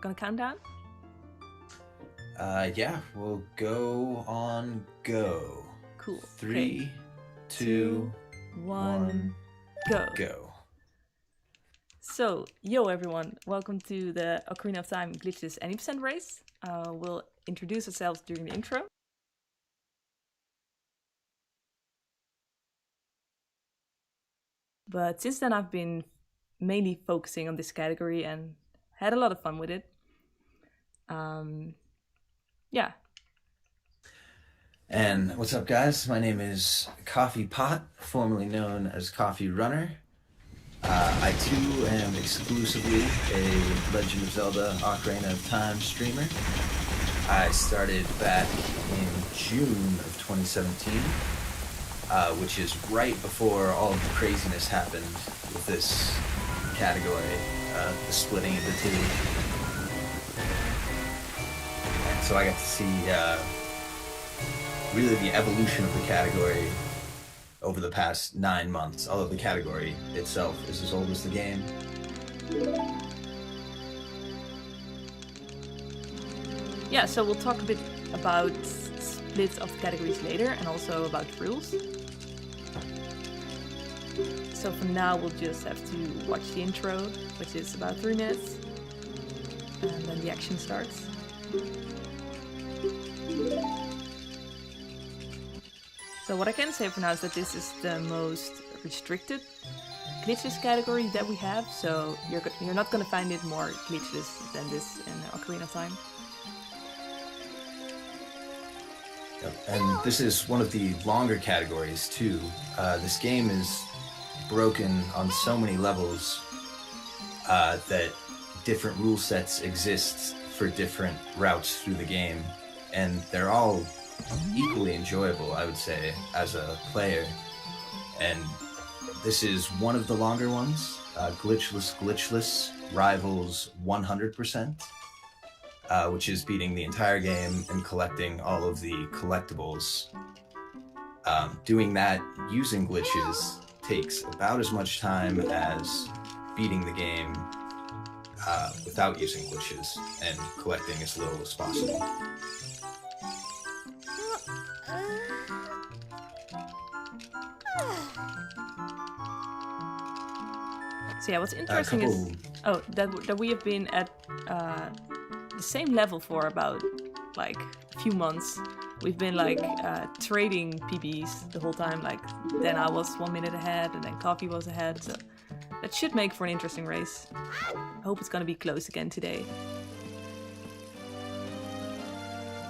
gonna count down? Yeah, we'll go on go. Cool. 3, 2, 1, go. go. So, yo everyone, welcome to the Ocarina of Time Glitches Any Percent race. We'll introduce ourselves during the intro. But since then I've been mainly focusing on this category and had a lot of fun with it. Yeah. And what's up, guys? My name is CoffeePot, formerly known as Coffee Runner. I too am exclusively a Legend of Zelda Ocarina of Time streamer. I started back in June of 2017, which is right before all of the craziness happened with this category, the splitting into two. And so I got to see really the evolution of the category over the past 9 months, although the category itself is as old as the game. Yeah, so we'll talk a bit about splits of categories later and also about rules. So for now we'll just have to watch the intro, which is about 3 minutes, and then the action starts. So what I can say for now is that this is the most restricted glitches category that we have, so you're not going to find it more glitches than this in Ocarina of Time. And this is one of the longer categories too. This game is broken on so many levels that different rule sets exist for different routes through the game, and they're all equally enjoyable, I would say, as a player. And this is one of the longer ones. Glitchless rivals 100%, which is beating the entire game and collecting all of the collectibles. Doing that using glitches takes about as much time as beating the game without using glitches and collecting as little as possible. So yeah, what's interesting is that we have been at the same level for about like a few months. We've been like trading PBs the whole time. Like then I was 1 minute ahead, and then Coffee was ahead. So that should make for an interesting race. I hope it's gonna be close again today.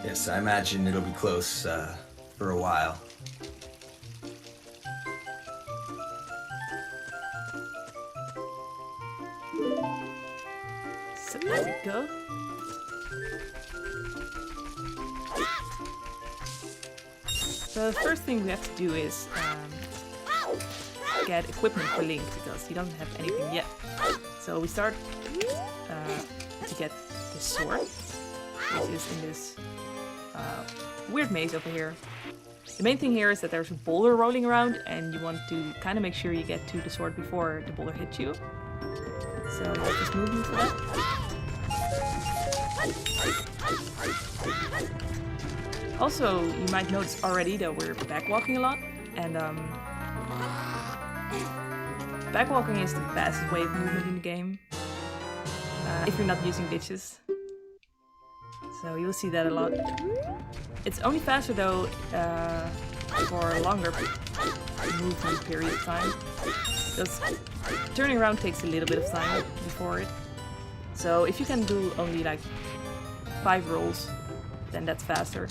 Yes, I imagine it'll be close for a while. So there we go. So the first thing we have to do is get equipment for Link, because he doesn't have anything yet. So we start to get the sword, which is in this weird maze over here. The main thing here is that there's a boulder rolling around, and you want to kind of make sure you get to the sword before the boulder hits you. So we're just moving for that. Also, you might notice already that we're backwalking a lot, and backwalking is the fastest way of movement in the game, if you're not using glitches. So you'll see that a lot. It's only faster though for a longer movement period of time, because turning around takes a little bit of time before it. So if you can do only like 5 rolls, then that's faster.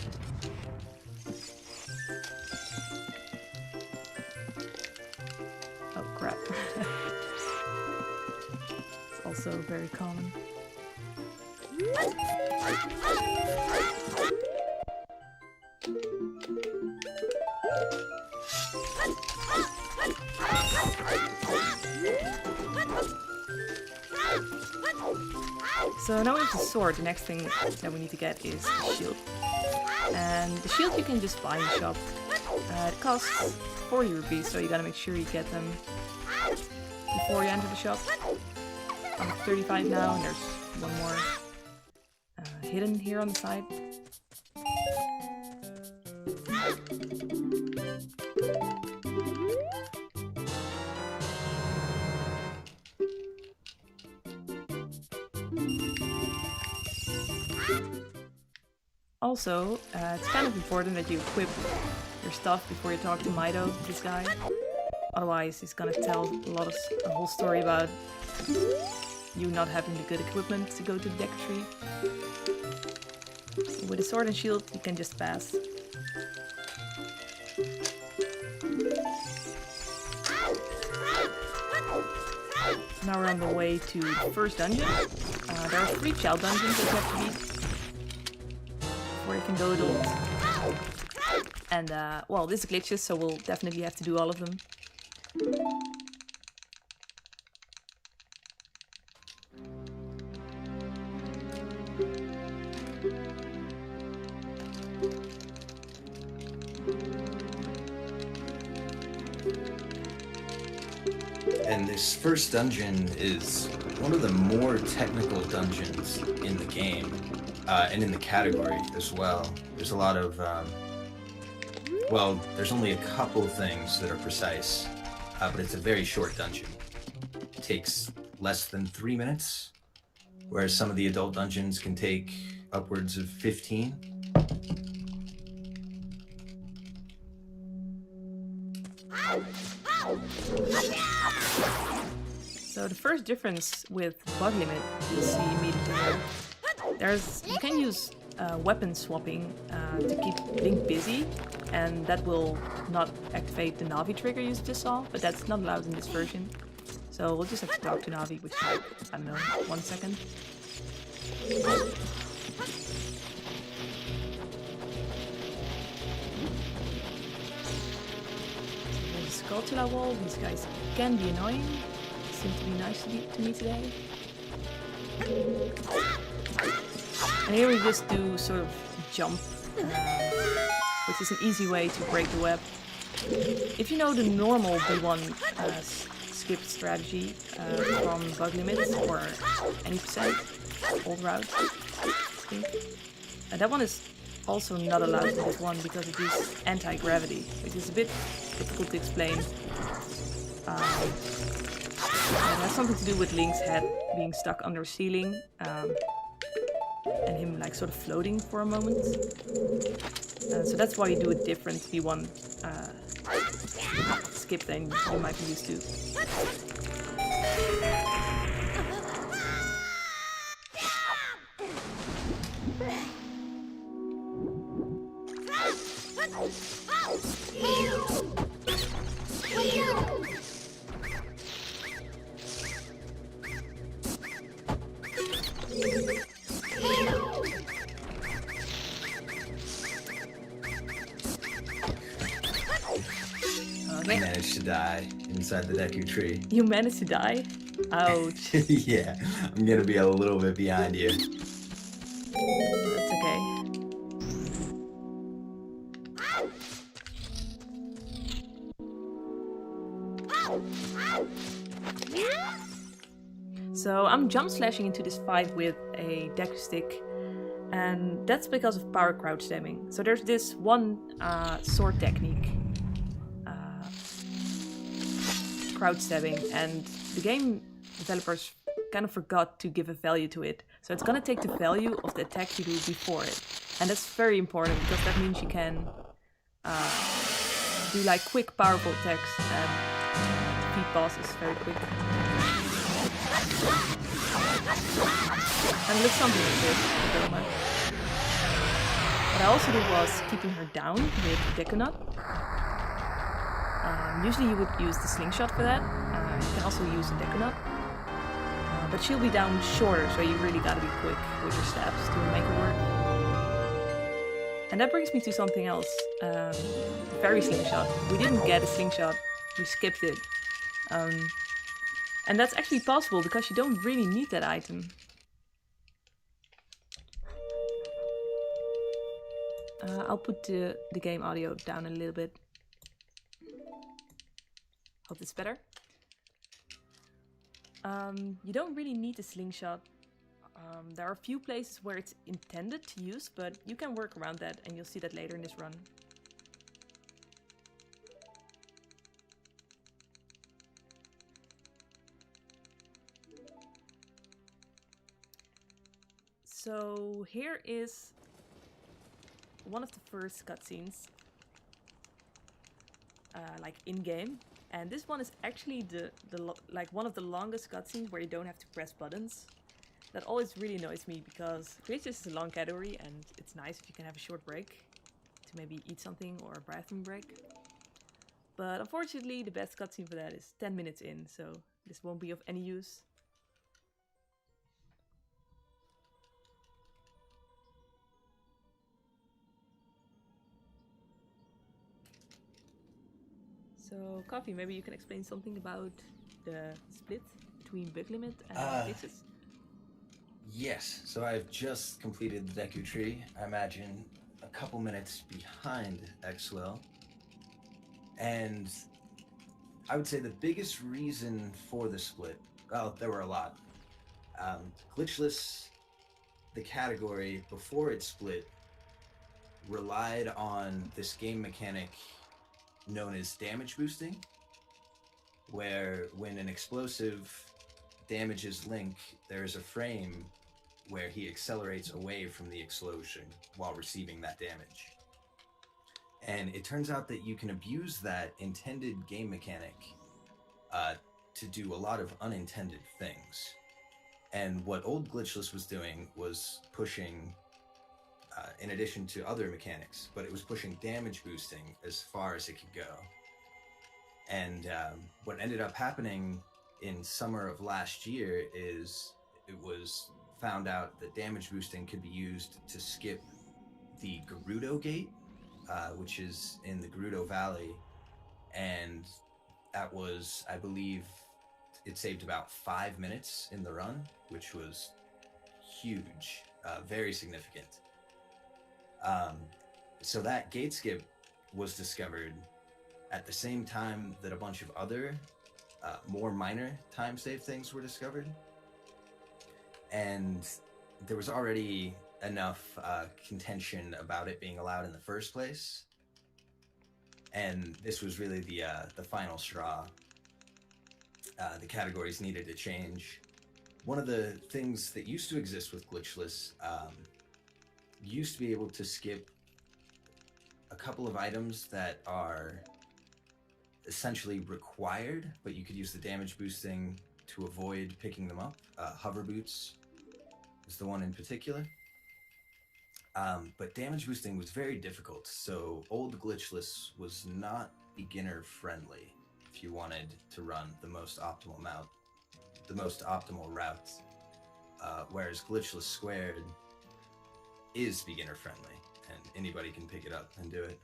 Oh crap. It's also very common. So now we have the sword. The next thing that we need to get is the shield. And the shield you can just buy in the shop. It costs 40 rupees, so you gotta make sure you get them before you enter the shop. I'm 35 now, and there's one more hidden here on the side. Also, it's kind of important that you equip your stuff before you talk to Mido, this guy. Otherwise, he's gonna tell a whole story about you not having the good equipment to go to the Deku Tree. With a sword and shield, you can just pass. Now we're on the way to the first dungeon. There are 3 child dungeons that you have to beat before you can go adult. And, well, this is glitches, so we'll definitely have to do all of them. And this first dungeon is one of the more technical dungeons in the game, and in the category as well. There's a lot of, well, there's only a couple things that are precise, but it's a very short dungeon. It takes less than 3 minutes, whereas some of the adult dungeons can take upwards of 15. So the first difference with bug limit you'll see immediately here. You can use weapon swapping to keep Link busy, and that will not activate the Navi trigger you just saw, but that's not allowed in this version. So we'll just have to talk to Navi, which is like, I don't know, 1 second. There's a Skulltula wall. These guys can be annoying. Seem to be nice to me today. And here we just do sort of jump, which is an easy way to break the web. If you know the normal B1 skip strategy from bug limits or any percent, old route, I think. That one is also not allowed in this one because it is anti-gravity, which is a bit difficult to explain. It has something to do with Link's head being stuck under a ceiling and him like sort of floating for a moment. So that's why you do a different V1 skip than you might be used to. I managed to die inside the Deku Tree. You managed to die? Ouch. Yeah, I'm gonna be a little bit behind you. That's okay. So I'm jump slashing into this fight with a Deku stick, and that's because of power crouch stemming. So there's this one sword technique, crouch stabbing, and the game developers kind of forgot to give a value to it. So it's gonna take the value of the attack you do before it, and that's very important because that means you can do like quick, powerful attacks and beat bosses very quick. And it looks something like this, very much. What I also did was keeping her down with Deku Nut. Usually you would use the slingshot for that. You can also use the Deku Nut. But she'll be down shorter, so you really gotta be quick with your stabs to make it work. And that brings me to something else. Fairy slingshot. We didn't get a slingshot, we skipped it. And that's actually possible because you don't really need that item. I'll put the game audio down a little bit. Hope it's better. You don't really need the slingshot There are a few places where it's intended to use, but you can work around that, and you'll see that later in this run. So here is one of the first cutscenes, like in-game, and this one is actually like one of the longest cutscenes where you don't have to press buttons. That always really annoys me because Glitches is a long category and it's nice if you can have a short break to maybe eat something or a bathroom break. But unfortunately the best cutscene for that is 10 minutes in, so this won't be of any use. So Coffee, maybe you can explain something about the split between bug limit and glitches? Yes, so I've just completed the Deku Tree. I imagine a couple minutes behind XWill. And I would say the biggest reason for the split, well, there were a lot. Glitchless, the category before it split, relied on this game mechanic known as damage boosting, where when an explosive damages Link, there's a frame where he accelerates away from the explosion while receiving that damage. And it turns out that you can abuse that intended game mechanic to do a lot of unintended things. And what old Glitchless was doing was pushing, in addition to other mechanics, but it was pushing damage boosting as far as it could go. And what ended up happening in summer of last year is it was found out that damage boosting could be used to skip the Gerudo Gate, which is in the Gerudo Valley, and that was, I believe, it saved about 5 minutes in the run, which was huge, very significant. So that gate skip was discovered at the same time that a bunch of other more minor time save things were discovered. And there was already enough contention about it being allowed in the first place. And this was really the final straw. The categories needed to change. One of the things that used to exist with Glitchless, used to be able to skip a couple of items that are essentially required, but you could use the damage boosting to avoid picking them up. Hover boots is the one in particular. But damage boosting was very difficult, so old Glitchless was not beginner friendly if you wanted to run the most optimal route, whereas Glitchless Squared is beginner friendly and anybody can pick it up and do it.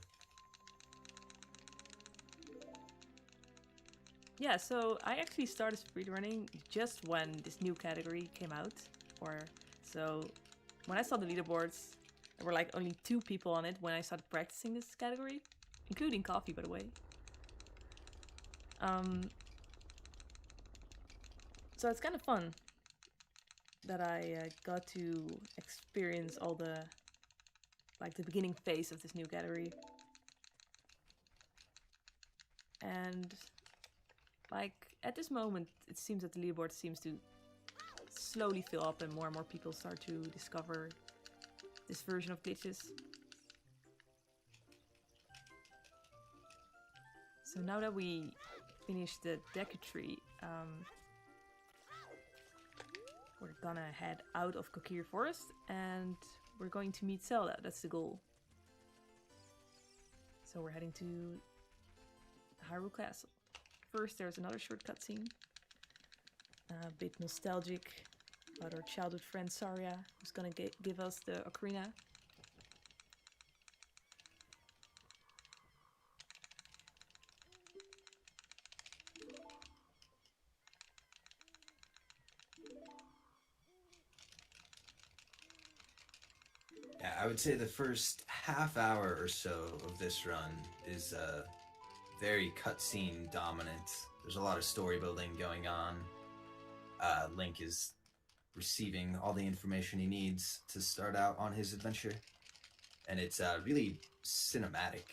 Yeah, so I actually started speedrunning just when this new category came out. So when I saw the leaderboards, there were like only 2 people on it when I started practicing this category, including Coffee, by the way. So it's kind of fun that I got to experience all the beginning phase of this new category. And like at this moment, it seems that the leaderboard seems to slowly fill up and more people start to discover this version of glitches. So now that we finished the Deku Tree, we're gonna head out of Kokiri Forest and we're going to meet Zelda. That's the goal. So we're heading to Hyrule Castle. First, there's another short cutscene, a bit nostalgic about our childhood friend Saria, who's gonna give us the Ocarina. Yeah, I would say the first half hour or so of this run is very cutscene dominant. There's a lot of story building going on. Link is receiving all the information he needs to start out on his adventure. And it's really cinematic.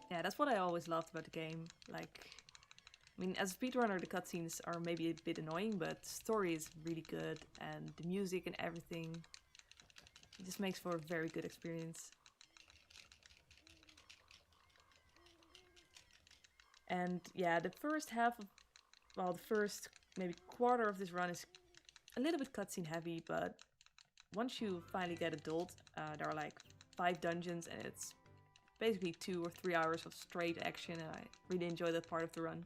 Yeah, that's what I always loved about the game. Like, I mean, as a speedrunner, the cutscenes are maybe a bit annoying, but the story is really good, and the music and everything, it just makes for a very good experience. And yeah, the first half of, well, the first maybe quarter of this run is a little bit cutscene heavy, but once you finally get adult, there are like 5 dungeons, and it's basically 2 or 3 hours of straight action, and I really enjoy that part of the run.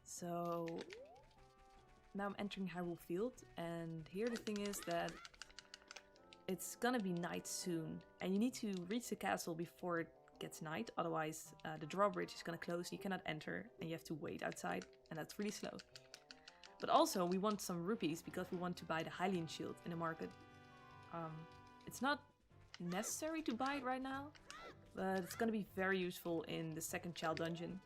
So now I'm entering Hyrule Field, and here the thing is that it's gonna be night soon, and you need to reach the castle before it gets night, otherwise the drawbridge is gonna close, you cannot enter, and you have to wait outside, and that's really slow. But also we want some rupees because we want to buy the Hylian shield in the market. It's not necessary to buy it right now, but it's gonna be very useful in the second child dungeon.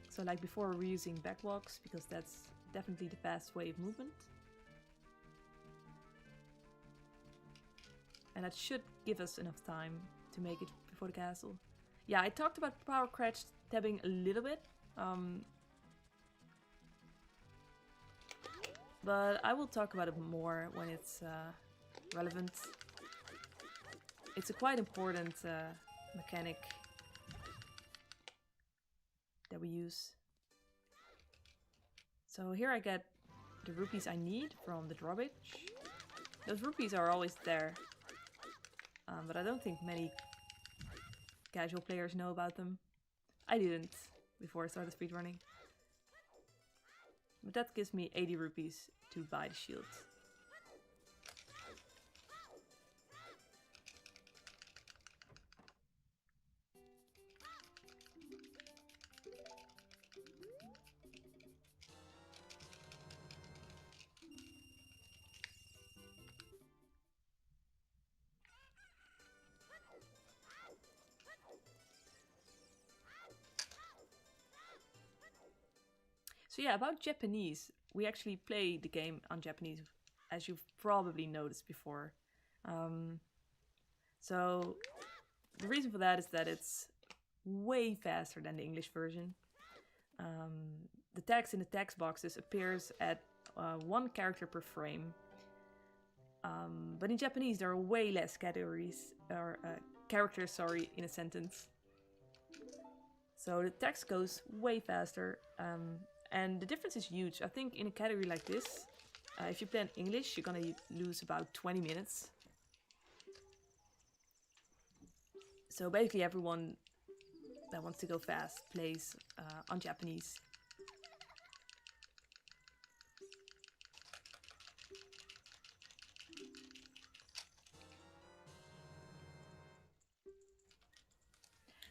So like before, we're using backwalks because that's definitely the fast way of movement. And that should give us enough time to make it before the castle. Yeah, I talked about power crouch tabbing a little bit. But I will talk about it more when it's relevant. It's a quite important mechanic that we use. So here I get the rupees I need from the drawbridge. Those rupees are always there, but I don't think many casual players know about them. I didn't before I started speedrunning. But that gives me 80 rupees to buy the shield. So yeah, about Japanese, we actually play the game on Japanese, as you've probably noticed before. So the reason for that is that it's way faster than the English version. The text in the text boxes appears at 1 character per frame. But in Japanese there are way less categories, or characters, sorry, in a sentence. So the text goes way faster. And the difference is huge. I think in a category like this, if you play in English, you're gonna lose about 20 minutes. So basically everyone that wants to go fast plays on Japanese.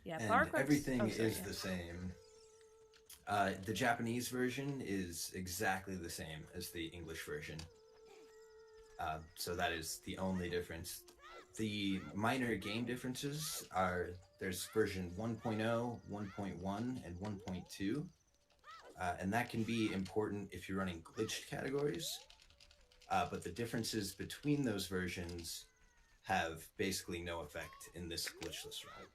Yeah, and everything is the same. The Japanese version is exactly the same as the English version. So that is the only difference. The minor game differences are there's version 1.0, 1.1, and 1.2. And that can be important if you're running glitched categories. But the differences between those versions have basically no effect in this glitchless run.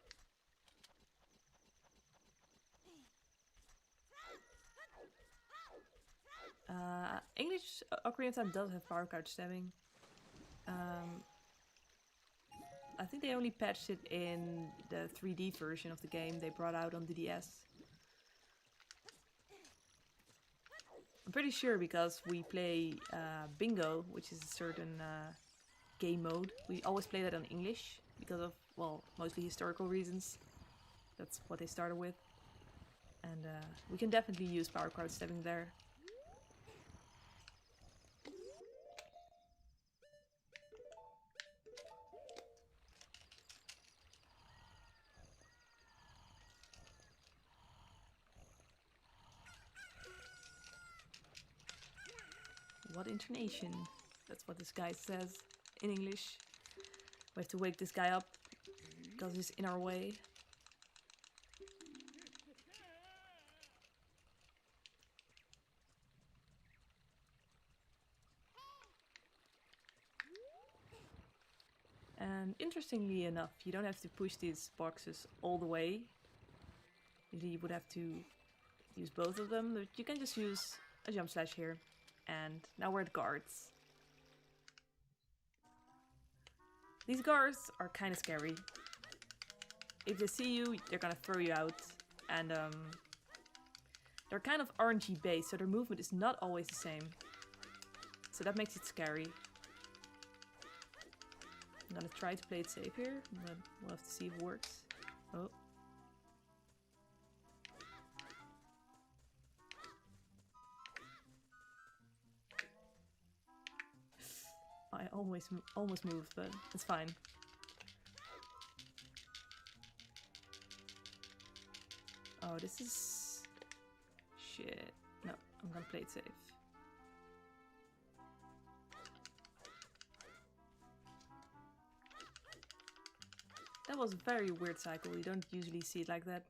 English Ocarina of Time does have power crouch stabbing. I think they only patched it in the 3D version of the game they brought out on the DS. I'm pretty sure because we play Bingo, which is a certain game mode. We always play that on English because of, well, mostly historical reasons. That's what they started with. And we can definitely use power crouch stabbing there. what intonation? That's what this guy says in English. We have to wake this guy up because he's in our way. And interestingly enough, you don't have to push these boxes all the way. Usually you would have to use both of them, but you can just use a jump slash here. And now we're at guards. These guards are kind of scary. If they see you, they're gonna throw you out. And they're kind of RNG based, so their movement is not always the same. So that makes it scary. I'm gonna try to play it safe here, but we'll have to see if it works. Oh. I almost moved, but it's fine. Oh, this is... shit. No, I'm gonna play it safe. That was a very weird cycle. You don't usually see it like that.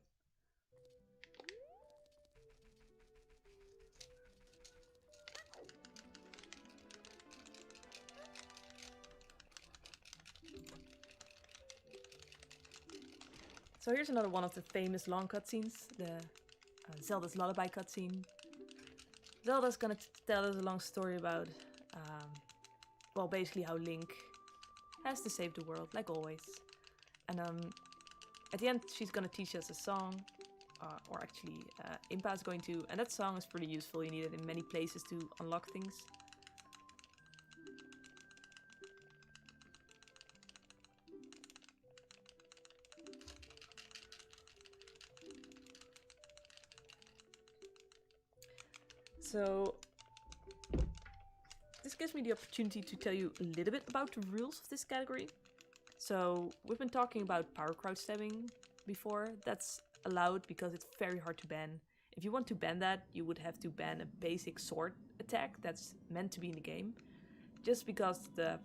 So here's another one of the famous long cutscenes, the Zelda's Lullaby cutscene. Zelda's gonna tell us a long story about, well, basically how Link has to save the world, like always. And at the end, she's gonna teach us a song, or actually, Impa is going to, and that song is pretty useful. You need it in many places to unlock things. So this gives me the opportunity to tell you a little bit about the rules of this category. So we've been talking about power crouch stabbing before. That's allowed because it's very hard to ban. If you want to ban that, you would have to ban a basic sword attack that's meant to be in the game. Just because the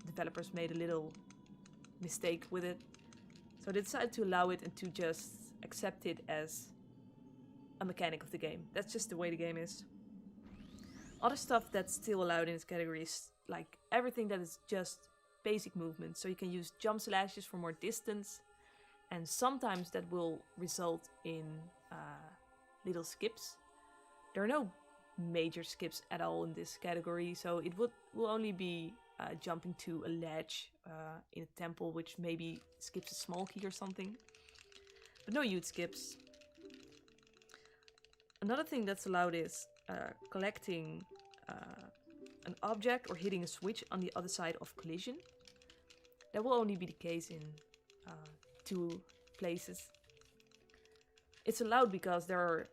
developers made a little mistake with it. So they decided to allow it and to just accept it as a mechanic of the game. That's just the way the game is. Other stuff that's still allowed in this category is like everything that is just basic movement. So you can use jump slashes for more distance, and sometimes that will result in little skips. There are no major skips at all in this category, so it will only be jumping to a ledge in a temple, which maybe skips a small key or something, but no huge skips. Another thing that's allowed is collecting an object or hitting a switch on the other side of collision. That will only be the case in 2 places. It's allowed because there are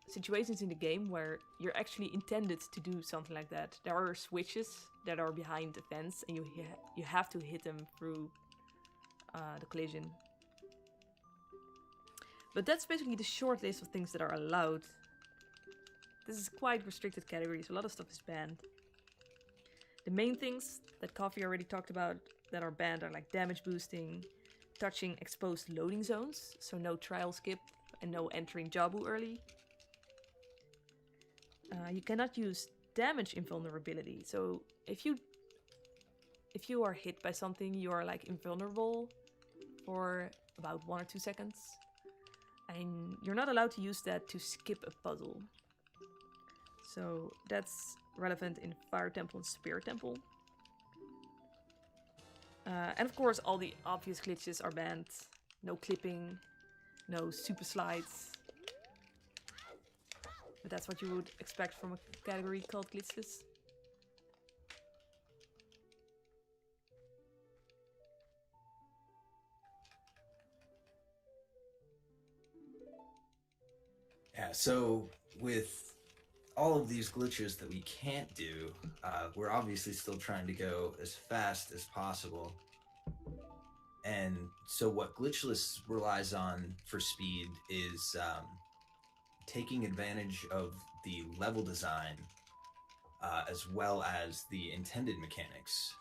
situations in the game where you're actually intended to do something like that. There are switches that are behind the fence and you have to hit them through the collision. But that's basically the short list of things that are allowed. This is quite restricted category, so a lot of stuff is banned. The main things that Coffee already talked about that are banned are like damage boosting, touching exposed loading zones, so no trial skip and no entering Jabu early. You cannot use damage invulnerability, so if you are hit by something, you are like invulnerable for about 1 or 2 seconds. And you're not allowed to use that to skip a puzzle. So that's relevant in Fire Temple and Spirit Temple. And of course, all the obvious glitches are banned. No clipping, no super slides. But that's what you would expect from a category called glitchless. Yeah, so with all of these glitches that we can't do, we're obviously still trying to go as fast as possible. And so what glitchless relies on for speed is taking advantage of the level design as well as the intended mechanics.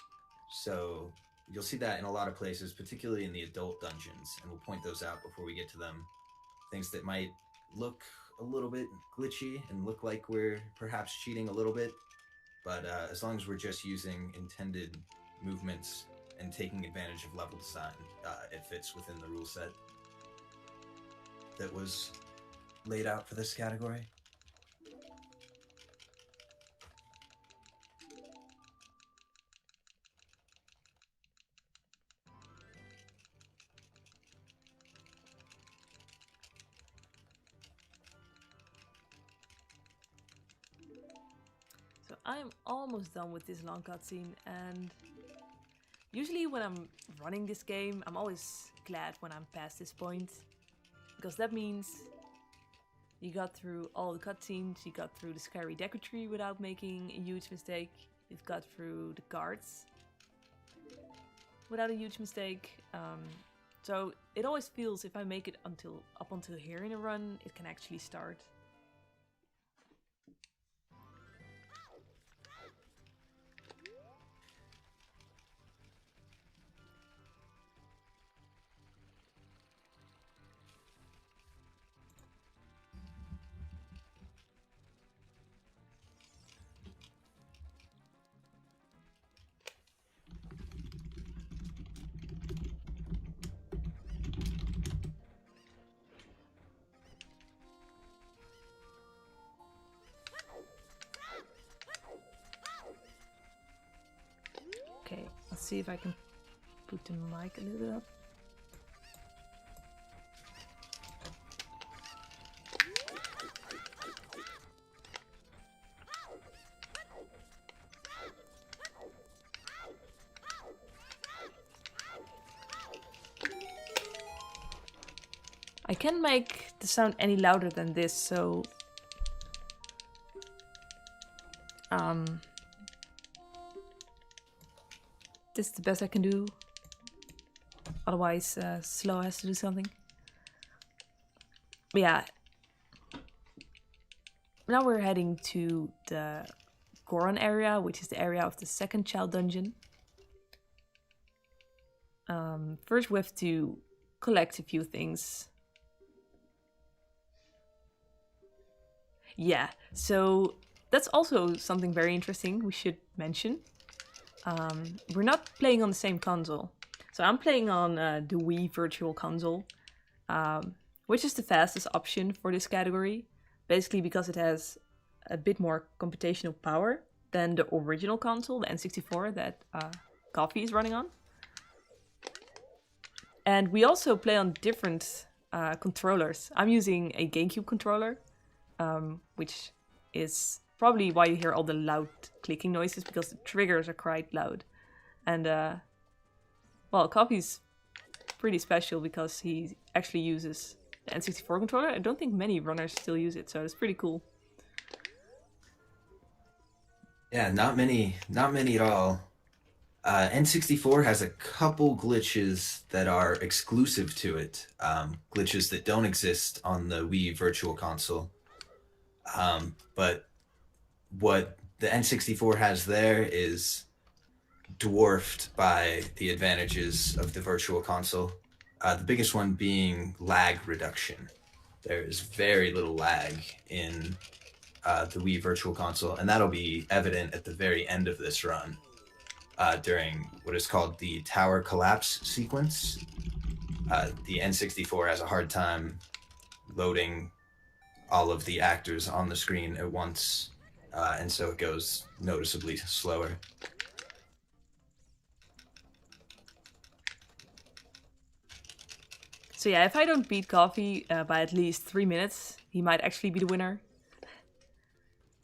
So you'll see that in a lot of places, particularly in the adult dungeons, and we'll point those out before we get to them. Things that might look a little bit glitchy and look like we're perhaps cheating a little bit, but as long as we're just using intended movements and taking advantage of level design, it fits within the rule set that was laid out for this category. So I'm almost done with this long cutscene, and usually when I'm running this game, I'm always glad when I'm past this point, because that means you got through all the cutscenes, you got through the scary deco tree without making a huge mistake, you've got through the guards without a huge mistake. So it always feels, if I make it up until here in a run, it can actually start. Okay, let's see if I can put the mic a little bit up. I can't make the sound any louder than this, so this is the best I can do. Otherwise, Slow has to do something. But yeah, now we're heading to the Goron area, which is the area of the second child dungeon. First, we have to collect a few things. Yeah, so that's also something very interesting we should mention. We're not playing on the same console. So I'm playing on the Wii Virtual Console, which is the fastest option for this category, basically because it has a bit more computational power than the original console, the N64 that Coffee is running on. And we also play on different controllers. I'm using a GameCube controller, which is probably why you hear all the loud clicking noises, because the triggers are quite loud. And, well, Coffee's pretty special because he actually uses the N64 controller. I don't think many runners still use it, so it's pretty cool. Yeah, not many at all. N64 has a couple glitches that are exclusive to it, glitches that don't exist on the Wii Virtual Console. But what the N64 has there is dwarfed by the advantages of the Virtual Console. The biggest one being lag reduction. There is very little lag in the Wii Virtual Console, and that'll be evident at the very end of this run during what is called the tower collapse sequence. The N64 has a hard time loading all of the actors on the screen at once, and so it goes noticeably slower. So yeah, if I don't beat Coffee by at least 3 minutes, he might actually be the winner.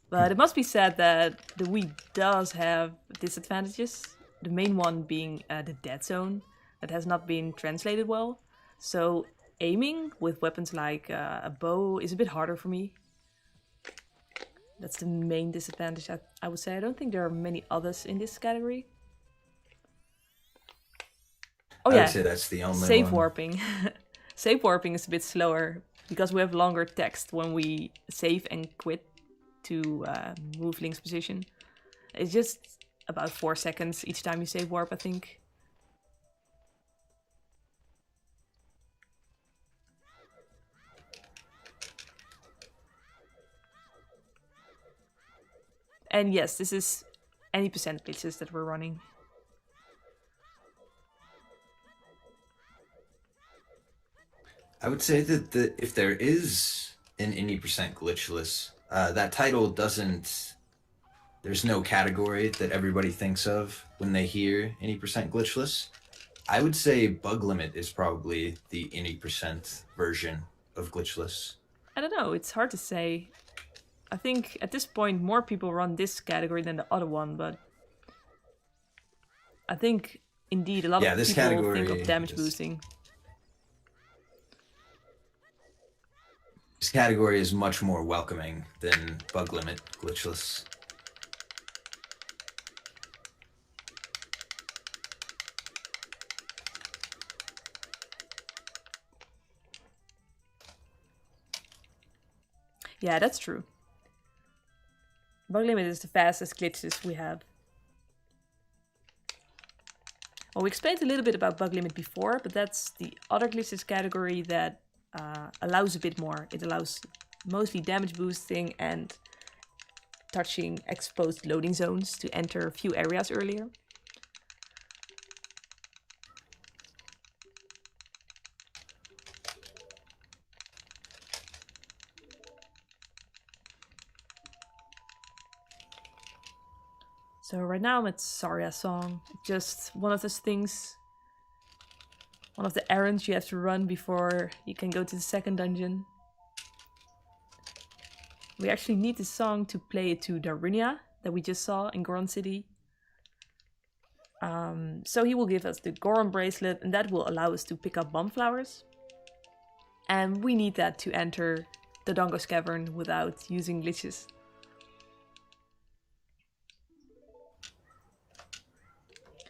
But it must be said that the Wii does have disadvantages. The main one being the dead zone that has not been translated well. So aiming with weapons like a bow is a bit harder for me. That's the main disadvantage, I would say. I don't think there are many others in this category. Oh yeah, I would say that's the only save one. warping. Save warping is a bit slower because we have longer text when we save and quit to move Link's position. It's just about 4 seconds each time you say warp, I think. And yes, this is any percent glitches that we're running. I would say that if there is an any percent glitchless, that title doesn't. There's no category that everybody thinks of when they hear any percent glitchless. I would say bug limit is probably the any percent version of glitchless. I don't know, it's hard to say. I think at this point more people run this category than the other one, but I think indeed a lot of people think of damage boosting. This category is much more welcoming than bug limit glitchless. Yeah, that's true. Bug limit is the fastest glitches we have. Well, we explained a little bit about bug limit before, but that's the other glitches category that allows a bit more. It allows mostly damage boosting and touching exposed loading zones to enter a few areas earlier. So right now I'm at Zarya Song, just one of those things, one of the errands you have to run before you can go to the second dungeon. We actually need this song to play it to Ocarina that we just saw in Goron City. So he will give us the Goron bracelet and that will allow us to pick up bomb flowers. And we need that to enter the Dodongo's Cavern without using glitches.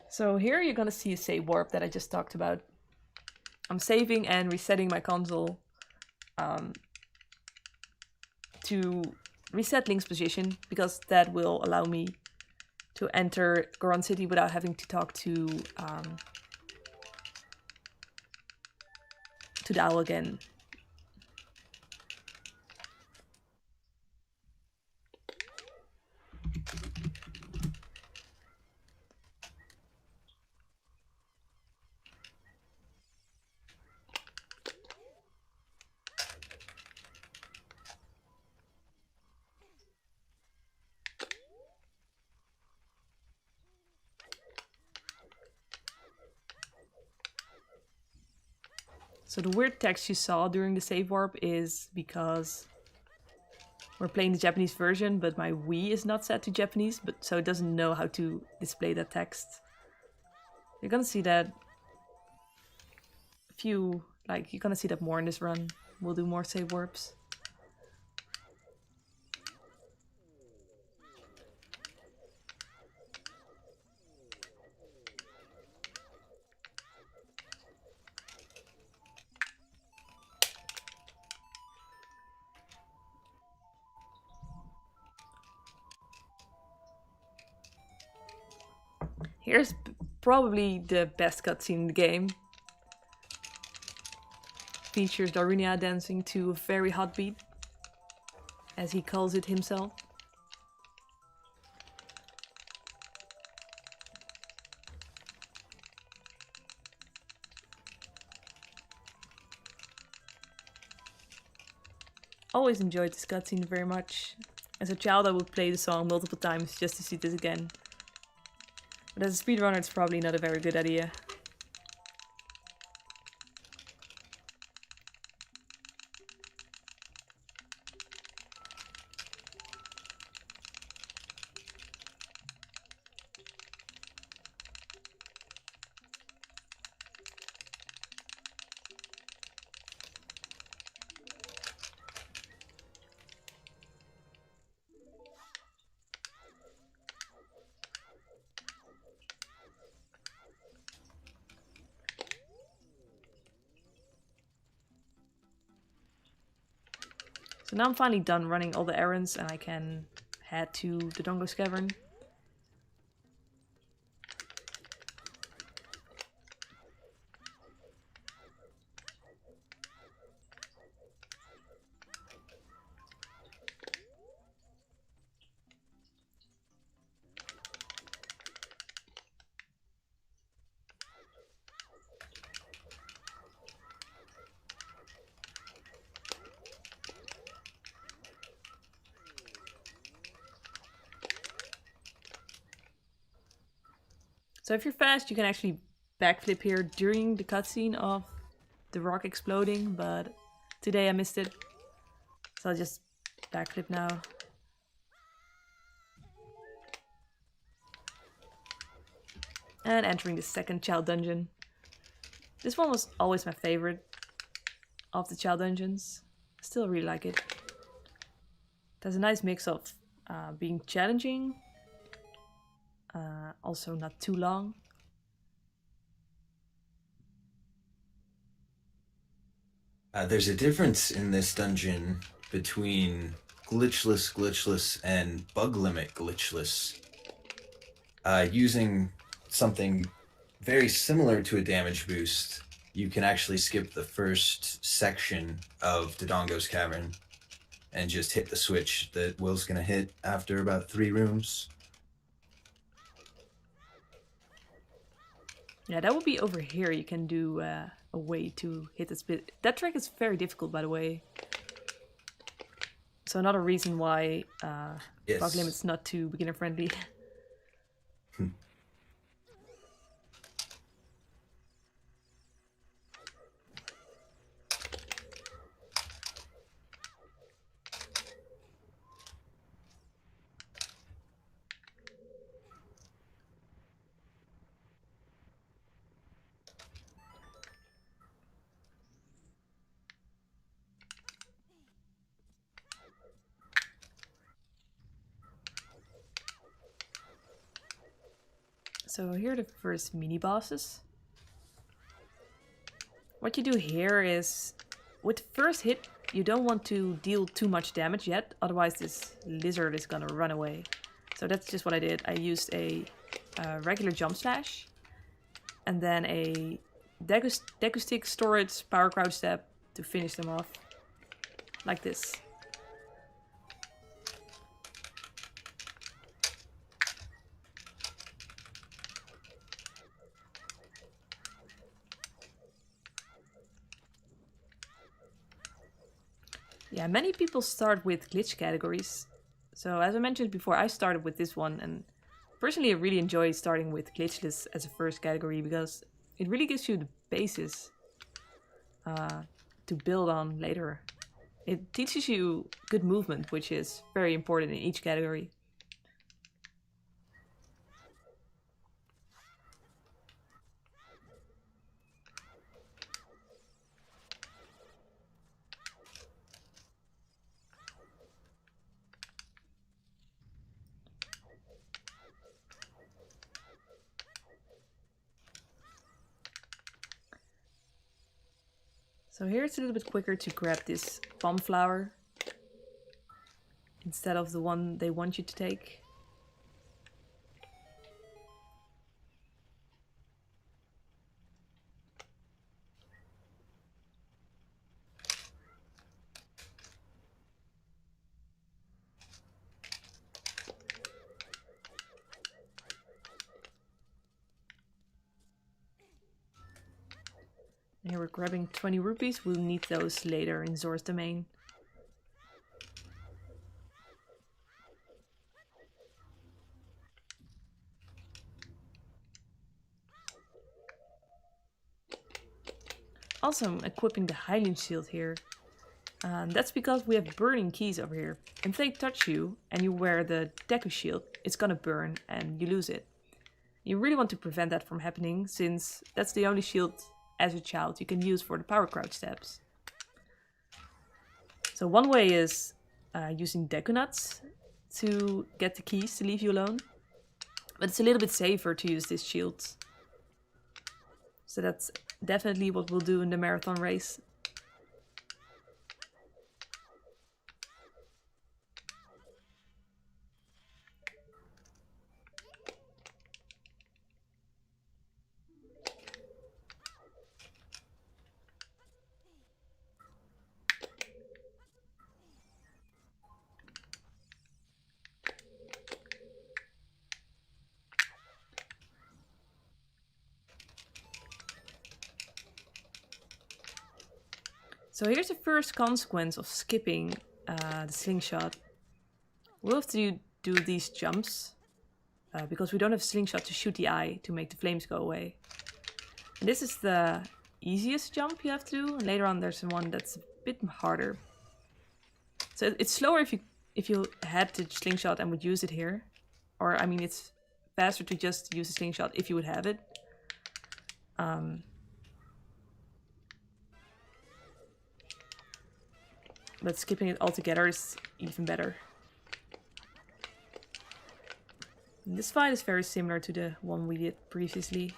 So here you're gonna see a save warp that I just talked about. I'm saving and resetting my console to reset Link's position because that will allow me to enter Goron City without having to talk to the owl again. So the weird text you saw during the save warp is because we're playing the Japanese version, but my Wii is not set to Japanese, so it doesn't know how to display that text. You're gonna see that you're gonna see that more in this run. We'll do more save warps. Here's probably the best cutscene in the game. Features Ocarina dancing to a very hot beat, as he calls it himself. Always enjoyed this cutscene very much. As a child I would play the song multiple times just to see this again. But as a speedrunner it's probably not a very good idea. So now I'm finally done running all the errands and I can head to the Dodongo's Cavern. So if you're fast, you can actually backflip here during the cutscene of the rock exploding, but today I missed it. So I'll just backflip now. And entering the second child dungeon. This one was always my favorite of the child dungeons. Still really like it. There's a nice mix of being challenging, also not too long. There's a difference in this dungeon between glitchless, and bug limit glitchless. Using something very similar to a damage boost, you can actually skip the first section of Dodongo's Cavern and just hit the switch that Will's gonna hit after about 3 rooms. Yeah, that would be over here. You can do a way to hit this bit. That track is very difficult, by the way. So another reason why Yes. bug limit's not too beginner friendly. So here are the first mini bosses. What you do here is, with the first hit, you don't want to deal too much damage yet, otherwise this lizard is gonna run away. So that's just what I did. I used a regular jump slash, and then a Deku Stick storage power crouch step to finish them off. Like this. Yeah, many people start with glitch categories. So as I mentioned before, I started with this one, and personally I really enjoy starting with glitchless as a first category because it really gives you the basis to build on later. It teaches you good movement, which is very important in each category. So here it's a little bit quicker to grab this bomb flower instead of the one they want you to take. And here we're grabbing 20 rupees. We'll need those later in Zor's domain. Also, I'm equipping the Hylian shield here. That's because we have burning keys over here. And if they touch you and you wear the Deku shield, it's gonna burn and you lose it. You really want to prevent that from happening, since that's the only shield as a child you can use for the power crouch steps. So one way is using Deku nuts to get the keys to leave you alone. But it's a little bit safer to use this shield. So that's definitely what we'll do in the marathon race. So here's the first consequence of skipping the slingshot. We'll have to do these jumps because we don't have slingshot to shoot the eye to make the flames go away. And this is the easiest jump you have to do, and later on there's one that's a bit harder. So it's slower if you had the slingshot and would use it here. Or, I mean, it's faster to just use a slingshot if you would have it. But skipping it altogether is even better. And this fight is very similar to the one we did previously.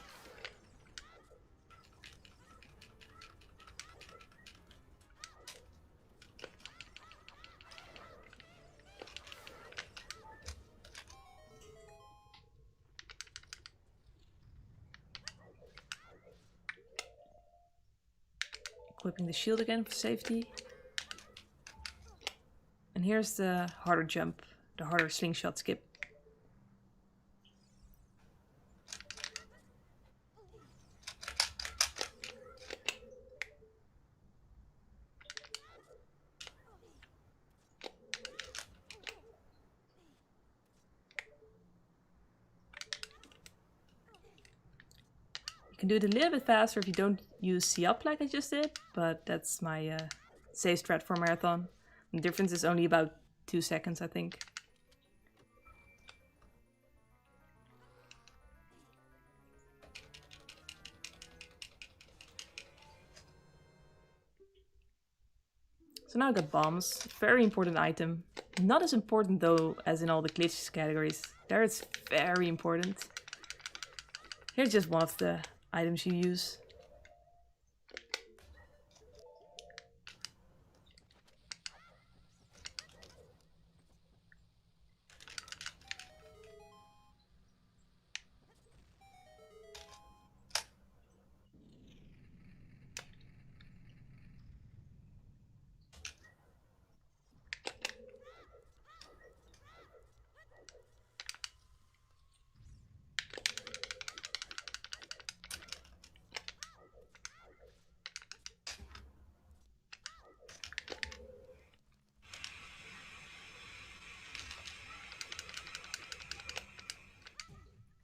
Equipping the shield again for safety. And here's the harder jump, the harder slingshot skip. You can do it a little bit faster if you don't use C up like I just did, but that's my safe strat for marathon. The difference is only about 2 seconds, I think. So now I got bombs, very important item. Not as important though as in all the glitch categories. There it's very important. Here's just one of the items you use.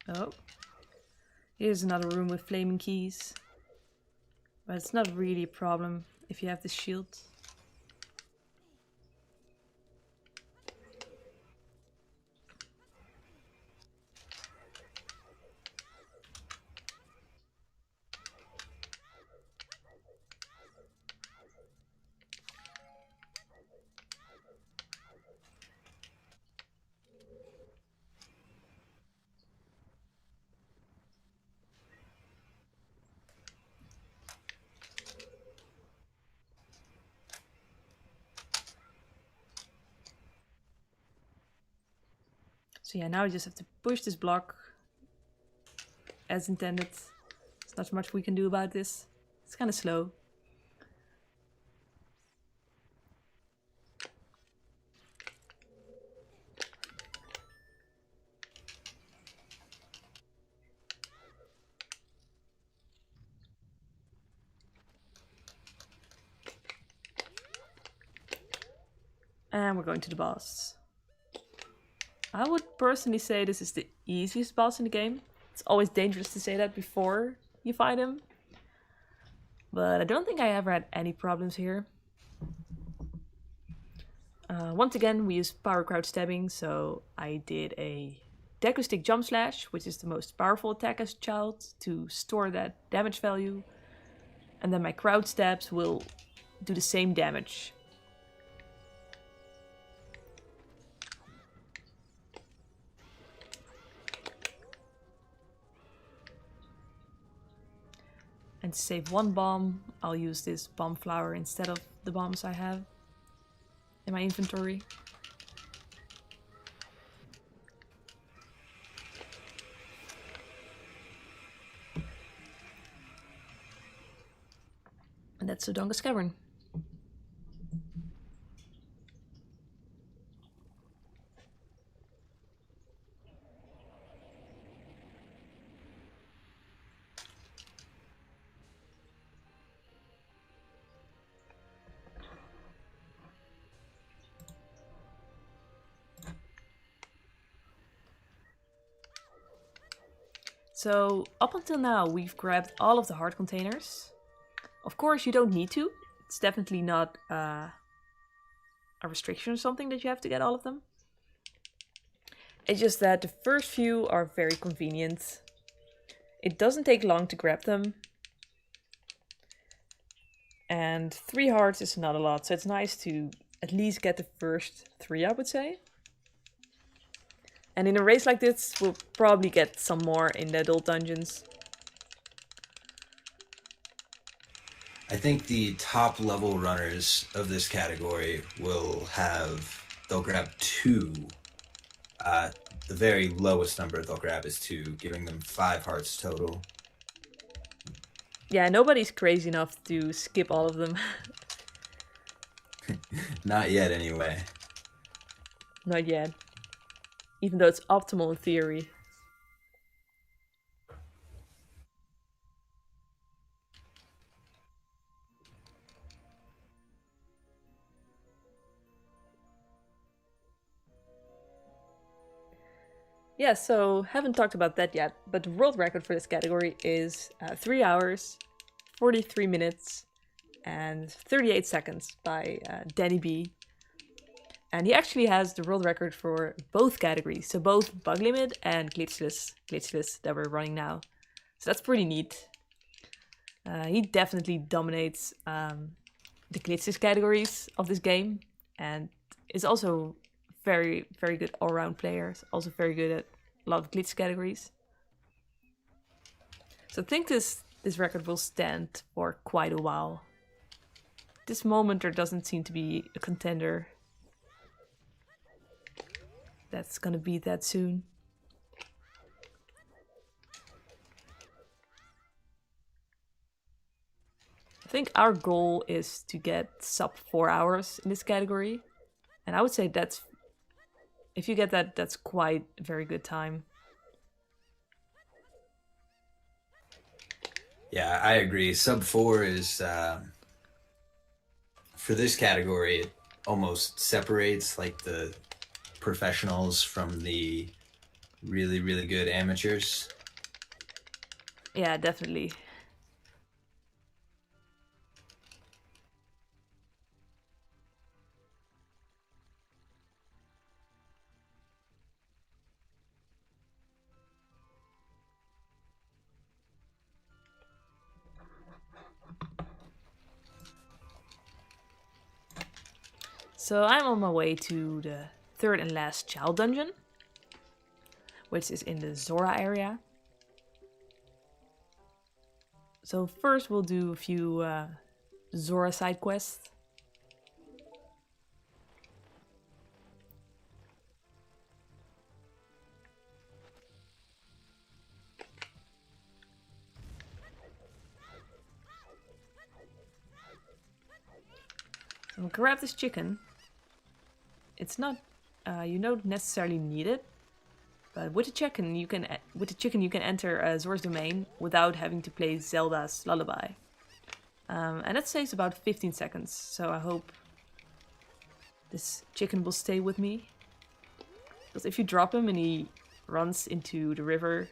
Oh, here's another room with flaming keys. But it's not really a problem if you have the shield. So yeah, now I just have to push this block as intended. There's not much we can do about this. It's kind of slow. And we're going to the boss. I would personally say this is the easiest boss in the game. It's always dangerous to say that before you fight him. But I don't think I ever had any problems here. Once again, we used power crouch stabbing, so I did a deku stick jump slash, which is the most powerful attack as a child, to store that damage value. And then my crouch stabs will do the same damage. And to save one bomb, I'll use this bomb flower instead of the bombs I have in my inventory. And that's Sodonga's Cavern. So up until now, we've grabbed all of the heart containers. Of course, you don't need to. It's definitely not a restriction or something that you have to get all of them. It's just that the first few are very convenient. It doesn't take long to grab them. And 3 hearts is not a lot, so it's nice to at least get the first 3, I would say. And in a race like this, we'll probably get some more in the adult dungeons. I think the top level runners of this category they'll grab 2. The very lowest number they'll grab is 2, giving them 5 hearts total. Yeah, nobody's crazy enough to skip all of them. Not yet, anyway. Not yet. Even though it's optimal in theory. Yeah, so haven't talked about that yet, but the world record for this category is 3 hours, 43 minutes, and 38 seconds by Danny B. And he actually has the world record for both categories, so both bug limit and glitchless that we're running now. So that's pretty neat. He definitely dominates the glitchless categories of this game, and is also very, very good all-round player. Also very good at a lot of glitch categories. So I think this record will stand for quite a while. At this moment, there doesn't seem to be a contender that's gonna beat that soon. I think our goal is to get sub 4 hours in this category. And I would say if you get that, that's quite a very good time. Yeah, I agree. Sub 4 is, for this category, it almost separates like the professionals from the really, really good amateurs. Yeah, definitely. So I'm on my way to the 3rd and last child dungeon, which is in the Zora area. So first we'll do a few Zora side quests. So we'll grab this chicken. It's not, you don't necessarily need it, but with the chicken you can enter Zora's domain without having to play Zelda's Lullaby, and that saves about 15 seconds. So I hope this chicken will stay with me, because if you drop him and he runs into the river,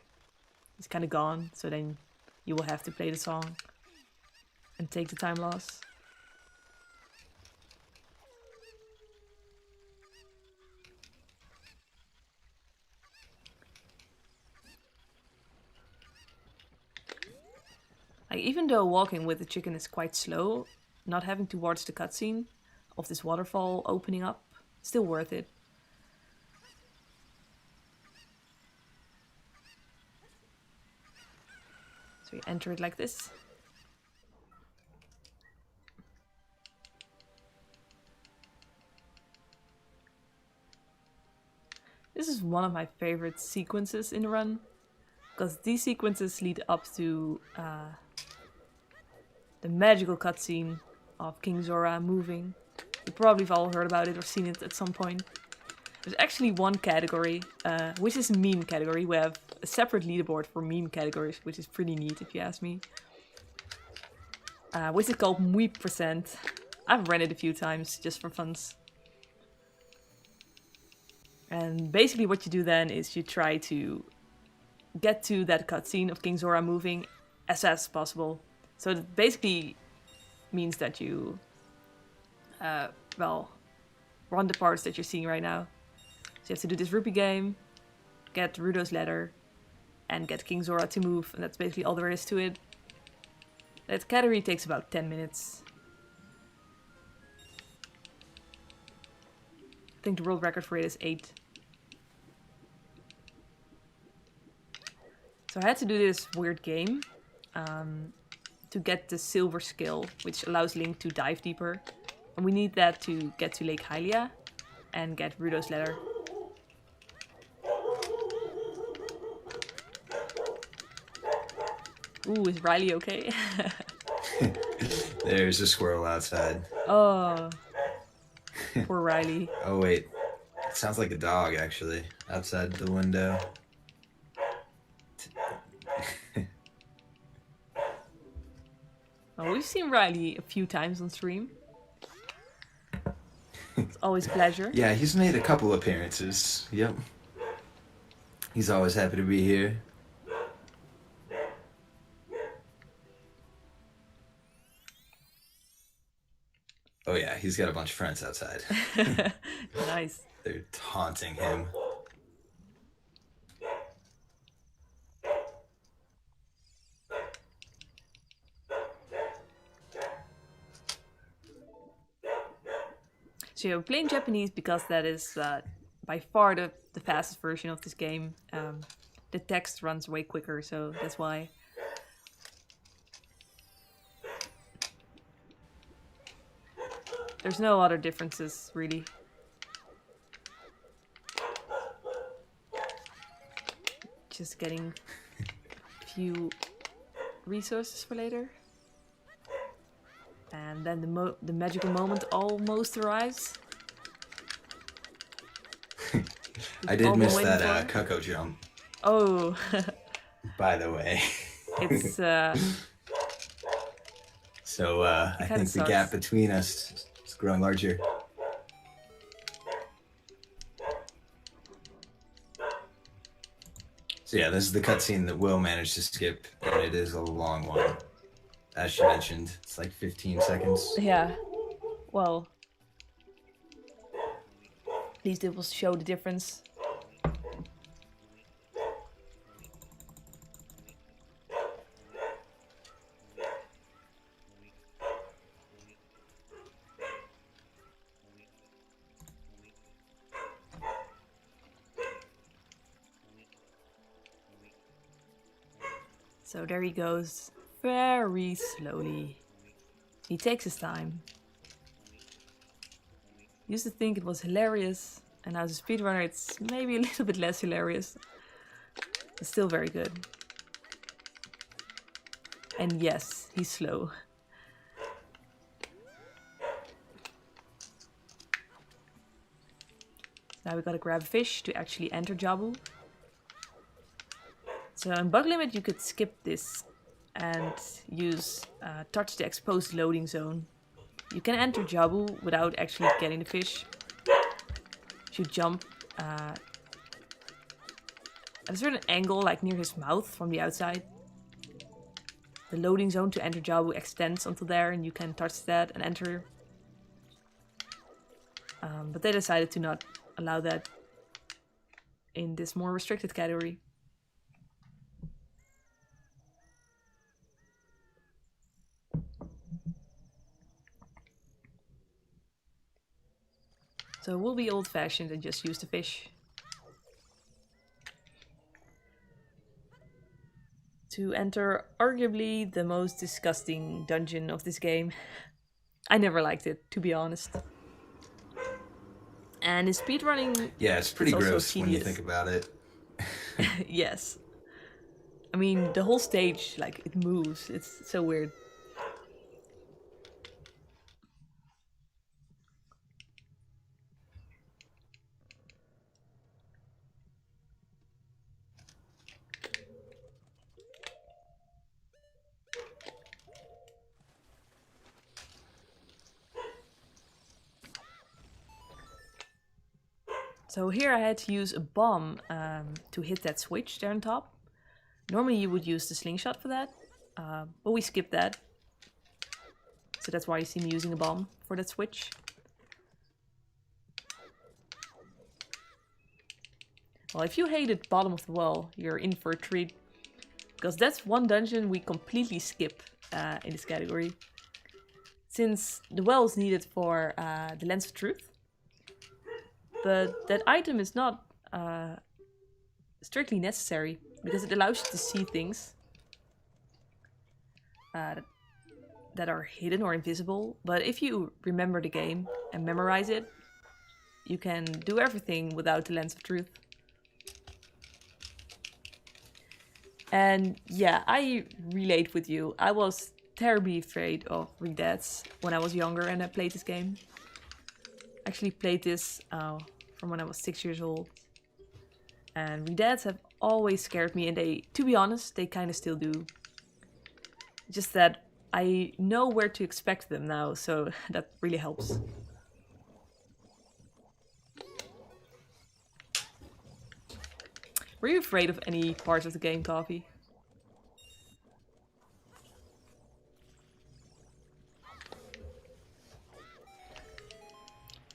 he's kind of gone. So then you will have to play the song and take the time loss. Like, even though walking with the chicken is quite slow, not having to watch the cutscene of this waterfall opening up, still worth it. So you enter it like this. This is one of my favorite sequences in the run, because these sequences lead up to the magical cutscene of King Zora moving. You probably have all heard about it or seen it at some point. There's actually one category, which is a meme category. We have a separate leaderboard for meme categories, which is pretty neat if you ask me. Which is called Mweep%. I've ran it a few times just for funs. And basically what you do then is you try to get to that cutscene of King Zora moving as fast as possible. So it basically means that you, well, run the parts that you're seeing right now. So you have to do this rupee game, get Rudo's letter, and get King Zora to move, and that's basically all there is to it. That category takes about 10 minutes. I think the world record for it is 8. So I had to do this weird game to get the silver skill, which allows Link to dive deeper. And we need that to get to Lake Hylia and get Rudo's letter. Ooh, is Riley okay? There's a squirrel outside. Oh, poor Riley. Oh wait, it sounds like a dog actually outside the window. Oh, we've seen Riley a few times on stream. It's always a pleasure. Yeah, he's made a couple appearances. Yep. He's always happy to be here. Oh yeah, he's got a bunch of friends outside. Nice. They're taunting him. So you're playing Japanese because that is by far the fastest version of this game. The text runs way quicker, so that's why. There's no other differences, really. Just getting a few resources for later. And then the magical moment almost arrives. I did miss that Cuckoo jump. Oh. By the way. It's So I think the gap between us is growing larger. So yeah, this is the cutscene that Will managed to skip, and it is a long one. As she mentioned, it's like 15 seconds. Yeah. Well, at least it will show the difference. So there he goes, very slowly. He takes his time. Used to think it was hilarious, and as a speedrunner it's maybe a little bit less hilarious. It's still very good. And yes, he's slow. Now we gotta grab a fish to actually enter Jabu. So in Bug Limit you could skip this and use touch the exposed loading zone. You can enter Jabu without actually getting the fish. You should jump at a certain angle, like near his mouth from the outside. The loading zone to enter Jabu extends until there, and you can touch that and enter. But they decided to not allow that in this more restricted category. So we'll be old-fashioned and just use the fish. To enter arguably the most disgusting dungeon of this game. I never liked it, to be honest. And in speedrunning... Yeah, it's pretty gross when you think about it. Yes. I mean, the whole stage, like, it moves. It's so weird. So here I had to use a bomb to hit that switch there on top. Normally you would use the slingshot for that, but we skipped that. So that's why you see me using a bomb for that switch. Well, if you hated bottom of the well, you're in for a treat. Because that's one dungeon we completely skip in this category. Since the well is needed for the Lens of Truth. But that item is not strictly necessary, because it allows you to see things that are hidden or invisible. But if you remember the game and memorize it, you can do everything without the Lens of Truth. And yeah, I relate with you. I was terribly afraid of re-deaths when I was younger and I played this game. I actually played this from when I was 6 years old. And re-deaths have always scared me, and they, to be honest, they kind of still do. Just that I know where to expect them now, so that really helps. Were you afraid of any parts of the game, Coffee?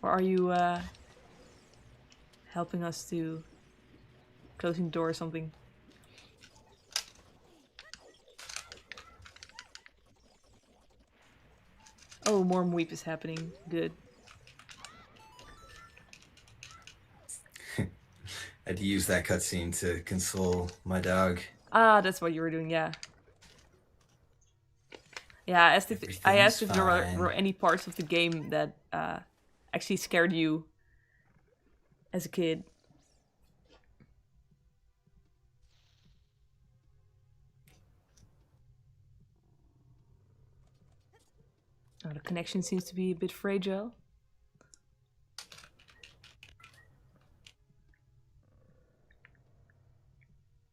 Or are you helping us to closing the door or something? Oh, more weep is happening. Good. I had to use that cutscene to console my dog. Ah, that's what you were doing, yeah. Yeah, I asked if there were any parts of the game that actually scared you as a kid. Oh, the connection seems to be a bit fragile.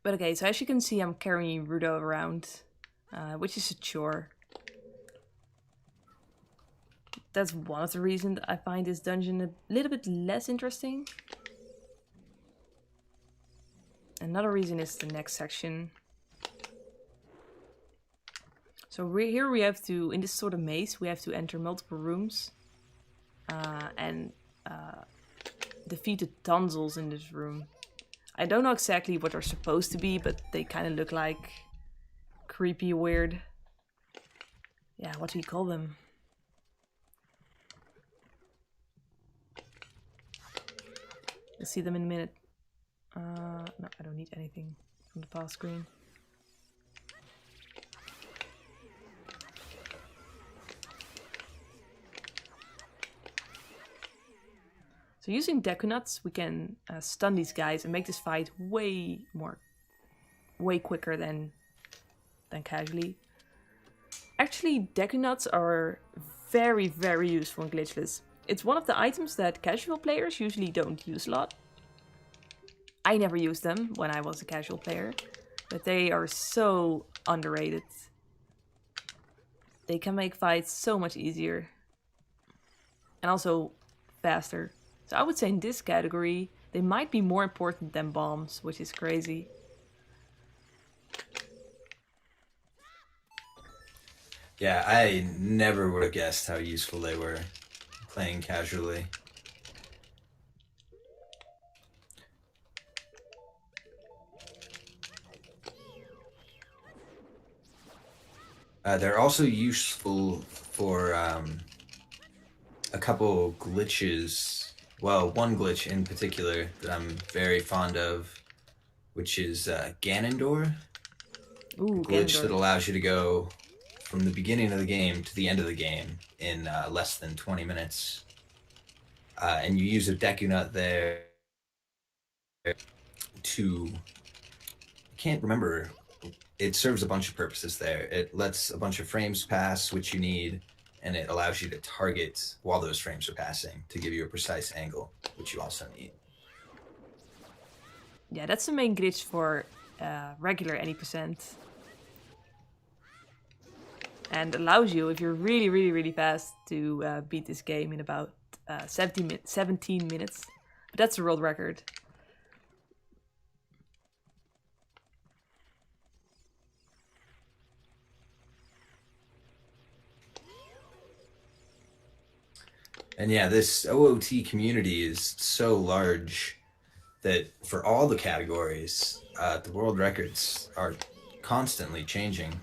But okay, so as you can see, I'm carrying Rudo around, which is a chore. That's one of the reasons I find this dungeon a little bit less interesting. Another reason is the next section. So here we have to, in this sort of maze, we have to enter multiple rooms. And defeat the tonsils in this room. I don't know exactly what they're supposed to be, but they kind of look like creepy, weird. Yeah, what do you call them? You'll see them in a minute. No, I don't need anything from the past screen. So using Deku Nuts, we can stun these guys and make this fight way quicker than casually. Actually, Deku Nuts are very, very useful in Glitchless. It's one of the items that casual players usually don't use a lot. I never used them when I was a casual player, but they are so underrated. They can make fights so much easier. And also faster. So I would say in this category, they might be more important than bombs, which is crazy. Yeah, I never would have guessed how useful they were playing casually. They're also useful for a couple glitches. Well, one glitch in particular that I'm very fond of, which is Ganondorf. Ooh, a glitch Ganondorf. that allows you to go from the beginning of the game to the end of the game in less than 20 minutes. And you use a Deku Nut there to... I can't remember. It serves a bunch of purposes there. It lets a bunch of frames pass, which you need, and it allows you to target while those frames are passing to give you a precise angle, which you also need. Yeah, that's the main glitch for regular any percent. And allows you, if you're really, really, really fast, to beat this game in about 17 minutes. But that's the world record. And yeah, this OOT community is so large that for all the categories, the world records are constantly changing.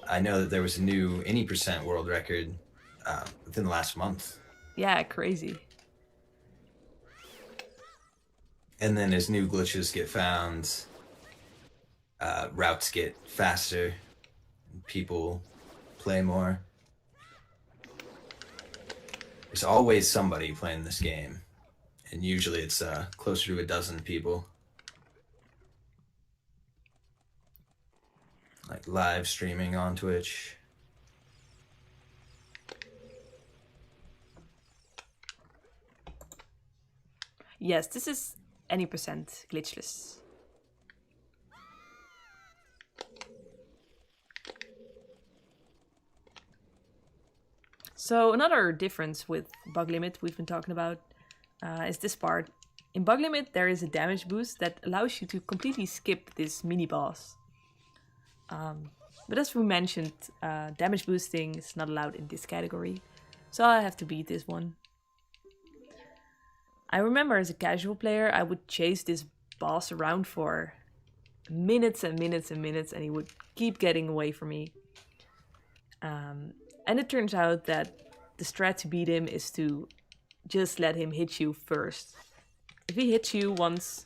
I know that there was a new any percent world record within the last month. Yeah, crazy. And then as new glitches get found, routes get faster, people play more. There's always somebody playing this game, and usually it's closer to a dozen people. Like live streaming on Twitch. Yes, this is any percent glitchless. So another difference with bug limit we've been talking about is this part. In bug limit, there is a damage boost that allows you to completely skip this mini boss. But as we mentioned, damage boosting is not allowed in this category, so I have to beat this one. I remember as a casual player, I would chase this boss around for minutes and minutes and minutes, and he would keep getting away from me. And it turns out that the strat to beat him is to just let him hit you first. If he hits you once,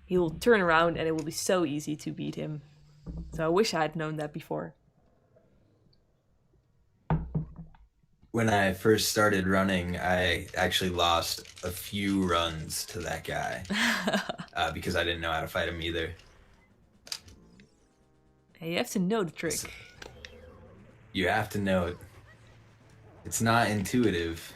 he'll turn around and it will be so easy to beat him. So I wish I had known that before. When I first started running, I actually lost a few runs to that guy because I didn't know how to fight him either. Hey, you have to know the trick. You have to know it. It's not intuitive.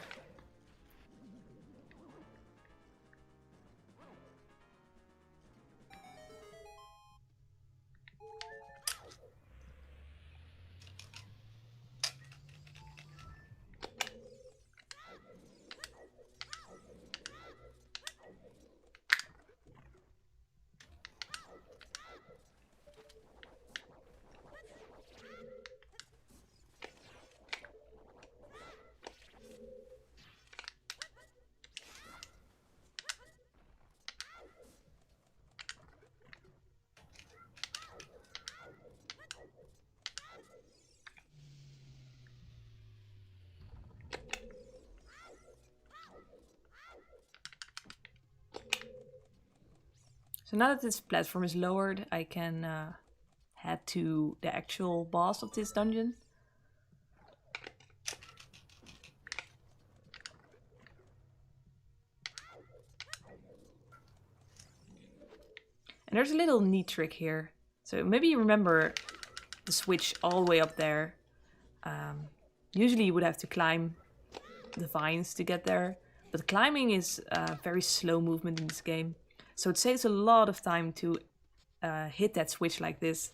So now that this platform is lowered, I can head to the actual boss of this dungeon. And there's a little neat trick here. So maybe you remember the switch all the way up there. Usually you would have to climb the vines to get there. But climbing is a very slow movement in this game. So it saves a lot of time to hit that switch like this.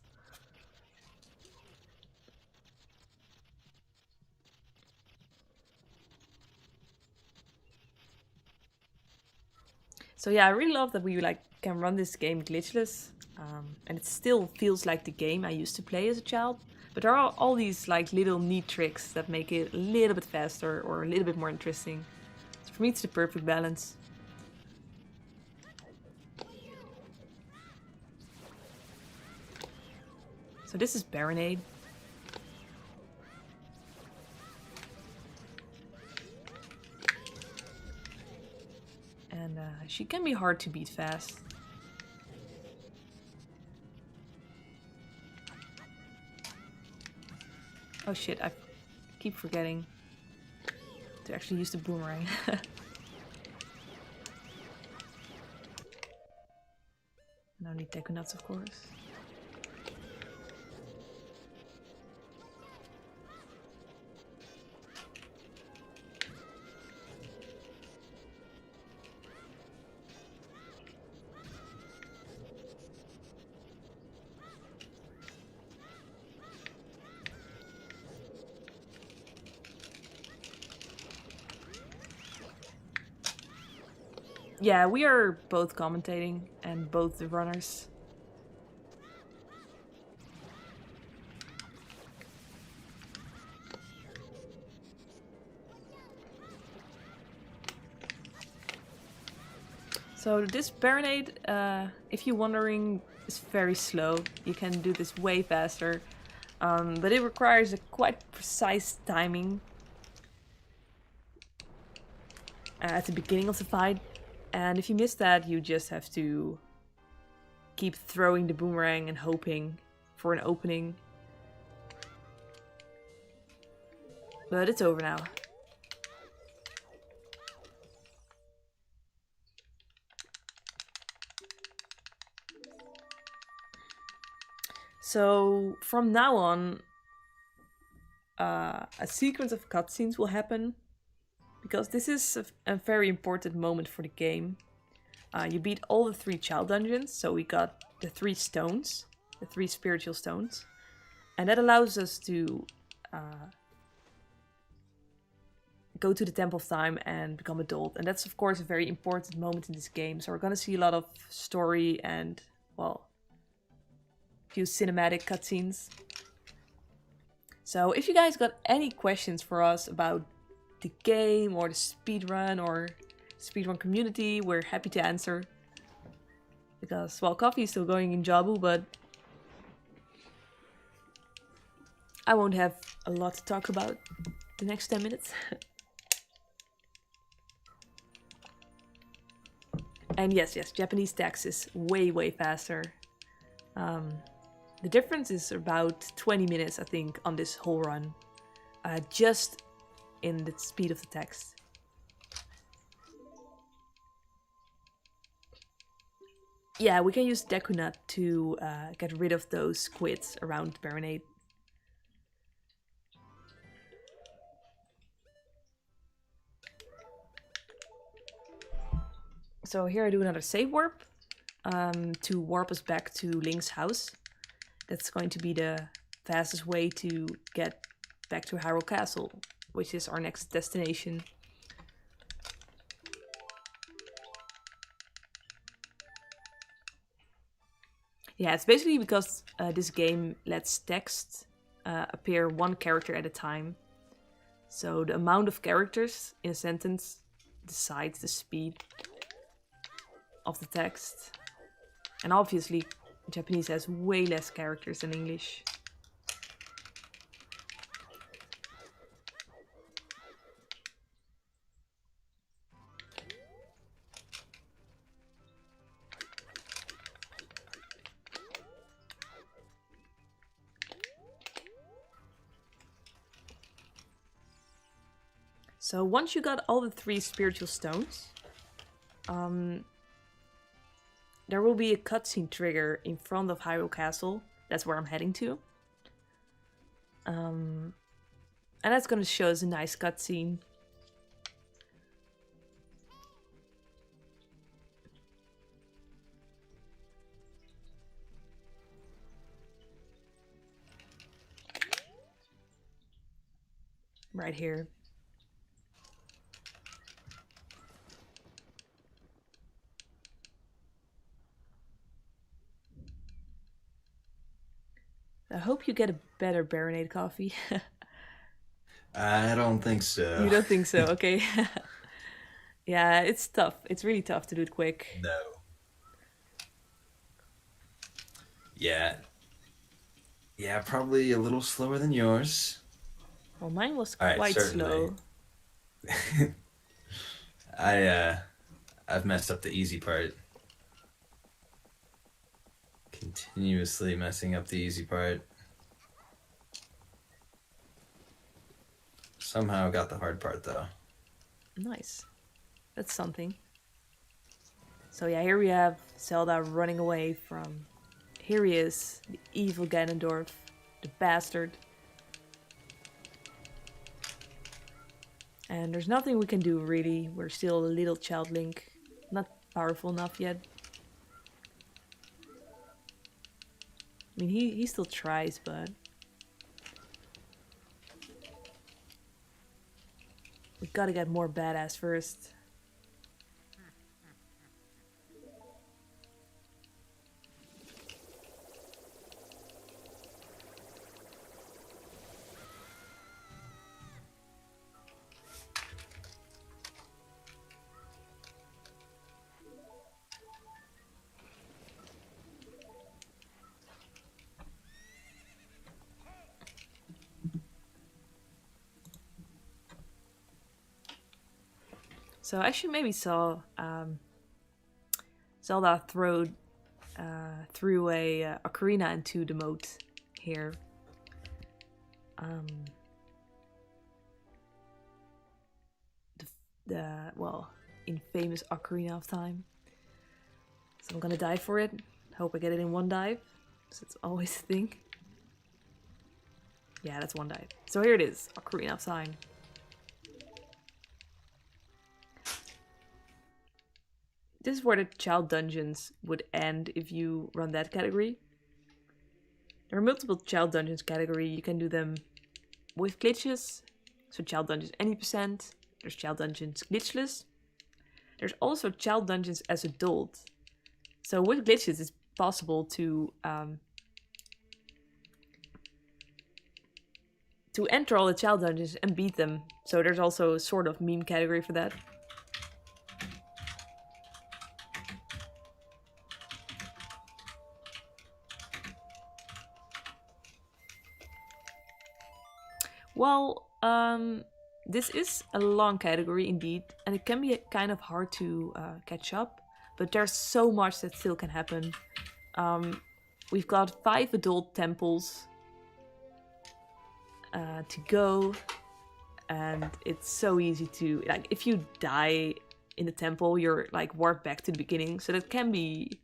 So yeah, I really love that we can run this game glitchless. And it still feels like the game I used to play as a child. But there are all these little neat tricks that make it a little bit faster or a little bit more interesting. So for me it's the perfect balance. So this is Baronade. And she can be hard to beat fast. Oh shit, I keep forgetting to actually use the boomerang. No need Deku Nuts, of course. Yeah, we are both commentating and both the runners. So this Baronade, if you're wondering, is very slow. You can do this way faster. But it requires a quite precise timing at the beginning of the fight. And if you miss that, you just have to keep throwing the boomerang and hoping for an opening. But it's over now. So from now on, a sequence of cutscenes will happen, because this is a very important moment for the game. You beat all the 3 child dungeons, so we got the 3 stones, the 3 spiritual stones, and that allows us to go to the Temple of Time and become adult. And that's of course a very important moment in this game, so we're gonna see a lot of story and, well, a few cinematic cutscenes. So if you guys got any questions for us about the game or the speedrun or speedrun community, we're happy to answer. Because, well, Coffee is still going in Jabu, but I won't have a lot to talk about the next 10 minutes. And yes, Japanese text is way faster. The difference is about 20 minutes, I think, on this whole run. Just in the speed of the text. Yeah, we can use Deku Nut to get rid of those squids around Baronade. So here I do another save warp to warp us back to Link's house. That's going to be the fastest way to get back to Hyrule Castle, which is our next destination. Yeah, it's basically because this game lets text appear one character at a time. So the amount of characters in a sentence decides the speed of the text. And obviously, Japanese has way less characters than English. So once you got all the 3 spiritual stones, there will be a cutscene trigger in front of Hyrule Castle. That's where I'm heading to. And that's gonna show us a nice cutscene. Right here. I hope you get a better Baronade coffee. I don't think so. You don't think so? Okay. Yeah, it's tough. It's really tough to do it quick. No. Yeah. Yeah, probably a little slower than yours. Well, mine was All right, quite certainly. slow. I've messed up the easy part. Continuously messing up the easy part. Somehow got the hard part though. Nice. That's something. So yeah, here we have Zelda running away from... Here he is, the evil Ganondorf, the bastard. And there's nothing we can do really. We're still a little child Link. Not powerful enough yet. I mean, he still tries, but... we gotta get more badass first. So I actually maybe saw Zelda threw a Ocarina into the moat here. The well, infamous Ocarina of Time. So I'm gonna dive for it. Hope I get it in one dive, because it's always a thing. Yeah, that's one dive. So here it is, Ocarina of Time. This is where the child dungeons would end if you run that category. There are multiple child dungeons category. You can do them with glitches. So child dungeons any percent. There's child dungeons glitchless. There's also child dungeons as adult. So with glitches, it's possible to enter all the child dungeons and beat them. So there's also a sort of meme category for that. Well, this is a long category indeed, and it can be kind of hard to catch up, but there's so much that still can happen. We've got 5 adult temples to go, and it's so easy to, like, if you die in the temple, you're like warped back to the beginning, so that can be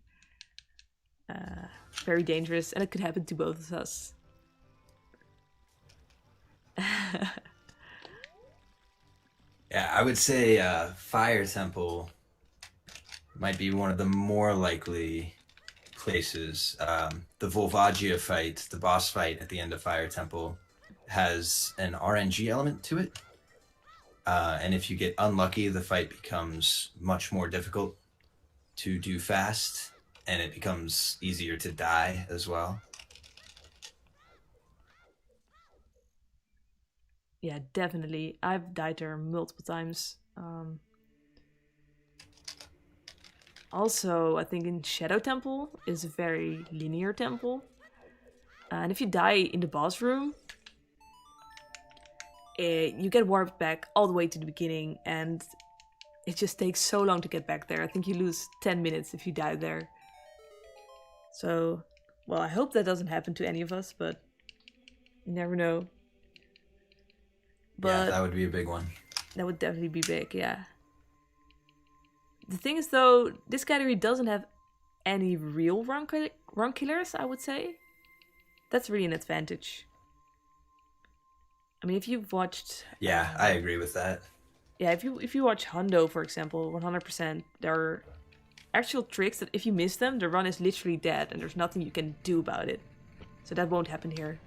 very dangerous, and it could happen to both of us. Yeah, I would say Fire Temple might be one of the more likely places. The Volvagia fight, the boss fight at the end of Fire Temple, has an RNG element to it. And if you get unlucky, the fight becomes much more difficult to do fast, and it becomes easier to die as well. Yeah, definitely. I've died there multiple times. Also, I think in Shadow Temple is a very linear temple. And if you die in the boss room, you get warped back all the way to the beginning, and it just takes so long to get back there. I think you lose 10 minutes if you die there. So, well, I hope that doesn't happen to any of us, but you never know. But yeah, that would be a big one. That would definitely be big, yeah. The thing is, though, this category doesn't have any real run killers, I would say. That's really an advantage. I mean, if you've watched... Yeah, I agree with that. Yeah, if you watch Hundo, for example, 100%, there are actual tricks that if you miss them, the run is literally dead and there's nothing you can do about it. So that won't happen here.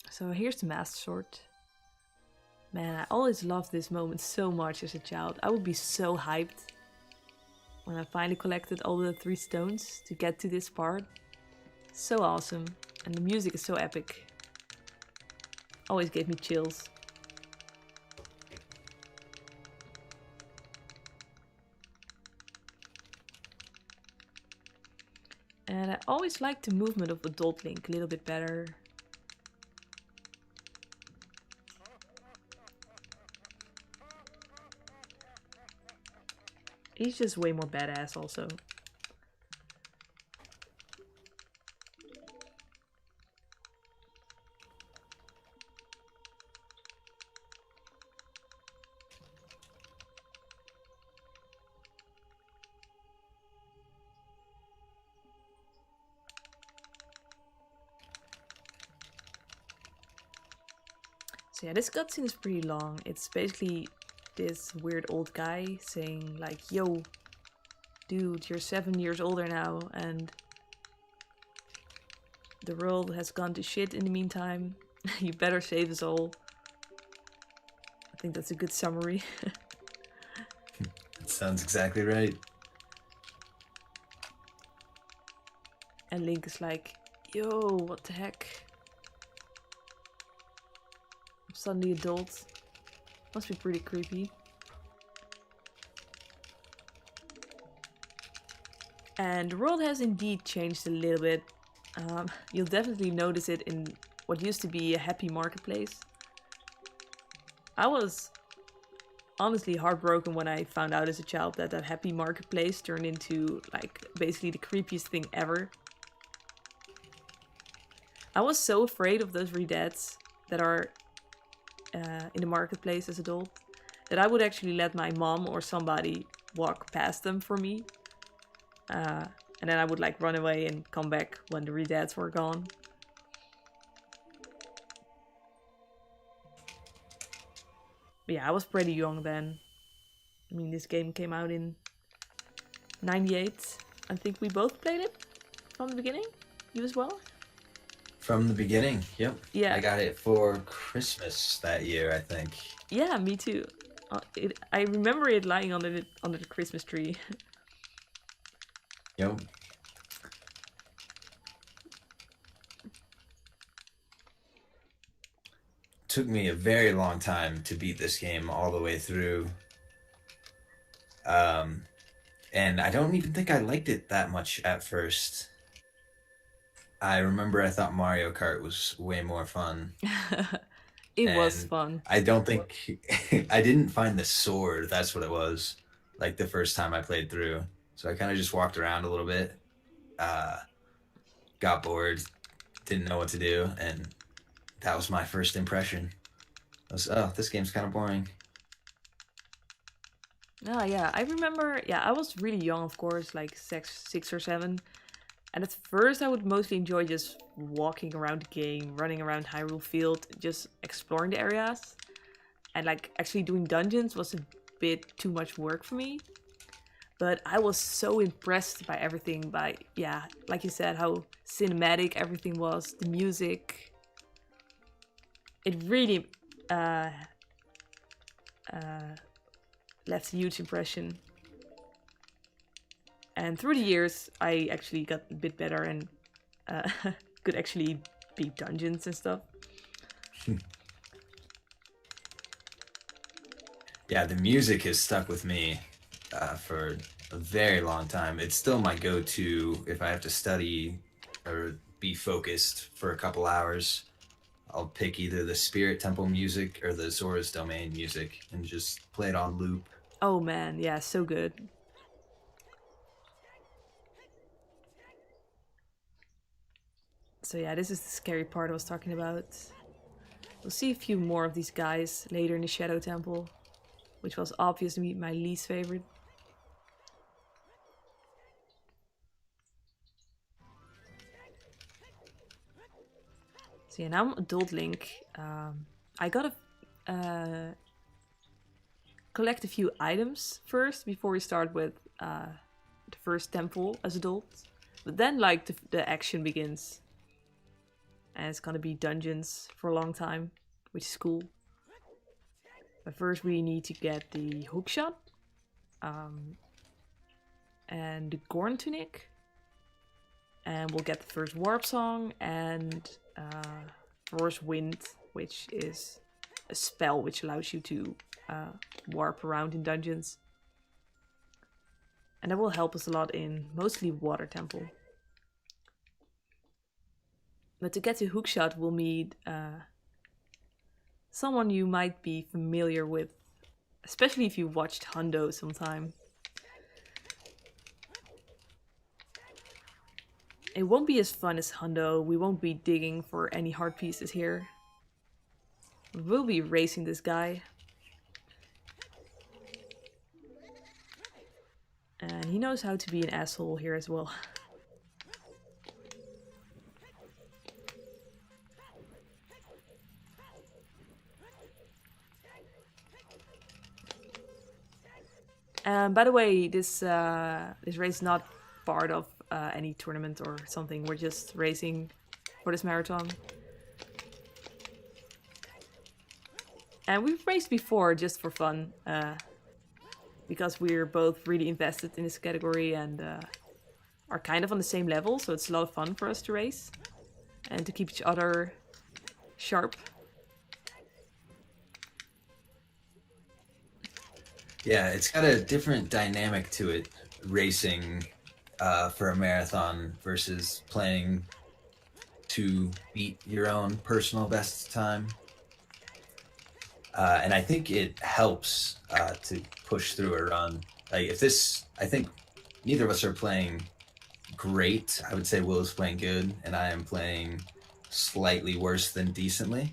So here's the Master Sword. Man, I always loved this moment so much as a child. I would be so hyped when I finally collected all the 3 stones to get to this part. So awesome. And the music is so epic. Always gave me chills. And I always liked the movement of Adult Link a little bit better. He's just way more badass also. So yeah, this cutscene is pretty long. It's basically this weird old guy saying like, yo, dude, you're 7 years older now and the world has gone to shit in the meantime. You better save us all. I think that's a good summary. It sounds exactly right. And Link is like, yo, what the heck? I'm suddenly adult. Must be pretty creepy. And the world has indeed changed a little bit. You'll definitely notice it in what used to be a happy marketplace. I was honestly heartbroken when I found out as a child that that happy marketplace turned into like basically the creepiest thing ever. I was so afraid of those redads that are in the marketplace as adult that I would actually let my mom or somebody walk past them for me. And then I would like run away and come back when the redads were gone. But yeah, I was pretty young then. I mean, this game came out in 98. I think we both played it from the beginning. You as well? From the beginning, yep. Yeah. I got it for Christmas that year, I think. Yeah, me too. I remember it lying under the Christmas tree. Yep. Took me a very long time to beat this game all the way through. And I don't even think I liked it that much at first. I remember I thought Mario Kart was way more fun. It was fun. I don't think I didn't find the sword. That's what it was. Like the first time I played through, so I kind of just walked around a little bit, got bored, didn't know what to do, and that was my first impression. I was, oh, this game's kind of boring. Oh yeah, I remember. Yeah, I was really young, of course, like six or seven. And at first, I would mostly enjoy just walking around the game, running around Hyrule Field, just exploring the areas. And like actually doing dungeons was a bit too much work for me. But I was so impressed by everything, by, yeah, like you said, how cinematic everything was, the music. It really left a huge impression. And through the years, I actually got a bit better and could actually beat dungeons and stuff. Yeah, the music has stuck with me for a very long time. It's still my go-to if I have to study or be focused for a couple hours. I'll pick either the Spirit Temple music or the Zora's Domain music and just play it on loop. Oh man, yeah, so good. So yeah, this is the scary part I was talking about. We'll see a few more of these guys later in the Shadow Temple, which was obviously my least favorite. So yeah, now I'm Adult Link. I gotta collect a few items first before we start with the first temple as adults. But then like the action begins. And it's gonna be dungeons for a long time, which is cool. But first we need to get the hookshot. And the Gorn Tunic. And we'll get the first warp song and Forest Wind, which is a spell which allows you to warp around in dungeons. And that will help us a lot in mostly Water Temple. But to get to hookshot, we'll need someone you might be familiar with, especially if you watched Hundo sometime. It won't be as fun as Hundo. We won't be digging for any hard pieces here. We'll be racing this guy. And he knows how to be an asshole here as well. By the way, this race is not part of any tournament or something. We're just racing for this marathon. And we've raced before just for fun, because we're both really invested in this category and are kind of on the same level, so it's a lot of fun for us to race and to keep each other sharp. Yeah, it's got a different dynamic to it, racing for a marathon versus playing to beat your own personal best time. And I think it helps to push through a run. Like if this, I think neither of us are playing great. I would say Will is playing good, and I am playing slightly worse than decently.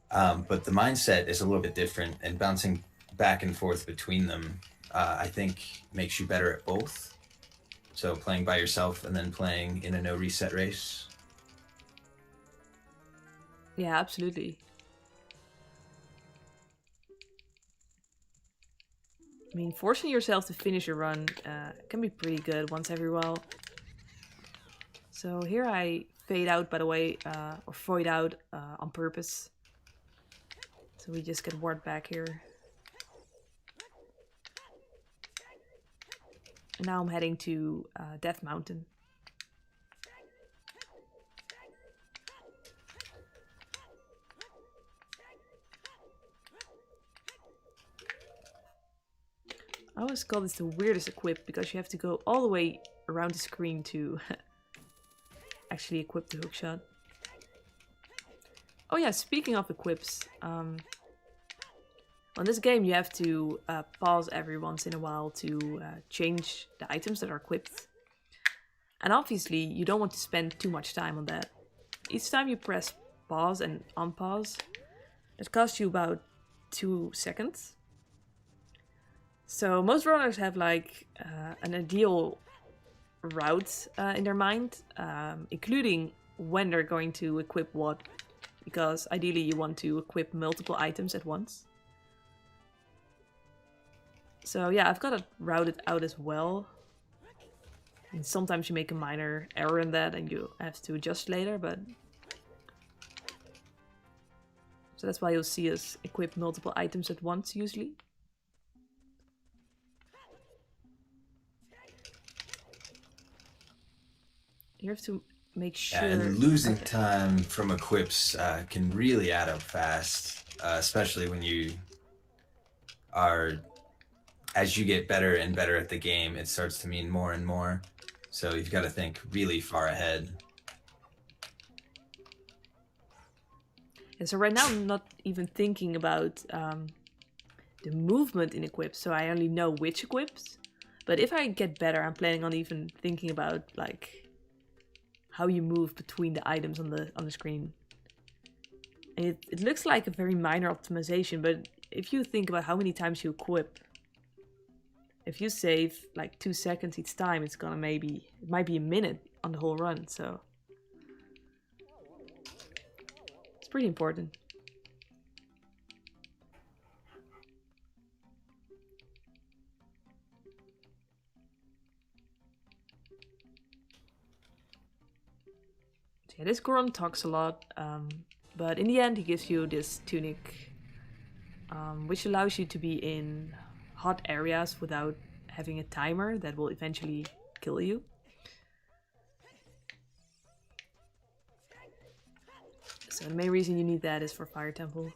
But the mindset is a little bit different, and bouncing back and forth between them, I think makes you better at both. So playing by yourself and then playing in a no reset race. Yeah, absolutely. I mean, forcing yourself to finish a run can be pretty good once every while. So here I fade out, by the way, or void out on purpose. So we just get ward back here. And now I'm heading to Death Mountain. I always call this the weirdest equip because you have to go all the way around the screen to actually equip the hookshot. Oh yeah, speaking of equips, on this game you have to pause every once in a while to change the items that are equipped. And obviously you don't want to spend too much time on that. Each time you press pause and unpause, it costs you about 2 seconds. So most runners have like an ideal route in their mind, including when they're going to equip what, because ideally you want to equip multiple items at once. So yeah, I've got it routed out as well. And sometimes you make a minor error in that and you have to adjust later, but... So that's why you'll see us equip multiple items at once usually. You have to make sure... Yeah, and losing time from equips can really add up fast, especially when you are, as you get better and better at the game, it starts to mean more and more. So you've got to think really far ahead. And so right now I'm not even thinking about the movement in equips, so I only know which equips. But if I get better, I'm planning on even thinking about like how you move between the items on the screen. And it looks like a very minor optimization, but if you think about how many times you equip, if you save like 2 seconds each time, it's gonna it might be a minute on the whole run, so it's pretty important. So yeah, this Goron talks a lot, but in the end he gives you this tunic, which allows you to be in hot areas without having a timer that will eventually kill you. So the main reason you need that is for Fire Temple.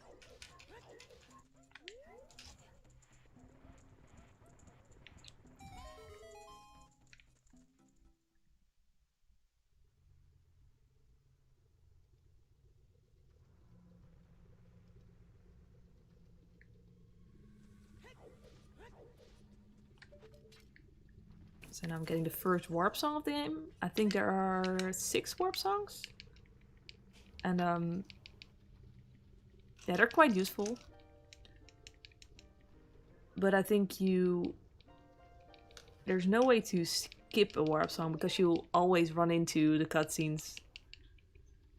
So now I'm getting the first warp song of the game. I think there are 6 warp songs. And yeah, they're quite useful. But I think there's no way to skip a warp song because you'll always run into the cutscenes.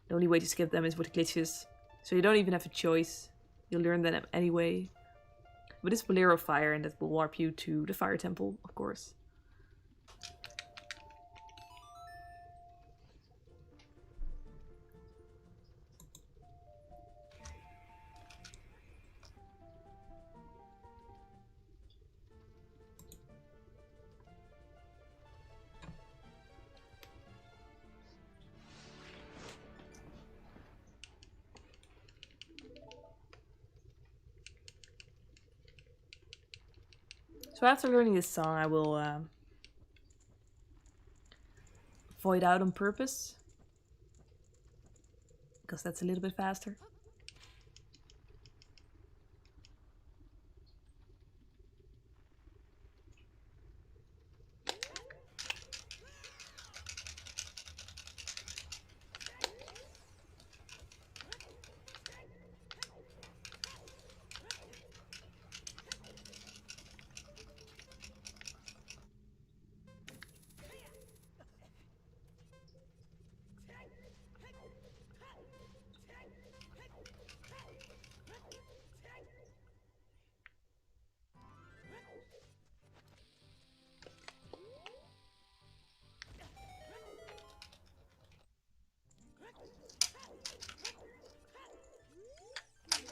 The only way to skip them is with glitches. So you don't even have a choice. You'll learn them anyway. But it's Bolero Fire and that will warp you to the Fire Temple, of course. So after learning this song, I will void out on purpose, because that's a little bit faster.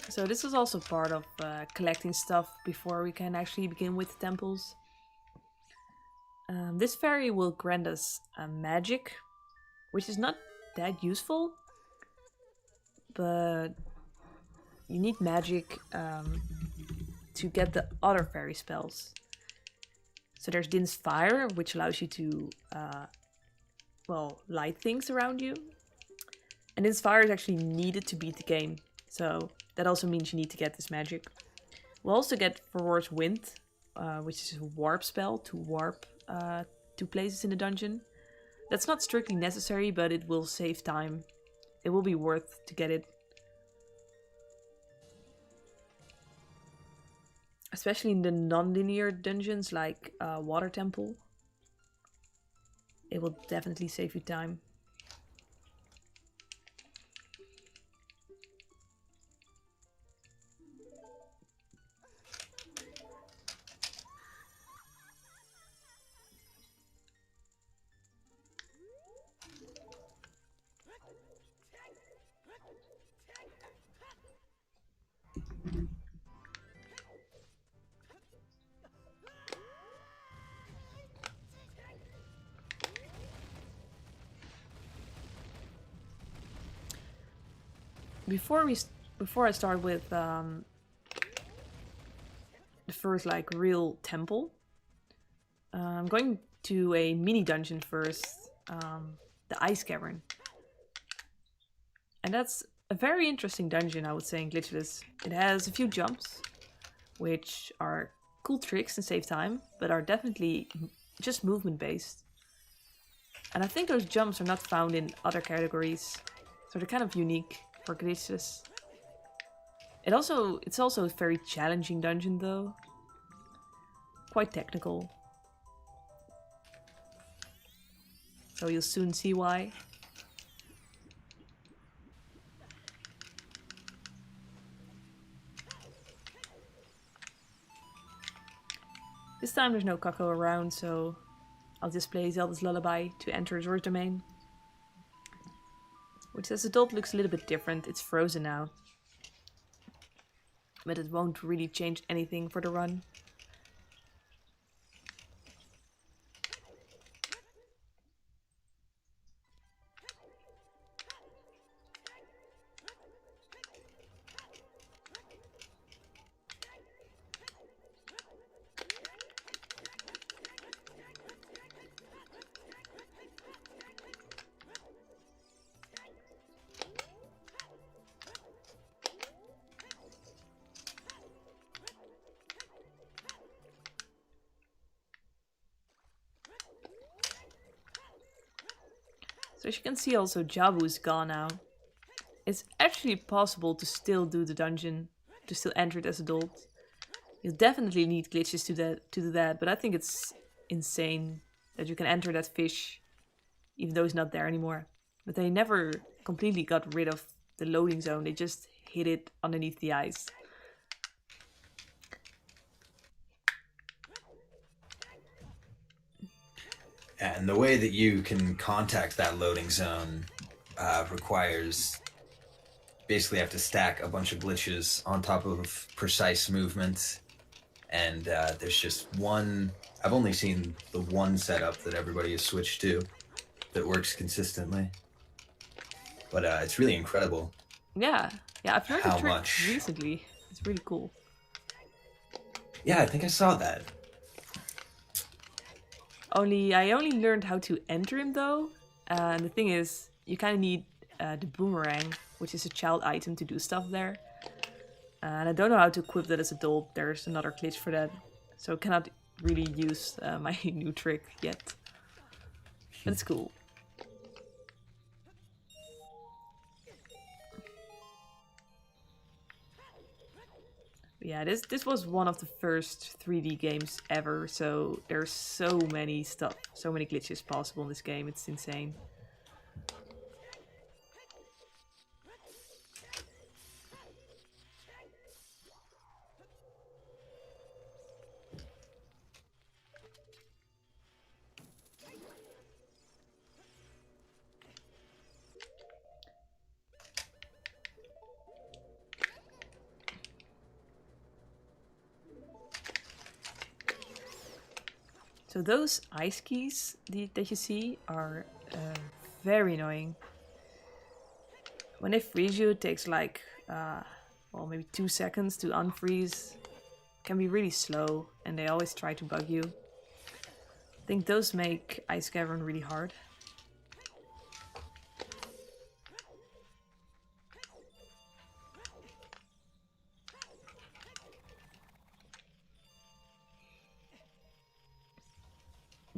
So this is also part of collecting stuff before we can actually begin with the temples. This fairy will grant us magic, which is not that useful, but you need magic to get the other fairy spells. So there's Din's Fire, which allows you to, light things around you. And Din's Fire is actually needed to beat the game, so that also means you need to get this magic. We'll also get Forward's Wind, which is a warp spell to warp to places in the dungeon. That's not strictly necessary, but it will save time. It will be worth to get it. Especially in the non-linear dungeons like Water Temple. It will definitely save you time. Before I start with the first like real temple, I'm going to a mini dungeon first, the Ice Cavern, and that's a very interesting dungeon, I would say, in Glitchless. It has a few jumps, which are cool tricks and save time, but are definitely just movement based. And I think those jumps are not found in other categories, so they're kind of unique for Glitchless. It's also a very challenging dungeon though. Quite technical. So you'll soon see why. This time there's no Kako around, so I'll just play Zelda's Lullaby to enter Zor's domain. Which as adult looks a little bit different. It's frozen now. But it won't really change anything for the run. So as you can see also Jabu is gone now. It's actually possible to still do the dungeon, to still enter it as adult. You'll definitely need glitches to do that, but I think it's insane that you can enter that fish even though it's not there anymore. But they never completely got rid of the loading zone, they just hid it underneath the ice. And the way that you can contact that loading zone requires basically have to stack a bunch of glitches on top of precise movement. And there's just one, I've only seen the one setup that everybody has switched to that works consistently. But it's really incredible. Yeah, I've learned a trick recently. It's really cool. Yeah, I think I saw that. I only learned how to enter him though. And the thing is, you kind of need the boomerang, which is a child item to do stuff there. And I don't know how to equip that as adult. There's another glitch for that. So I cannot really use my new trick yet. But it's cool. Yeah, this was one of the first 3D games ever, so there's so many glitches possible in this game, it's insane. So those ice keys that you see are very annoying. When they freeze you, it takes like, well, maybe 2 seconds to unfreeze. It can be really slow, and they always try to bug you. I think those make Ice Cavern really hard.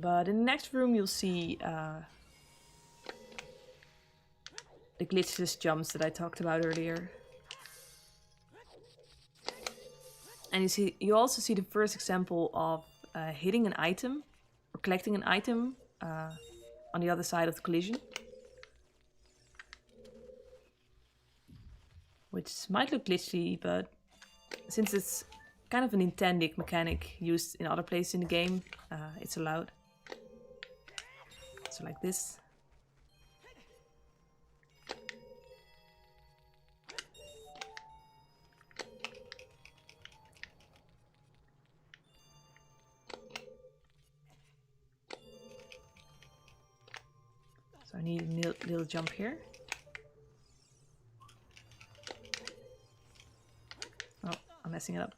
But in the next room, you'll see the glitchless jumps that I talked about earlier. And you also see the first example of hitting an item or collecting an item on the other side of the collision. Which might look glitchy, but since it's kind of an intended mechanic used in other places in the game, it's allowed. So like this. So I need a little jump here. Oh, I'm messing it up.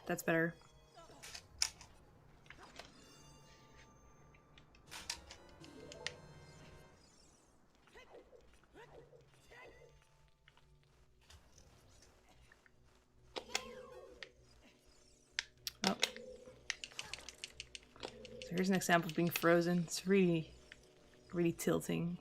That's better. Oh. So here's an example of being frozen. It's really tilting.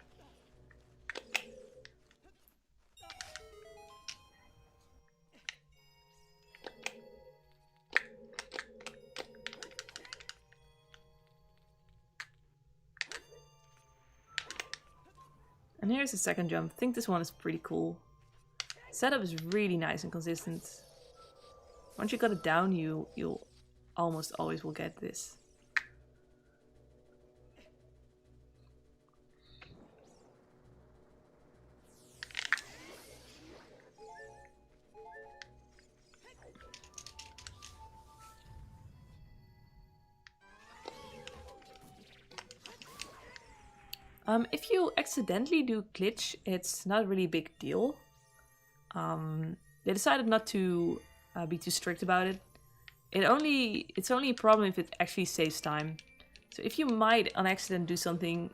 And here's the second jump. I think this one is pretty cool. Setup is really nice and consistent. Once you got it down, you'll almost always will get this. If you accidentally do glitch, it's not a really big deal. They decided not to be too strict about it. It's only a problem if it actually saves time. So if you might on accident do something,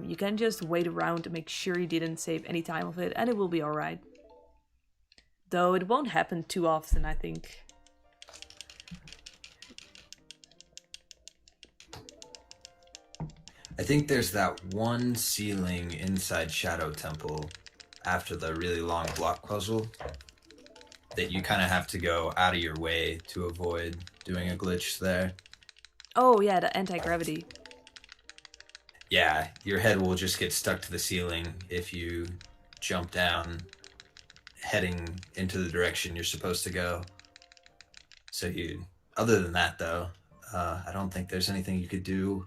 you can just wait around to make sure you didn't save any time of it, and it will be alright. Though it won't happen too often, I think. I think there's that one ceiling inside Shadow Temple after the really long block puzzle that you kind of have to go out of your way to avoid doing a glitch there. Oh yeah, the anti-gravity. Yeah, your head will just get stuck to the ceiling if you jump down heading into the direction you're supposed to go. So other than that though, I don't think there's anything you could do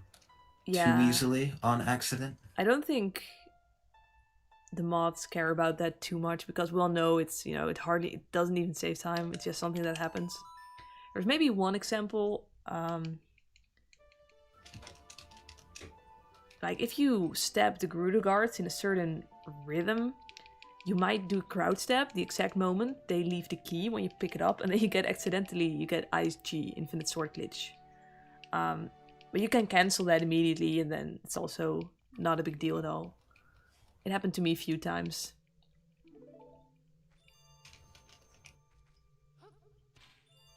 too easily on accident. I don't think the mods care about that too much because we all know it's, it doesn't even save time. It's just something that happens. There's maybe one example like if you stab the Gerudo guards in a certain rhythm, you might do crowd stab the exact moment they leave the key when you pick it up, and then you get Ice G, Infinite Sword Glitch. But you can cancel that immediately, and then it's also not a big deal at all. It happened to me a few times.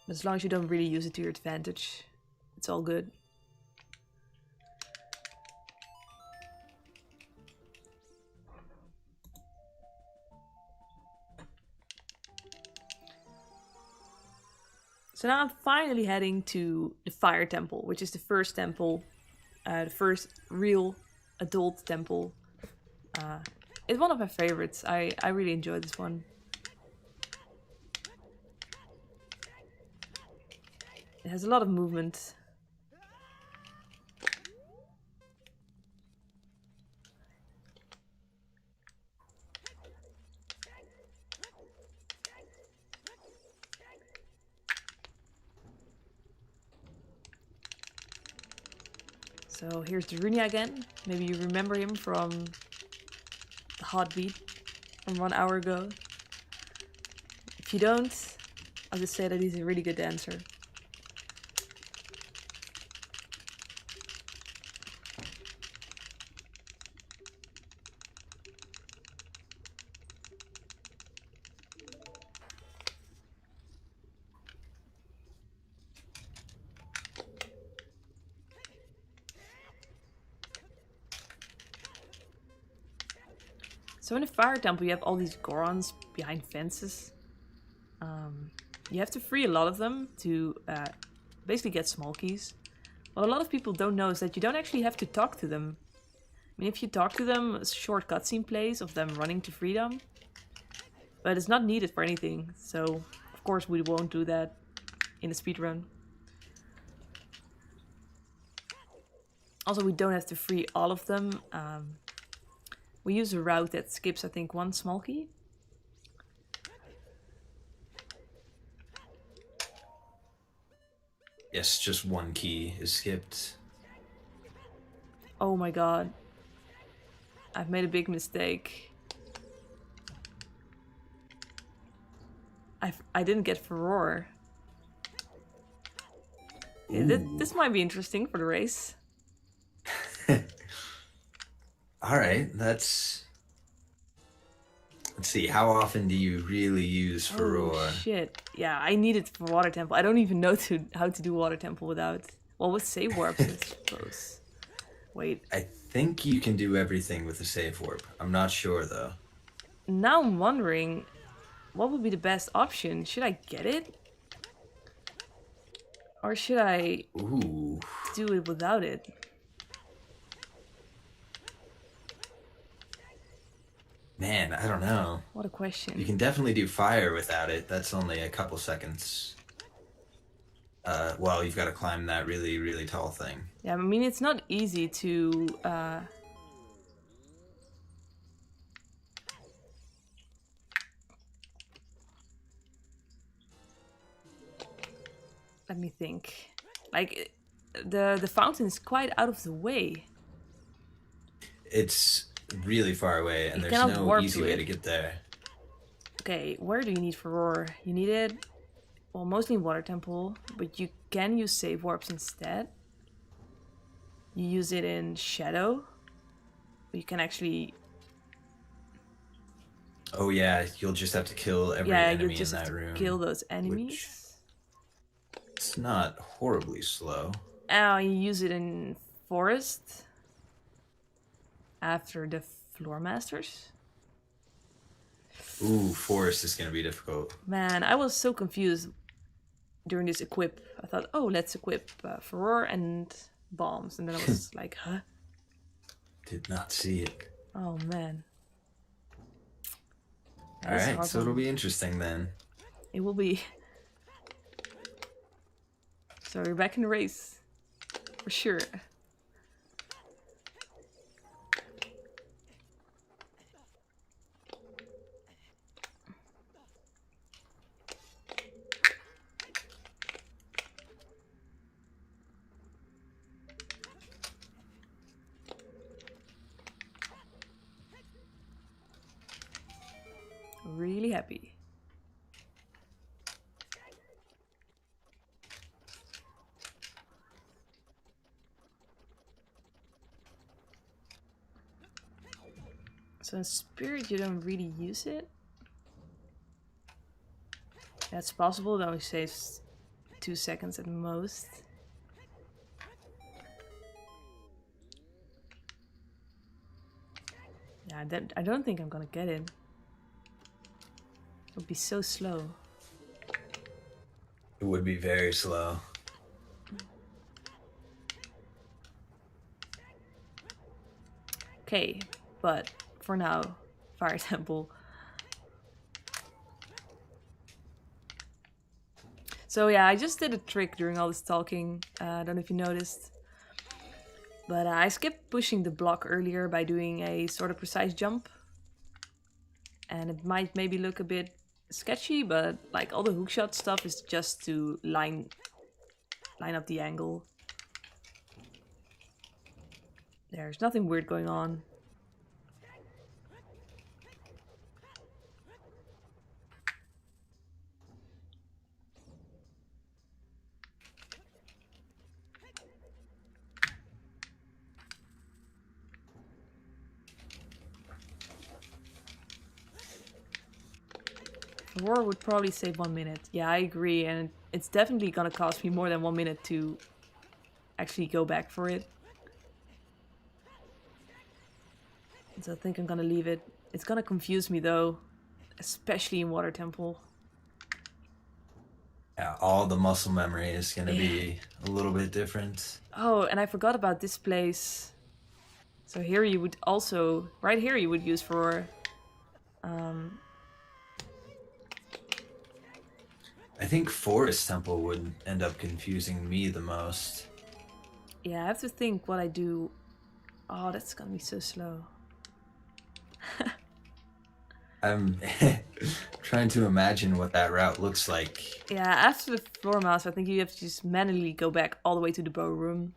But as long as you don't really use it to your advantage, it's all good. So now I'm finally heading to the Fire Temple, which is the first temple, the first real adult temple. It's one of my favorites. I really enjoy this one. It has a lot of movement. So here's Darunia again. Maybe you remember him from the heartbeat from 1 hour ago. If you don't, I'll just say that he's a really good dancer. So in the Fire Temple, you have all these Gorons behind fences. You have to free a lot of them to basically get small keys. What a lot of people don't know is that you don't actually have to talk to them. I mean, if you talk to them, a short cutscene plays of them running to freedom. But it's not needed for anything, so of course we won't do that in a speedrun. Also, we don't have to free all of them. We use a route that skips, I think, 1 small key. Yes, just 1 key is skipped. Oh my god. I've made a big mistake. I didn't get Furore. Yeah, this might be interesting for the race. Alright, let's see, how often do you really use Furore? Oh shit. Yeah, I need it for Water Temple. I don't even know how to do Water Temple without... Well, with save warps, I suppose. Wait. I think you can do everything with a save warp. I'm not sure, though. Now I'm wondering, what would be the best option? Should I get it? Or should I do it without it? Man, I don't know. What a question. You can definitely do fire without it. That's only a couple seconds. Well, you've got to climb that really, really tall thing. Yeah, I mean, it's not easy to... Let me think. Like, the fountain is quite out of the way. It's really far away, and there's no easy way to get there. Okay, where do you need Furore? You need it, well, mostly in Water Temple, but you can use save warps instead. You use it in Shadow. You can actually... Oh yeah, you'll just have to kill every enemy in that room. Kill those enemies. It's not horribly slow. You use it in Forest. After the Floor Masters. Ooh, Forest is gonna be difficult. Man, I was so confused during this equip. I thought, oh, let's equip Furore and bombs. And then I was like, huh? Did not see it. Oh, man. Alright, so it'll be interesting then. It will be. So we're back in the race. For sure. be happy. So in Spirit, you don't really use it. That's possible, though it saves 2 seconds at most. Yeah, I don't think I'm gonna get it. It would be so slow. It would be very slow. Okay, but for now, Fire Temple. So yeah, I just did a trick during all this talking. I don't know if you noticed. But I skipped pushing the block earlier by doing a sort of precise jump. And it might maybe look a bit sketchy, but like all the hookshot stuff is just to line up the angle. There's nothing weird going on. War would probably save 1 minute. Yeah, I agree, and it's definitely gonna cost me more than 1 minute to actually go back for it. So I think I'm gonna leave it. It's gonna confuse me though, especially in Water Temple. Yeah, all the muscle memory is gonna be a little bit different. Oh, and I forgot about this place. So here you would also, right here you would use for I think Forest Temple would end up confusing me the most. yeah, I have to think what I do. Oh, that's gonna be so slow. I'm trying to imagine what that route looks like. Yeah, after the floor mouse, I think you have to just manually go back all the way to the bow room.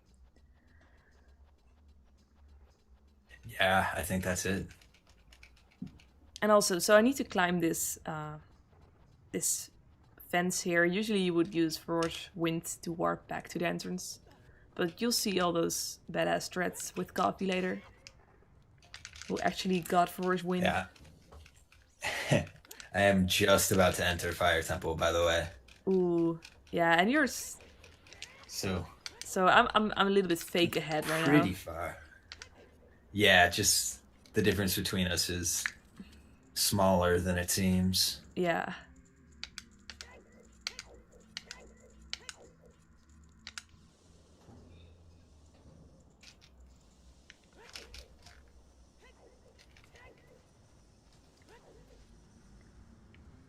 Yeah, I think that's it. And also, so I need to climb this this fence here. Usually you would use Force Wind to warp back to the entrance. But you'll see all those badass threats with Coffee later. Who actually got Force Wind. Yeah. I am just about to enter Fire Temple, by the way. Ooh, yeah, and yours. So I'm a little bit fake ahead right now. pretty far. Yeah, just the difference between us is smaller than it seems. Yeah.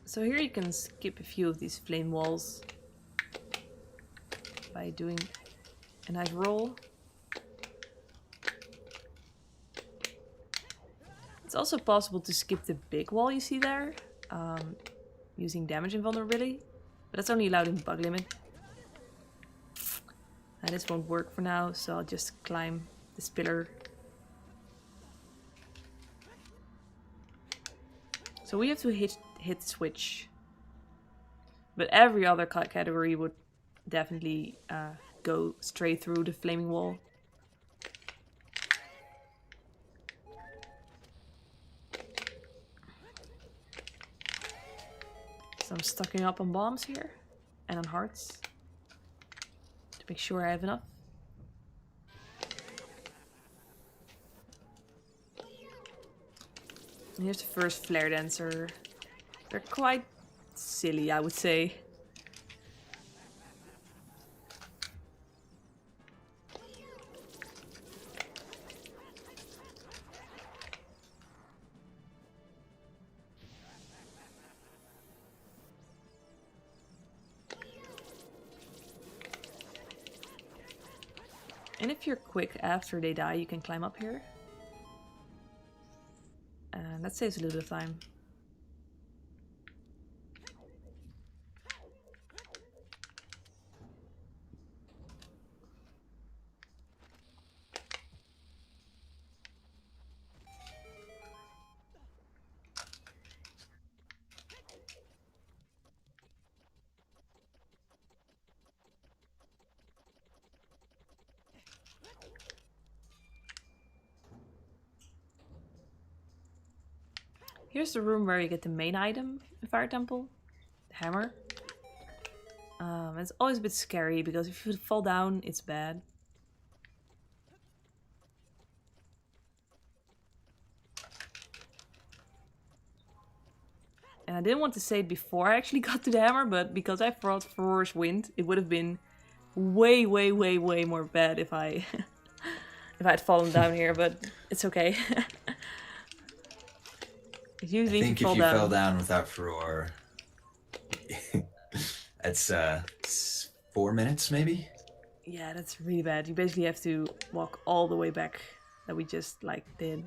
So here you can skip a few of these flame walls by doing a nice roll. It's also possible to skip the big wall you see there, using damage invulnerability, but that's only allowed in bug limit. This won't work for now, so I'll just climb this pillar. So we have to hit switch. But every other category would definitely go straight through the flaming wall. So I'm stocking up on bombs here and on hearts to make sure I have enough. And here's the first flare dancer. They're quite silly, I would say. And if you're quick after they die, you can climb up here. And that saves a little bit of time. Here's the room where you get the main item in Fire Temple, the hammer. It's always a bit scary because if you fall down, it's bad. And I didn't want to say it before I actually got to the hammer, but because I brought Furor's Wind, it would have been way, way, way, way more bad if I if I had fallen down here, but it's okay. Usually I think if you fell down without Furor, that's 4 minutes maybe? Yeah, that's really bad. You basically have to walk all the way back that we just like did.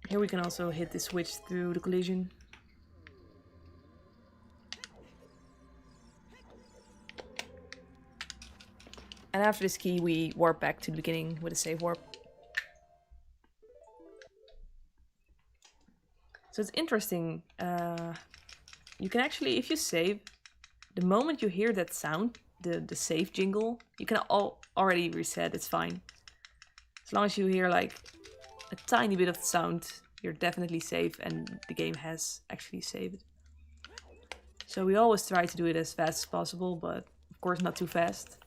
Here we can also hit the switch through the collision. And after this key, we warp back to the beginning with a save warp. So it's interesting. You can actually, if you save, the moment you hear that sound, the save jingle, you can already reset. It's fine. As long as you hear like a tiny bit of the sound, you're definitely safe and the game has actually saved. So we always try to do it as fast as possible, but of course not too fast.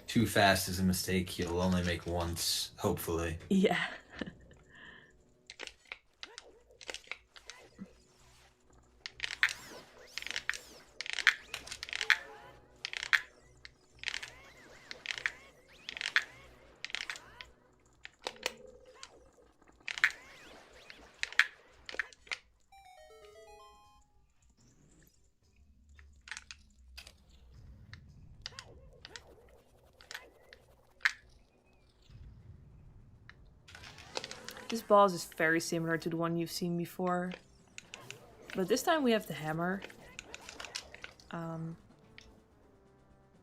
Too fast is a mistake you'll only make once, hopefully. Yeah. This boss is very similar to the one you've seen before. But this time we have the hammer. And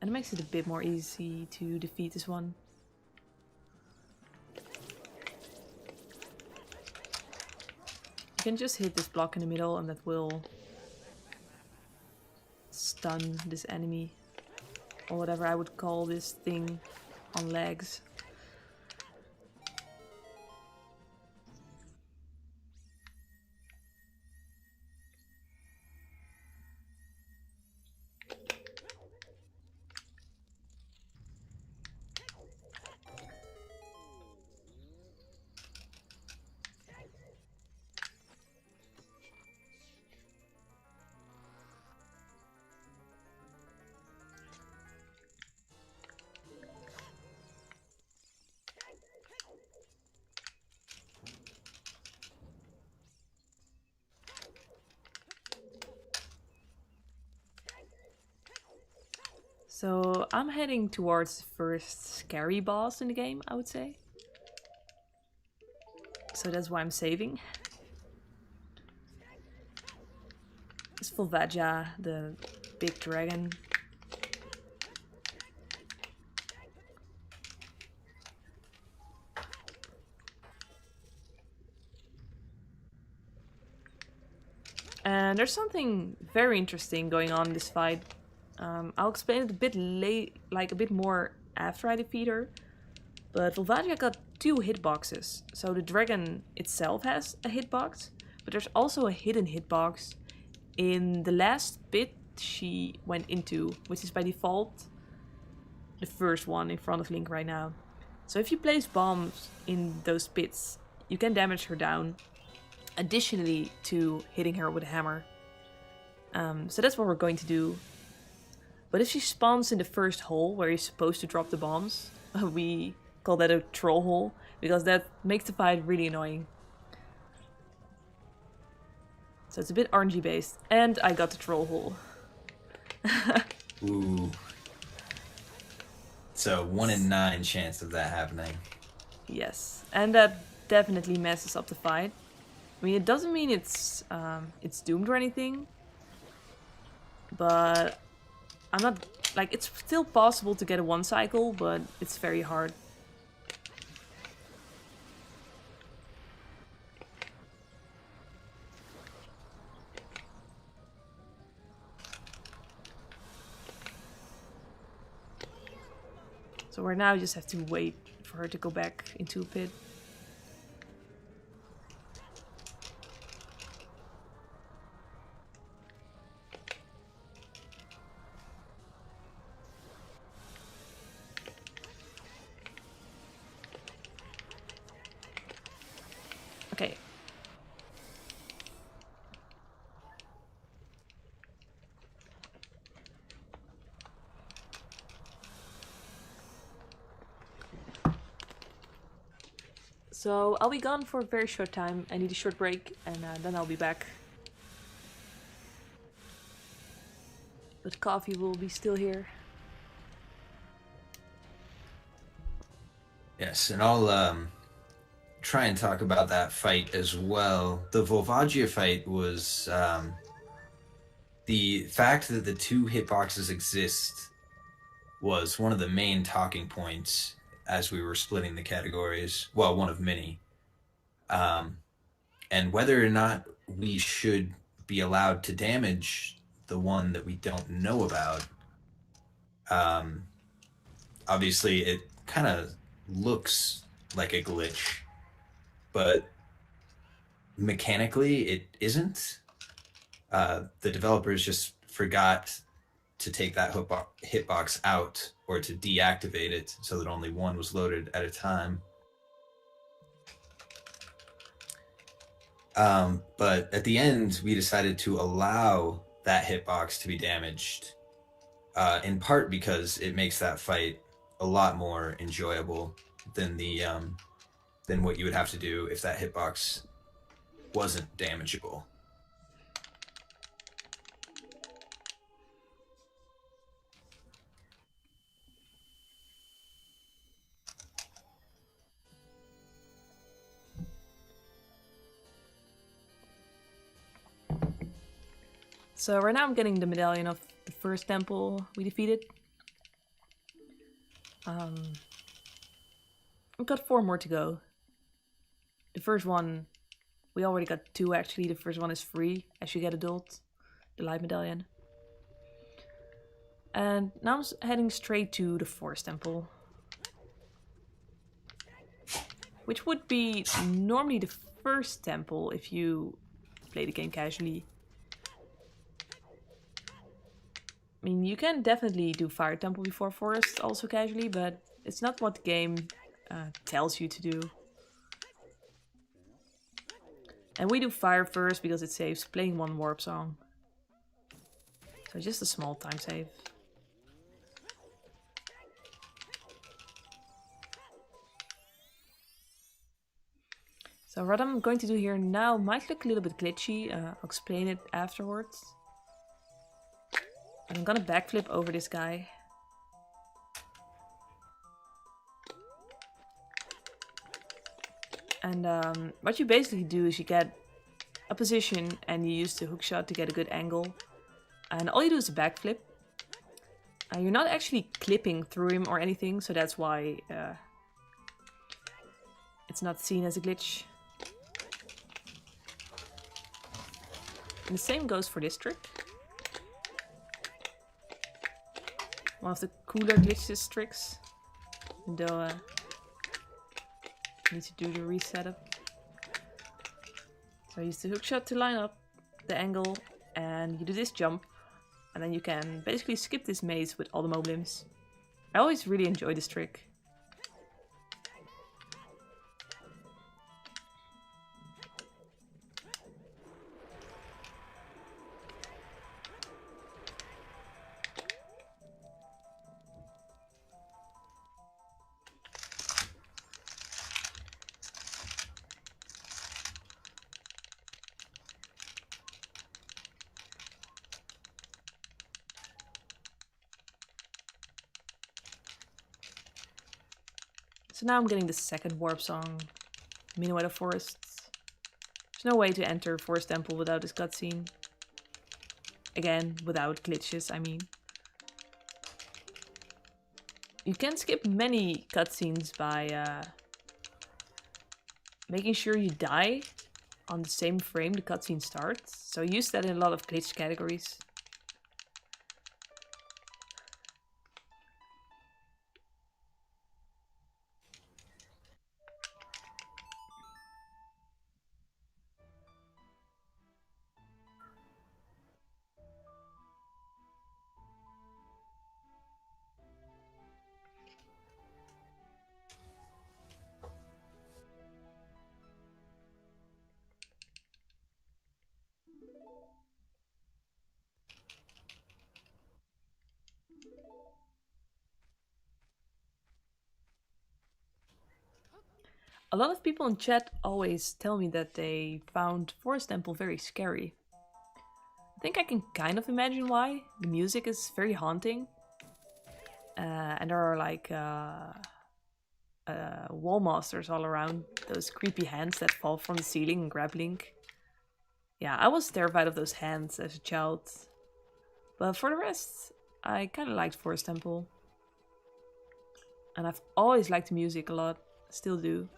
it makes it a bit more easy to defeat this one. You can just hit this block in the middle and that will stun this enemy. Or whatever I would call this thing on legs. So I'm heading towards the first scary boss in the game, I would say. So that's why I'm saving. It's Volvagia, the big dragon. And there's something very interesting going on in this fight. I'll explain it a bit a bit more after I defeat her. But Volvagia got 2 hitboxes. So the dragon itself has a hitbox, but there's also a hidden hitbox in the last bit she went into, which is by default the first one in front of Link right now. So if you place bombs in those pits, you can damage her down, additionally to hitting her with a hammer. So that's what we're going to do. But if she spawns in the first hole where you're supposed to drop the bombs, we call that a troll hole, because that makes the fight really annoying. So it's a bit RNG based, and I got the troll hole. Ooh. So 1 in 9 chance of that happening. Yes, and that definitely messes up the fight. I mean, it doesn't mean it's doomed or anything, but I'm not, like, it's still possible to get a 1 cycle, but it's very hard. So right now you just have to wait for her to go back into a pit. Okay. So I'll be gone for a very short time. I need a short break, and then I'll be back. But Coffee will be still here. Yes, and I'll try and talk about that fight as well. The Volvagia fight was the fact that the 2 hitboxes exist was one of the main talking points as we were splitting the categories. Well, one of many. And whether or not we should be allowed to damage the one that we don't know about. Obviously, it kind of looks like a glitch, but mechanically it isn't. The developers just forgot to take that hitbox out or to deactivate it so that only one was loaded at a time. But at the end, we decided to allow that hitbox to be damaged, in part because it makes that fight a lot more enjoyable than than what you would have to do if that hitbox wasn't damageable. So right now I'm getting the medallion of the first temple we defeated. We've got 4 more to go. The first one, we already got 2 actually. The first one is free as you get adult, the light medallion. And now I'm heading straight to the forest temple, which would be normally the first temple if you play the game casually. I mean, you can definitely do Fire Temple before Forest also casually, but it's not what the game tells you to do. And we do Fire first because it saves playing 1 warp song. So just a small time save. So what I'm going to do here now might look a little bit glitchy. I'll explain it afterwards. And I'm gonna backflip over this guy. And what you basically do is you get a position and you use the hookshot to get a good angle. And all you do is a backflip. You're not actually clipping through him or anything, so that's why it's not seen as a glitch. And the same goes for this trick. One of the cooler glitches tricks. Though I need to do the reset up. So I use the hookshot to line up the angle, and you do this jump, and then you can basically skip this maze with all the moblims. I always really enjoy this trick. So now I'm getting the second warp song, Minuet of Forests. There's no way to enter Forest Temple without this cutscene. Again, without glitches, I mean. You can skip many cutscenes by making sure you die on the same frame the cutscene starts. So I use that in a lot of glitch categories. A lot of people in chat always tell me that they found Forest Temple very scary. I think I can kind of imagine why. The music is very haunting. And there are like wall monsters all around. Those creepy hands that fall from the ceiling and grab Link. Yeah, I was terrified of those hands as a child. But for the rest, I kind of liked Forest Temple. And I've always liked the music a lot. Still do.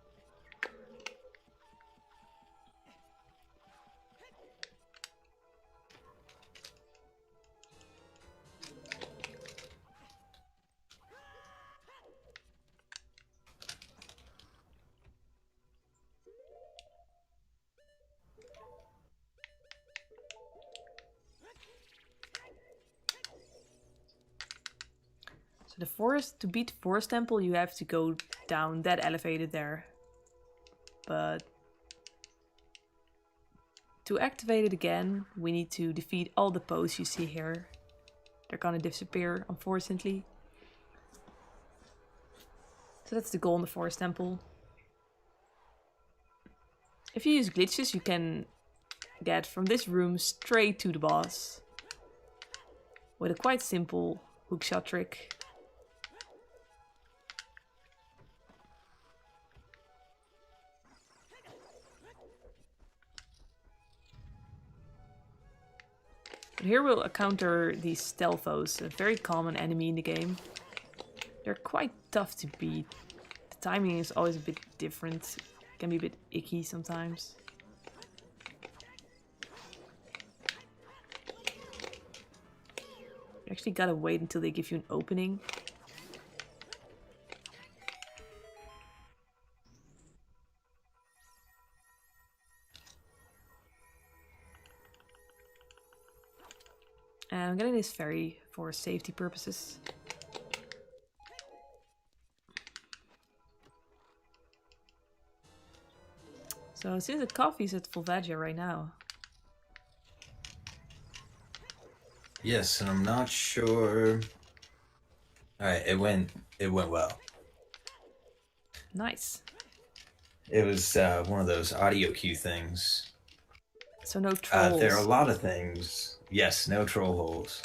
To beat Forest Temple, you have to go down that elevator there. But to activate it again, we need to defeat all the poses you see here. They're gonna disappear, unfortunately. So that's the goal in the Forest Temple. If you use glitches, you can get from this room straight to the boss. With a quite simple hookshot trick. But here we'll encounter these TLoZ, a very common enemy in the game. They're quite tough to beat. The timing is always a bit different. It can be a bit icky sometimes. You actually gotta wait until they give you an opening. And I'm getting this ferry for safety purposes. So it seems that coffee's at full veggie right now. Yes, and I'm not sure. All right, it went well. Nice. It was one of those audio cue things. So no trolls. There are a lot of things. Yes, no troll holes.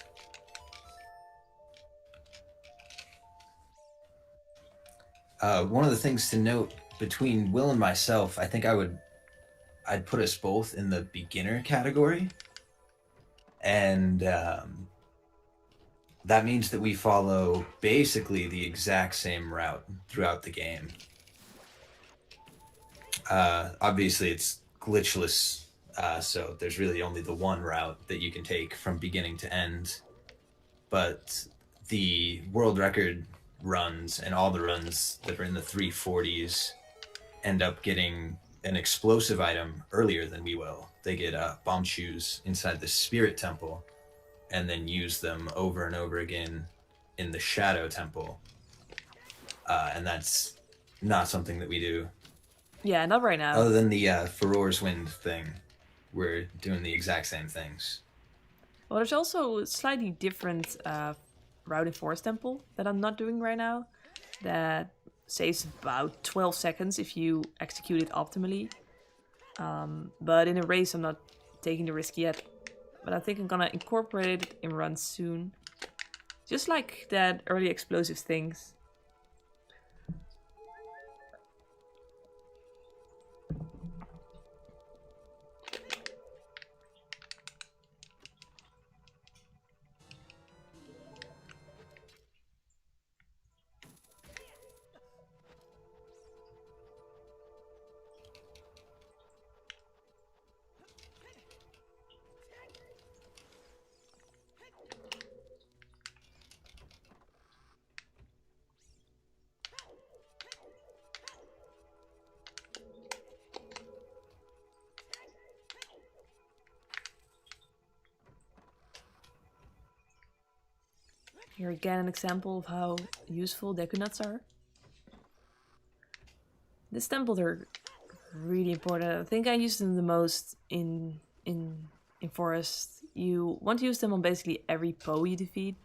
One of the things to note between Will and myself, I think I'd put us both in the beginner category. And that means that we follow basically the exact same route throughout the game. Obviously, it's glitchless, so there's really only the one route that you can take from beginning to end. But the world record runs and all the runs that are in the 340s end up getting an explosive item earlier than we will. They get bomb shoes inside the Spirit Temple and then use them over and over again in the Shadow Temple. And that's not something that we do. Yeah, not right now. Other than the Furor's Wind thing, we're doing the exact same things. Well, there's also a slightly different route in Forest Temple that I'm not doing right now. That saves about 12 seconds if you execute it optimally. But in a race, I'm not taking the risk yet. But I think I'm gonna incorporate it in runs soon. Just like that early explosive things. Here again an example of how useful Deku Nuts are. This temple, they're really important. I think I use them the most in Forest. You want to use them on basically every Poe you defeat.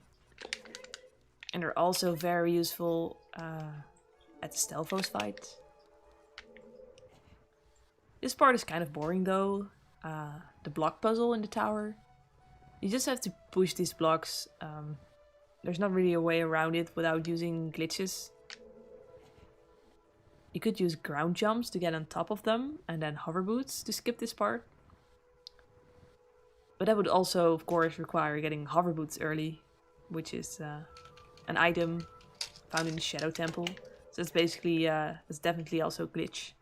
And they're also very useful at the TLoZ fight. This part is kind of boring though. The block puzzle in the tower. You just have to push these blocks. There's not really a way around it without using glitches. You could use ground jumps to get on top of them, and then hover boots to skip this part. But that would also, of course, require getting hover boots early, which is an item found in the Shadow Temple. So it's basically, it's definitely also a glitch.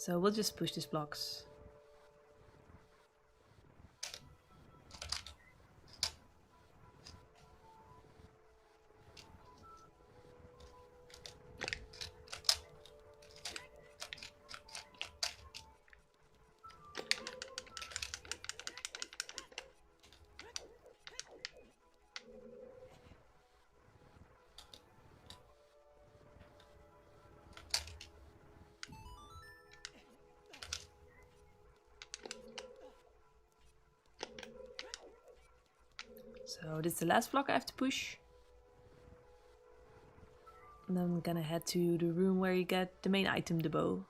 So we'll just push these blocks. So this is the last block I have to push. And then I'm gonna head to the room where you get the main item, the bow.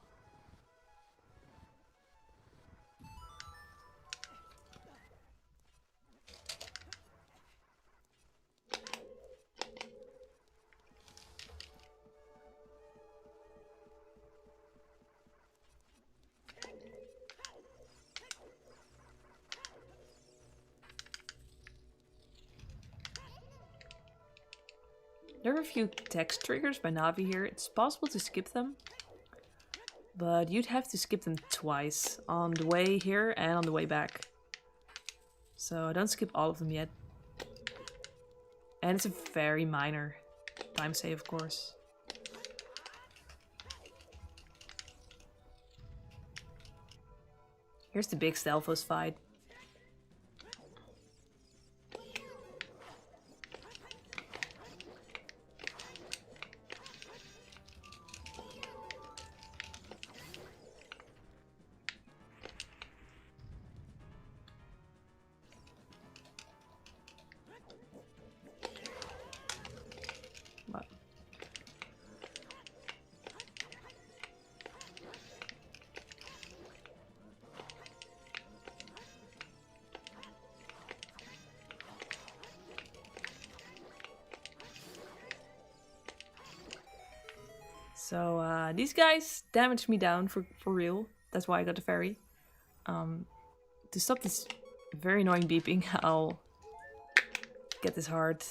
There are a few text triggers by Navi here. It's possible to skip them, but you'd have to skip them twice, on the way here and on the way back. So don't skip all of them yet. And it's a very minor time save, of course. Here's the big Stelvos fight. So these guys damaged me down for real. That's why I got the fairy. To stop this very annoying beeping, I'll get this heart.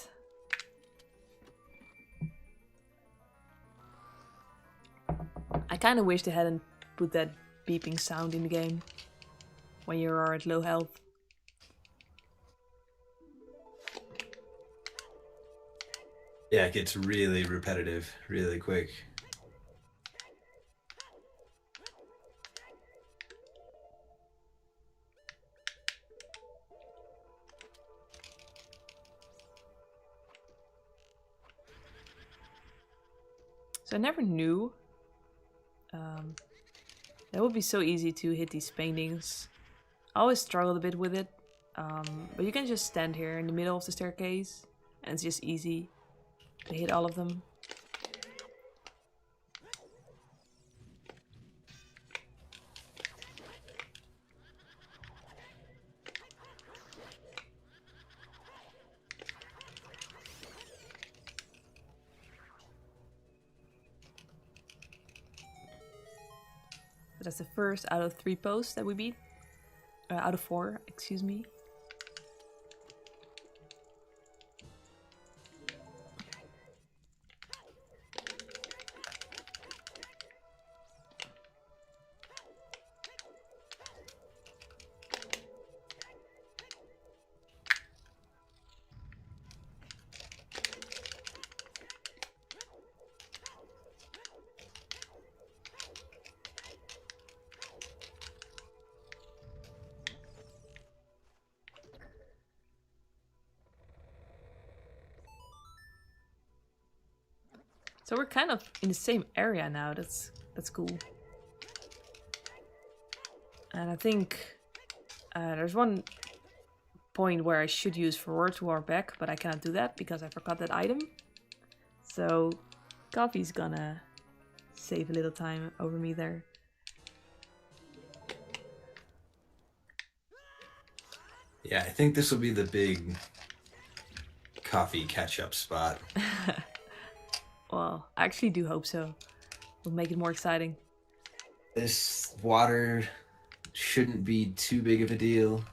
I kind of wish they hadn't put that beeping sound in the game when you are at low health. Yeah, it gets really repetitive, really quick. So I never knew that would be so easy to hit these paintings. I always struggled a bit with it, but you can just stand here in the middle of the staircase and it's just easy to hit all of them. That's the first out of 3 posts that we beat. Out of 4, excuse me. So we're kind of in the same area now. That's cool. And I think there's one point where I should use Furore to warp back, but I cannot do that because I forgot that item. So Coffee's gonna save a little time over me there. Yeah, I think this will be the big Coffee catch-up spot. Well, I actually do hope so. It'll make it more exciting. This water shouldn't be too big of a deal.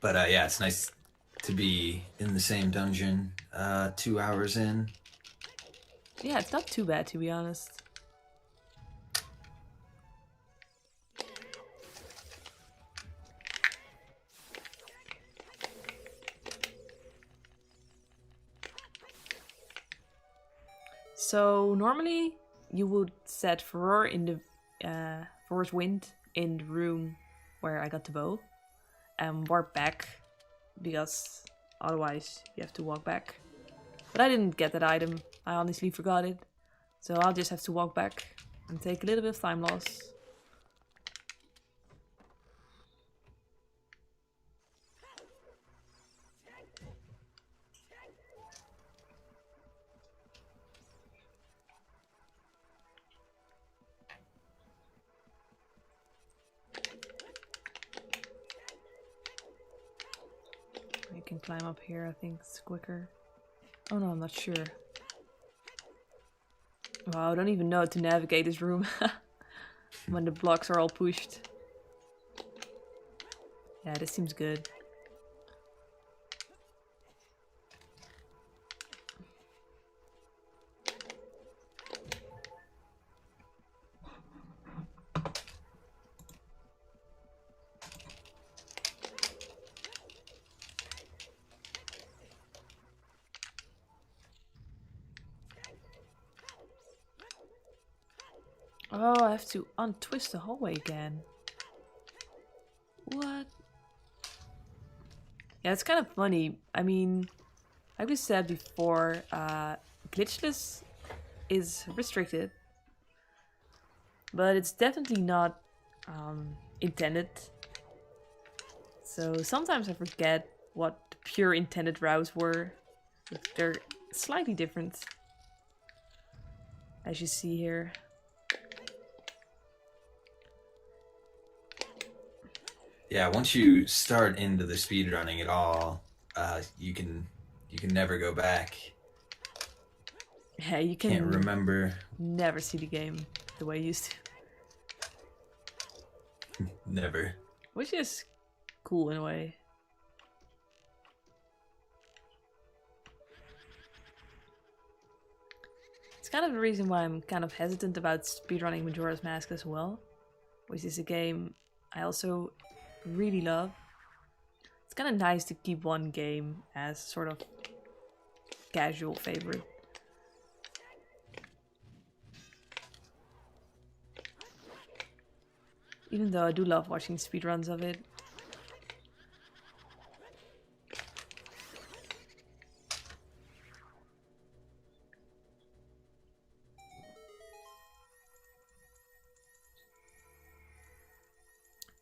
But yeah, it's nice to be in the same dungeon 2 hours in. Yeah, it's not too bad, to be honest. So normally you would set Furore in the Furore's Wind in the room where I got the bow and warp back, because otherwise you have to walk back. But I didn't get that item. I honestly forgot it. So I'll just have to walk back and take a little bit of time loss. You can climb up here, I think it's quicker. Oh no, I'm not sure. Wow, I don't even know how to navigate this room when the blocks are all pushed. Yeah, this seems good. Oh, I have to untwist the hallway again. What? Yeah, it's kind of funny. I mean, like we said before, glitchless is restricted, but it's definitely not intended. So sometimes I forget what the pure intended routes were. They're slightly different, as you see here. Yeah, once you start into the speedrunning at all, you can never go back. Yeah, you can Can't remember. never see the game the way you used to. Never. Which is cool in a way. It's kind of the reason why I'm kind of hesitant about speedrunning Majora's Mask as well, which is a game I also really love. It's kind of nice to keep one game as sort of casual favorite. Even though I do love watching speedruns of it.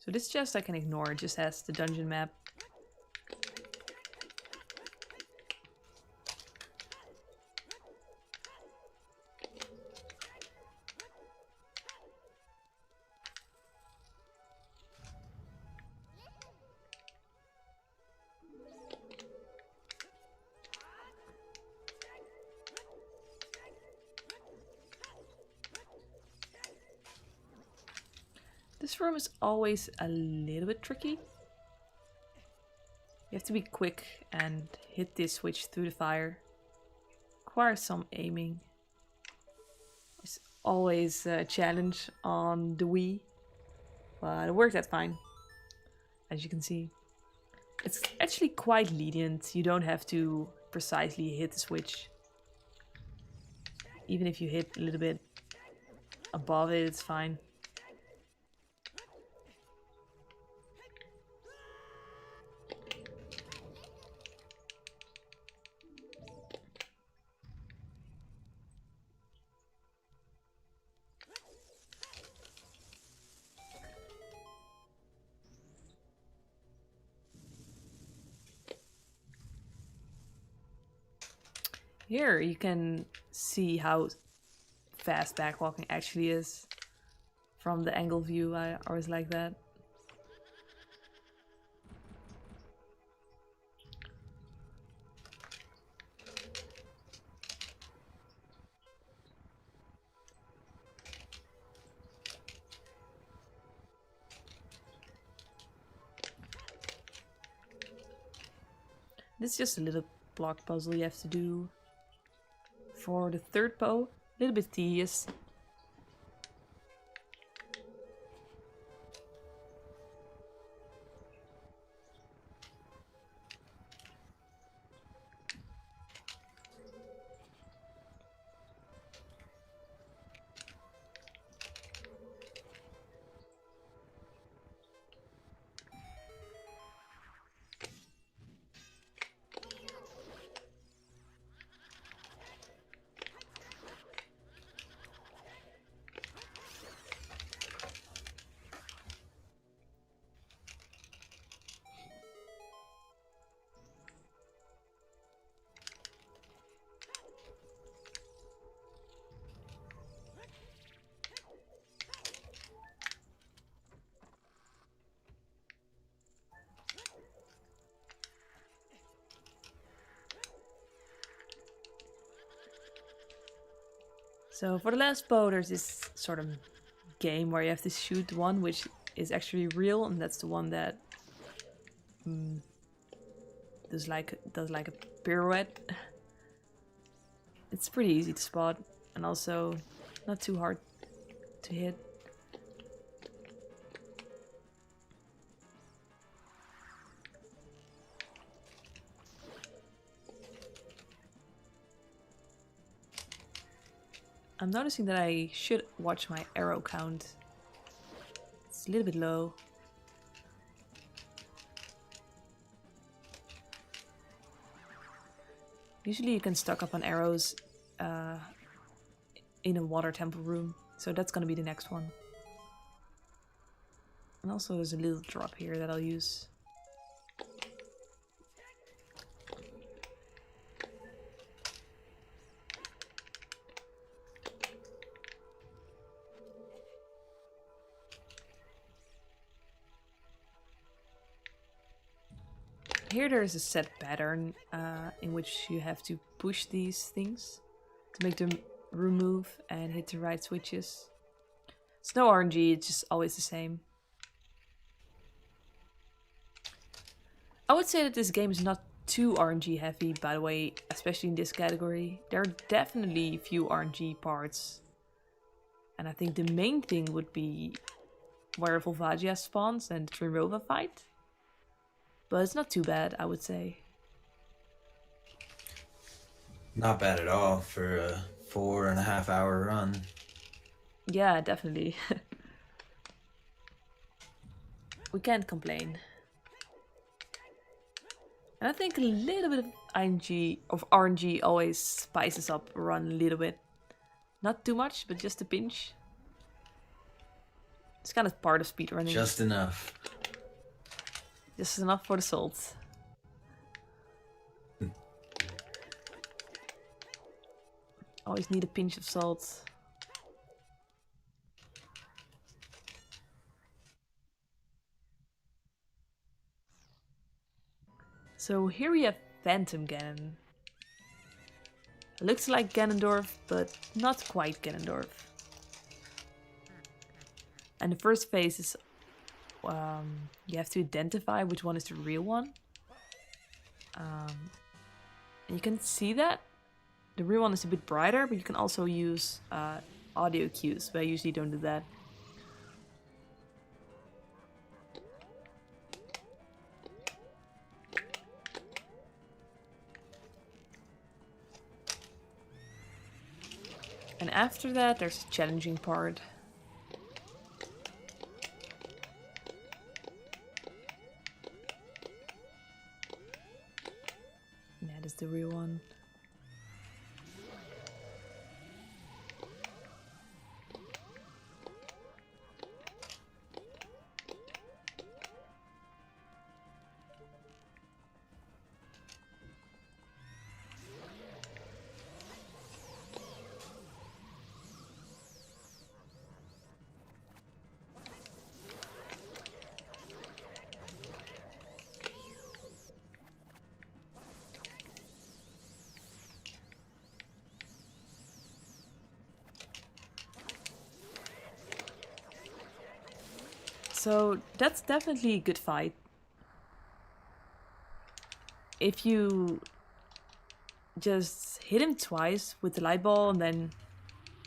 So this chest I can ignore, it just has the dungeon map. This room is always a little bit tricky. You have to be quick and hit this switch through the fire. Requires some aiming. It's always a challenge on the Wii, but it worked out fine, as you can see. It's actually quite lenient. You don't have to precisely hit the switch. Even if you hit a little bit above it, it's fine. Here you can see how fast backwalking actually is. From the angle view, I always like that. This is just a little block puzzle you have to do. For the third po, a little bit tedious. So for the last bow, there's this sort of game where you have to shoot one which is actually real, and that's the one that does like a pirouette. It's pretty easy to spot, and also not too hard to hit. I'm noticing that I should watch my arrow count. It's a little bit low. Usually you can stock up on arrows in a water temple room, so that's gonna be the next one. And also there's a little drop here that I'll use. Here there is a set pattern in which you have to push these things to make them remove and hit the right switches. It's no RNG, it's just always the same. I would say that this game is not too RNG heavy, by the way, especially in this category. There are definitely few RNG parts. And I think the main thing would be where Volvagia spawns and the Trimrova fight. But it's not too bad, I would say. Not bad at all for a 4.5 hour run. Yeah, definitely. We can't complain. And I think a little bit of RNG always spices up a run a little bit. Not too much, but just a pinch. It's kind of part of speedrunning. Just enough. Just enough for the salt. Always need a pinch of salt. So here we have Phantom Ganon. Looks like Ganondorf, but not quite Ganondorf. And the first phase is you have to identify which one is the real one. And you can see that the real one is a bit brighter, but you can also use audio cues, but I usually don't do that. And after that, there's a challenging part. Yeah, that's the real one. So that's definitely a good fight. If you just hit him twice with the light ball and then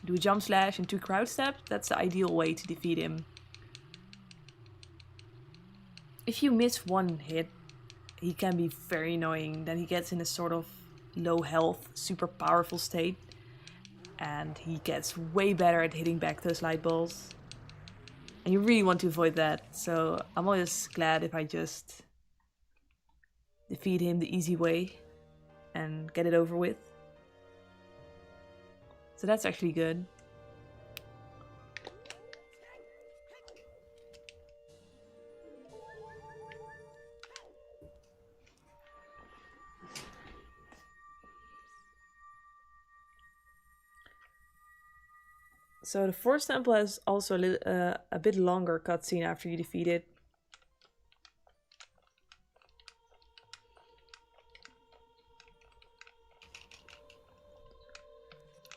do a jump slash and 2 crowd steps, that's the ideal way to defeat him. If you miss one hit, he can be very annoying. Then he gets in a sort of low health, super powerful state. And he gets way better at hitting back those light balls. And you really want to avoid that. So I'm always glad if I just defeat him the easy way and get it over with. So that's actually good. So the Forest Temple has also a bit longer cutscene after you defeat it.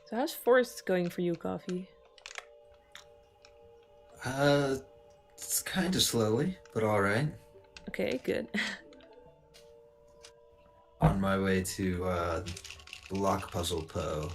So how's Forest going for you, Coffee? It's kind of slowly, but all right. Okay, good. On my way to Block Puzzle Poe.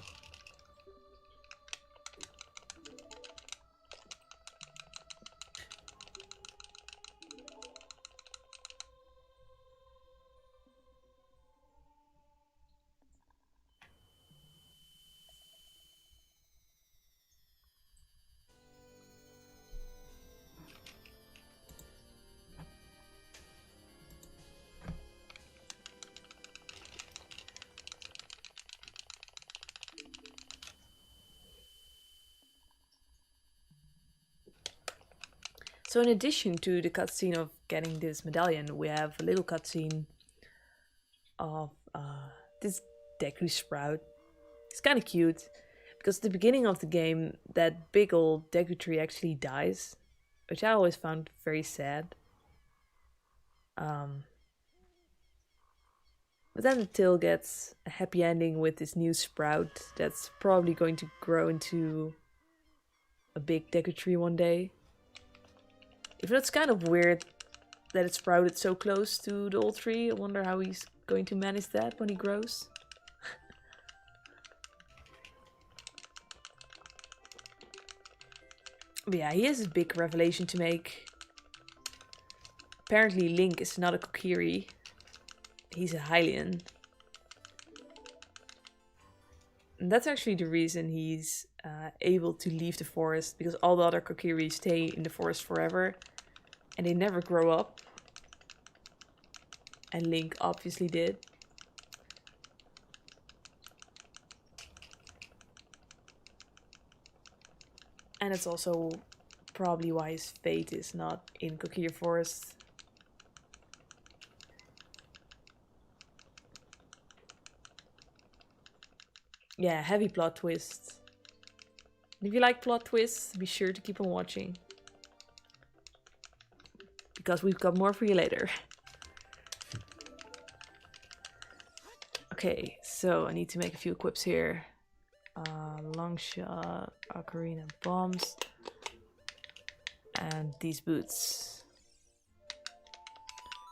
So in addition to the cutscene of getting this medallion, we have a little cutscene of this Deku Sprout. It's kind of cute, because at the beginning of the game, that big old Deku tree actually dies, which I always found very sad. But then the tale gets a happy ending with this new sprout that's probably going to grow into a big Deku tree one day. Even though it's kind of weird that it sprouted so close to the old tree, I wonder how he's going to manage that when he grows. But yeah, he has a big revelation to make. Apparently Link is not a Kokiri. He's a Hylian. And that's actually the reason he's able to leave the forest, because all the other Kokiri stay in the forest forever and they never grow up. And Link obviously did. And it's also probably why his fate is not in Kokiri Forest. Yeah, heavy plot twist. If you like plot twists, be sure to keep on watching, because we've got more for you later. Okay, so I need to make a few equips here. Long shot, Ocarina bombs, and these boots.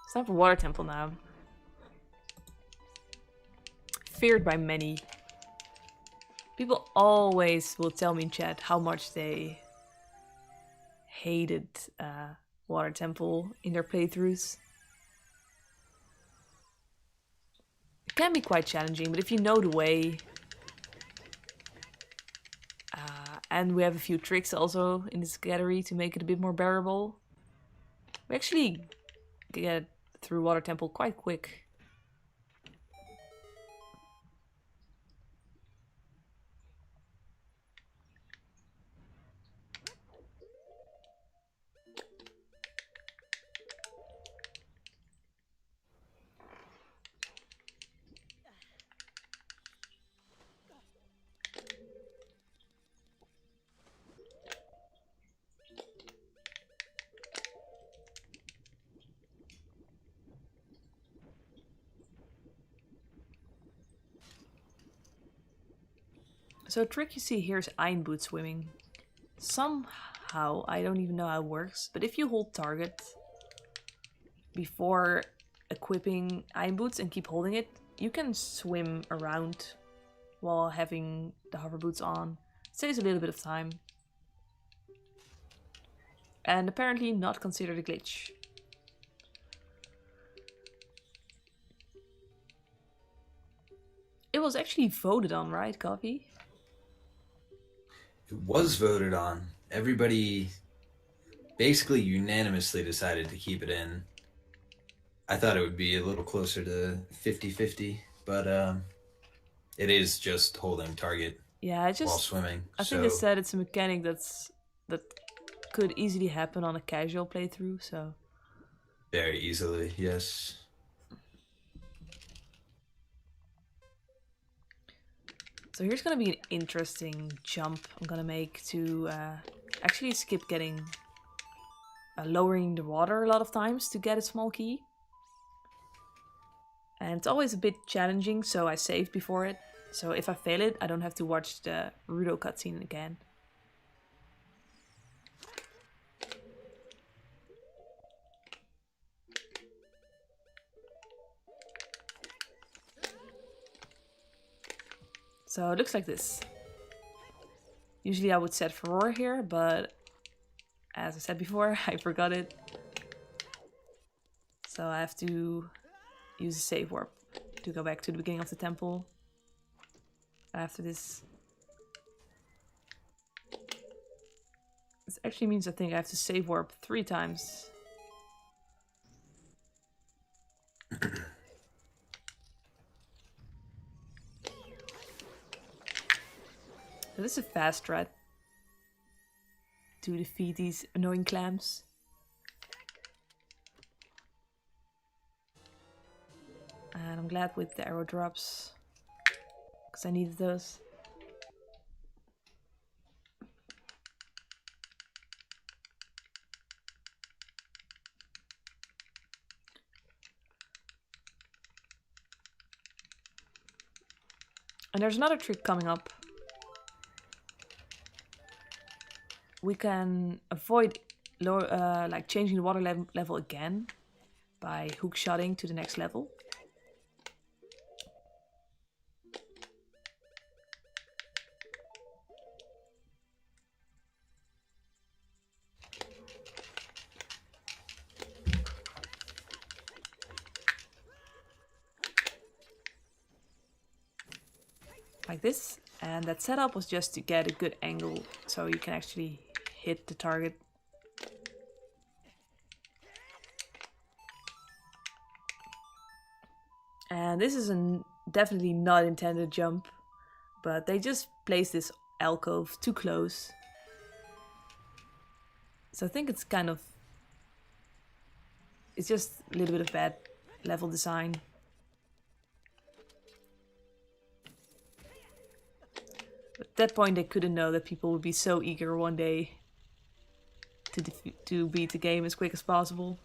It's time for Water Temple now. Feared by many. People always will tell me in chat how much they hated Water Temple in their playthroughs. It can be quite challenging, but if you know the way, and we have a few tricks also in this gallery to make it a bit more bearable, we actually get through Water Temple quite quick. So a trick you see here is iron boot swimming. Somehow how. I don't even know how it works. But if you hold target before equipping iron boots and keep holding it, you can swim around while having the hover boots on. It saves a little bit of time. And apparently not considered a glitch. It was actually voted on, right, Coffee? It was voted on. Everybody basically unanimously decided to keep it in. I thought it would be a little closer to 50-50, but it is just holding target while swimming. I think they said it's a mechanic that could easily happen on a casual playthrough, so... Very easily, yes. So here's gonna be an interesting jump I'm gonna make to actually skip getting... lowering the water a lot of times to get a small key. And it's always a bit challenging, so I save before it. So if I fail it, I don't have to watch the Rudo cutscene again. So it looks like this. Usually I would set Furore here, but as I said before, I forgot it. So I have to use a save warp to go back to the beginning of the temple. After this. This actually means I think I have to save warp 3 times. So this is a fast strat to defeat these annoying clams. And I'm glad with the arrow drops, because I needed those. And there's another trick coming up. We can avoid like changing the water level again by hookshotting to the next level. Like this, and that setup was just to get a good angle so you can actually hit the target. And this is a definitely not intended jump, but they just placed this alcove too close. So I think it's kind of... it's just a little bit of bad level design. At that point they couldn't know that people would be so eager one day to beat the game as quick as possible.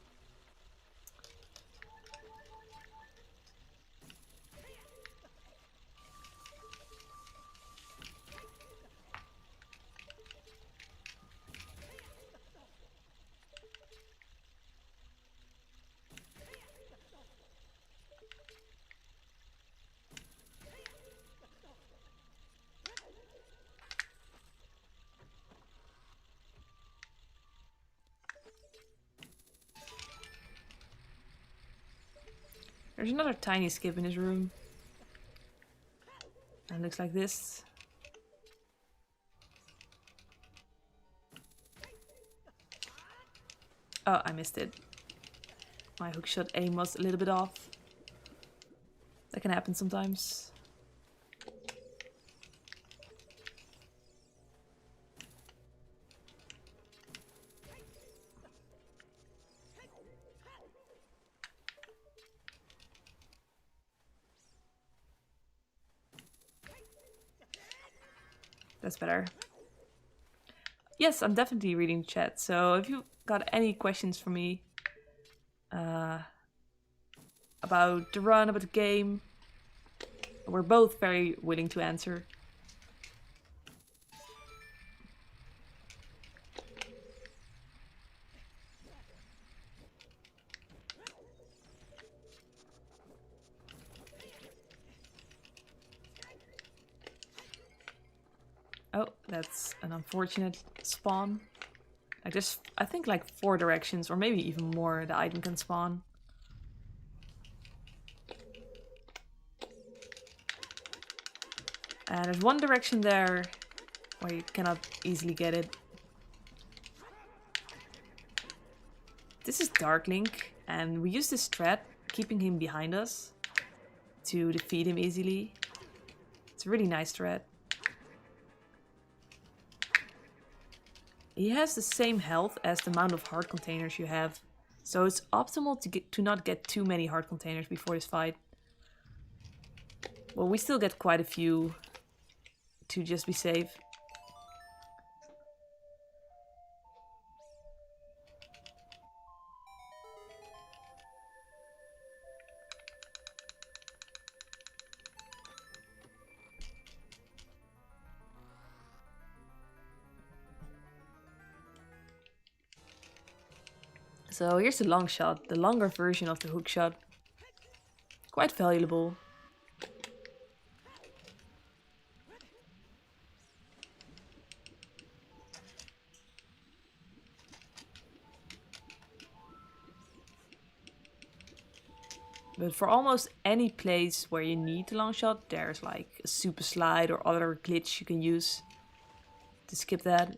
There's another tiny skip in this room. And it looks like this. Oh, I missed it. My hookshot aim was a little bit off. That can happen sometimes. That's better. Yes, I'm definitely reading chat, so if you've got any questions for me about the run, about the game, we're both very willing to answer. That's an unfortunate spawn. Like there's, I think, like 4 directions, or maybe even more, the item can spawn. And there's one direction there where you cannot easily get it. This is Dark Link, and we use this strat, keeping him behind us, to defeat him easily. It's a really nice strat. He has the same health as the amount of heart containers you have, so it's optimal to not get too many heart containers before this fight. Well, we still get quite a few to just be safe. So here's the long shot, the longer version of the hook shot. Quite valuable. But for almost any place where you need the long shot, there's like a super slide or other glitch you can use to skip that.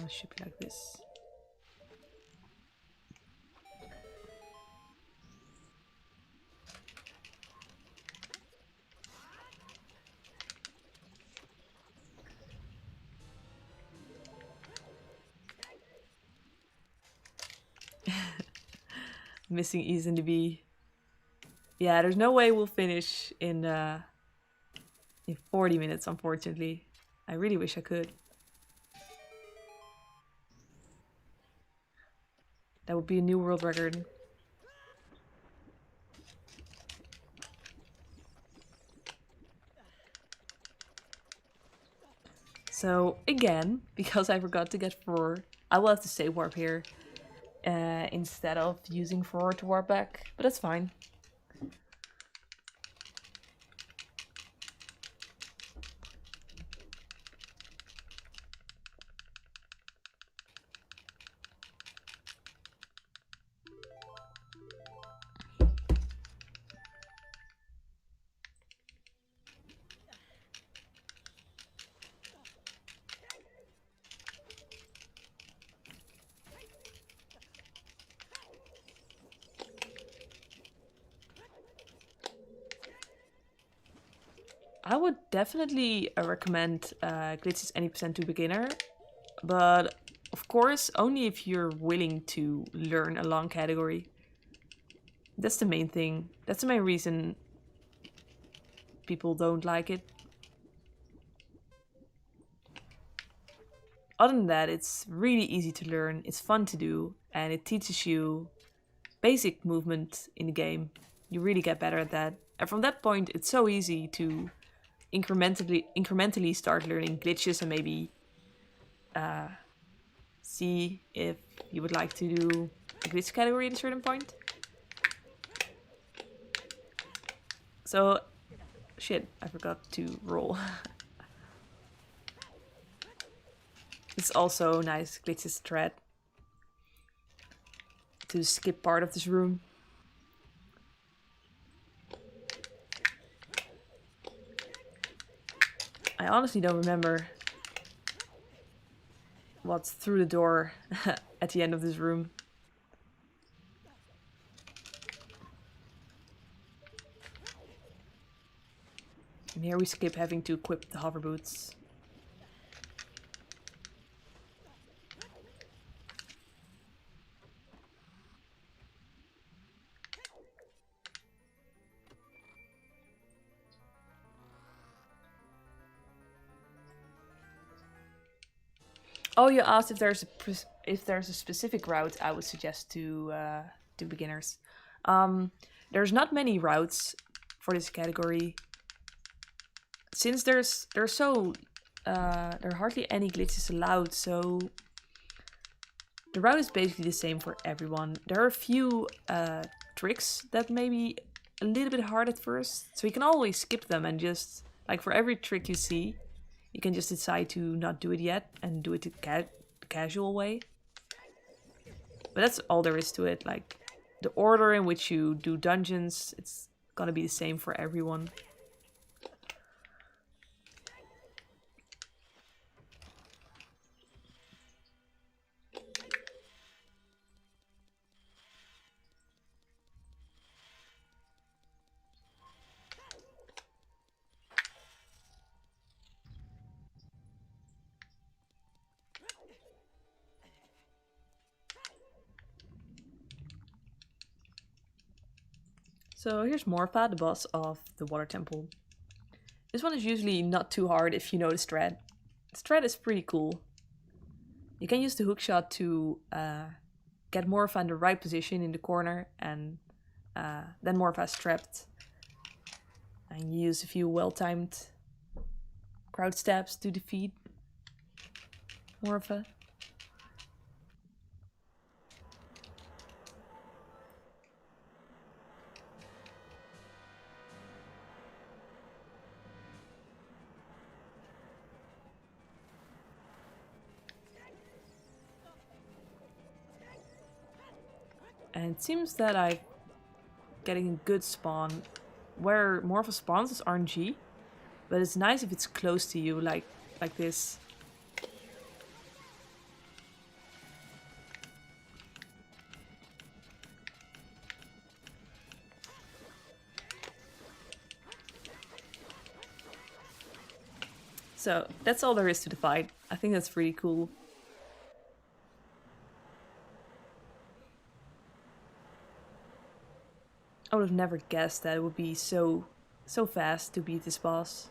Should be like this. Missing E's in the B. Yeah, there's no way we'll finish in 40 minutes, unfortunately. I really wish I could. That would be a new world record. So again, because I forgot to get 4, I will have to save warp here instead of using 4 to warp back, but that's fine. I would definitely recommend glitches any percent to beginner, but of course only if you're willing to learn a long category. That's the main thing. That's the main reason people don't like it. Other than that, it's really easy to learn, it's fun to do, and it teaches you basic movement in the game. You really get better at that. And from that point, it's so easy to incrementally start learning glitches and maybe see if you would like to do a glitch category at a certain point. So, shit, I forgot to roll. It's also nice glitches thread to skip part of this room. I honestly don't remember what's through the door at the end of this room. And here we skip having to equip the hover boots. Oh, you asked if there's a specific route I would suggest to beginners. There's not many routes for this category. Since there are hardly any glitches allowed, so the route is basically the same for everyone. There are a few tricks that maybe a little bit hard at first. So you can always skip them and just, like for every trick you see, you can just decide to not do it yet and do it the casual way. But that's all there is to it. Like the order in which you do dungeons, it's gonna be the same for everyone. So here's Morpha, the boss of the water temple. This one is usually not too hard if you know the strat. The strat is pretty cool. You can use the hookshot to get Morpha in the right position in the corner, and then Morpha is trapped. And you use a few well-timed crowd stabs to defeat Morpha. And it seems that I'm getting a good spawn. Where Morpha spawns is RNG, but it's nice if it's close to you, like this. So that's all there is to the fight. I think that's pretty cool. I would have never guessed that it would be so fast to beat this boss.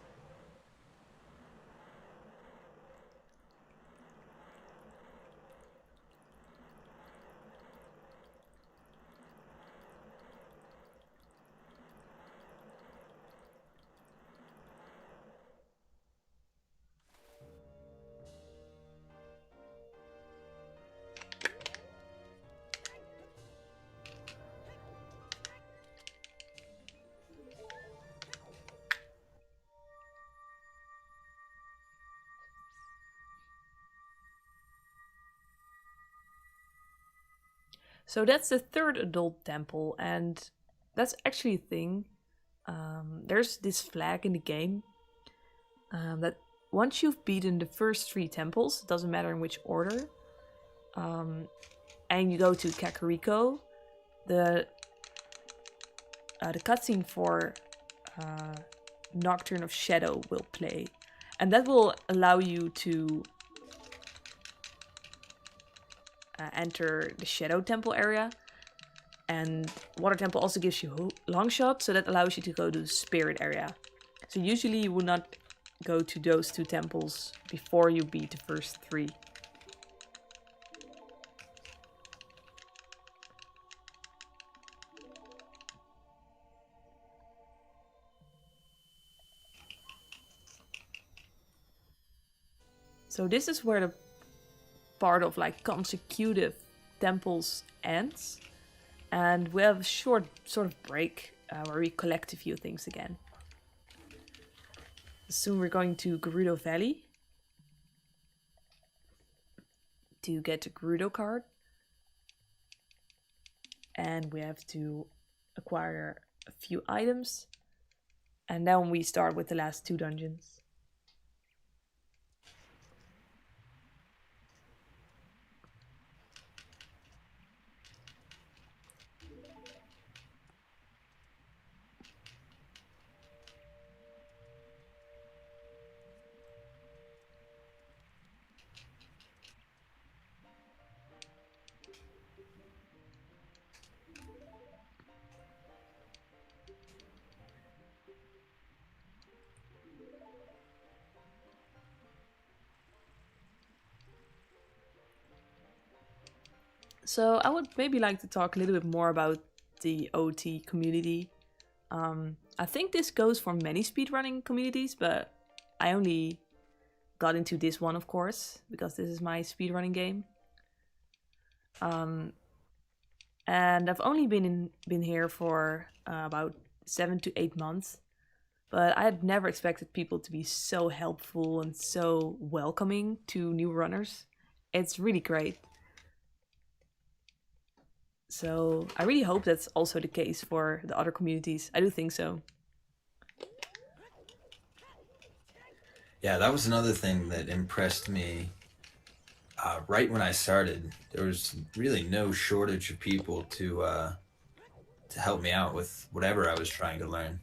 So that's the third adult temple, and that's actually a thing. There's this flag in the game that once you've beaten the first 3 temples, it doesn't matter in which order, and you go to Kakariko, the cutscene for Nocturne of Shadow will play, and that will allow you to enter the Shadow Temple area. And Water Temple also gives you long shot, so that allows you to go to the Spirit area. So usually you would not go to those 2 temples before you beat the first 3. So this is where the part of like consecutive temples ends. And we have a short sort of break where we collect a few things again. Soon we're going to Gerudo Valley to get a Gerudo card. And we have to acquire a few items. And then we start with the last 2 dungeons. So I would maybe like to talk a little bit more about the OT community. I think this goes for many speedrunning communities, but I only got into this one, of course, because this is my speedrunning game. And I've only been here for about 7 to 8 months. But I had never expected people to be so helpful and so welcoming to new runners. It's really great. So I really hope that's also the case for the other communities. I do think so. Yeah, that was another thing that impressed me. Right when I started, there was really no shortage of people to help me out with whatever I was trying to learn.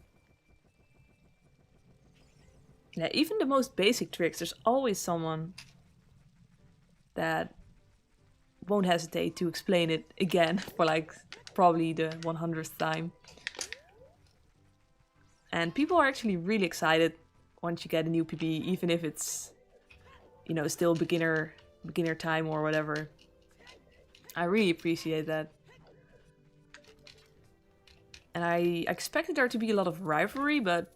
Yeah, even the most basic tricks, there's always someone that won't hesitate to explain it again for like probably the 100th time. And people are actually really excited once you get a new PB, even if it's, you know, still beginner time or whatever. I really appreciate that. And I expected there to be a lot of rivalry, but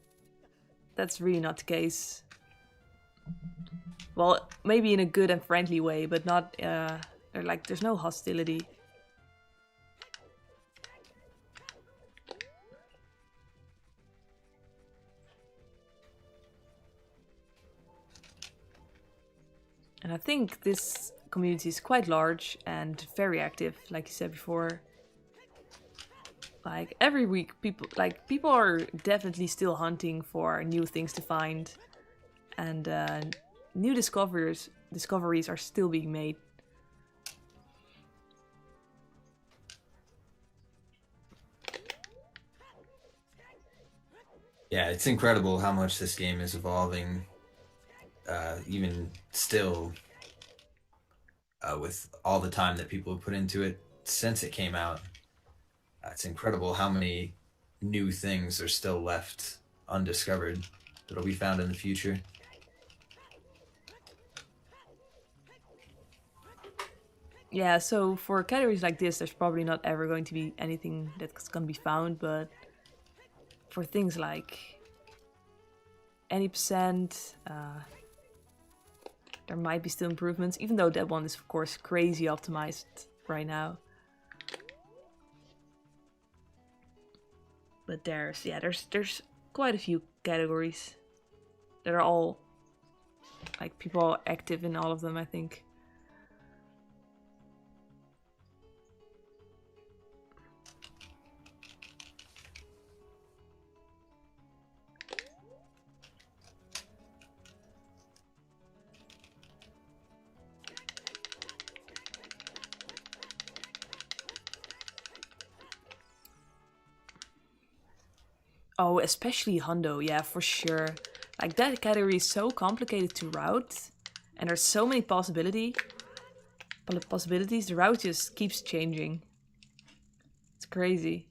that's really not the case. Well, maybe in a good and friendly way, but not, like, there's no hostility. And I think this community is quite large and very active, like you said before. Like every week, people are definitely still hunting for new things to find, and new discoveries are still being made. Yeah, it's incredible how much this game is evolving, even still, with all the time that people have put into it since it came out. It's incredible how many new things are still left undiscovered that'll be found in the future. Yeah, so for categories like this, there's probably not ever going to be anything that's going to be found, but for things like any percent, there might be still improvements, even though that one is of course crazy optimized right now. But there's quite a few categories that are all like people are active in all of them, I think. Oh, especially Hundo, yeah, for sure. Like that category is so complicated to route, and there's so many possibilities. The route just keeps changing. It's crazy.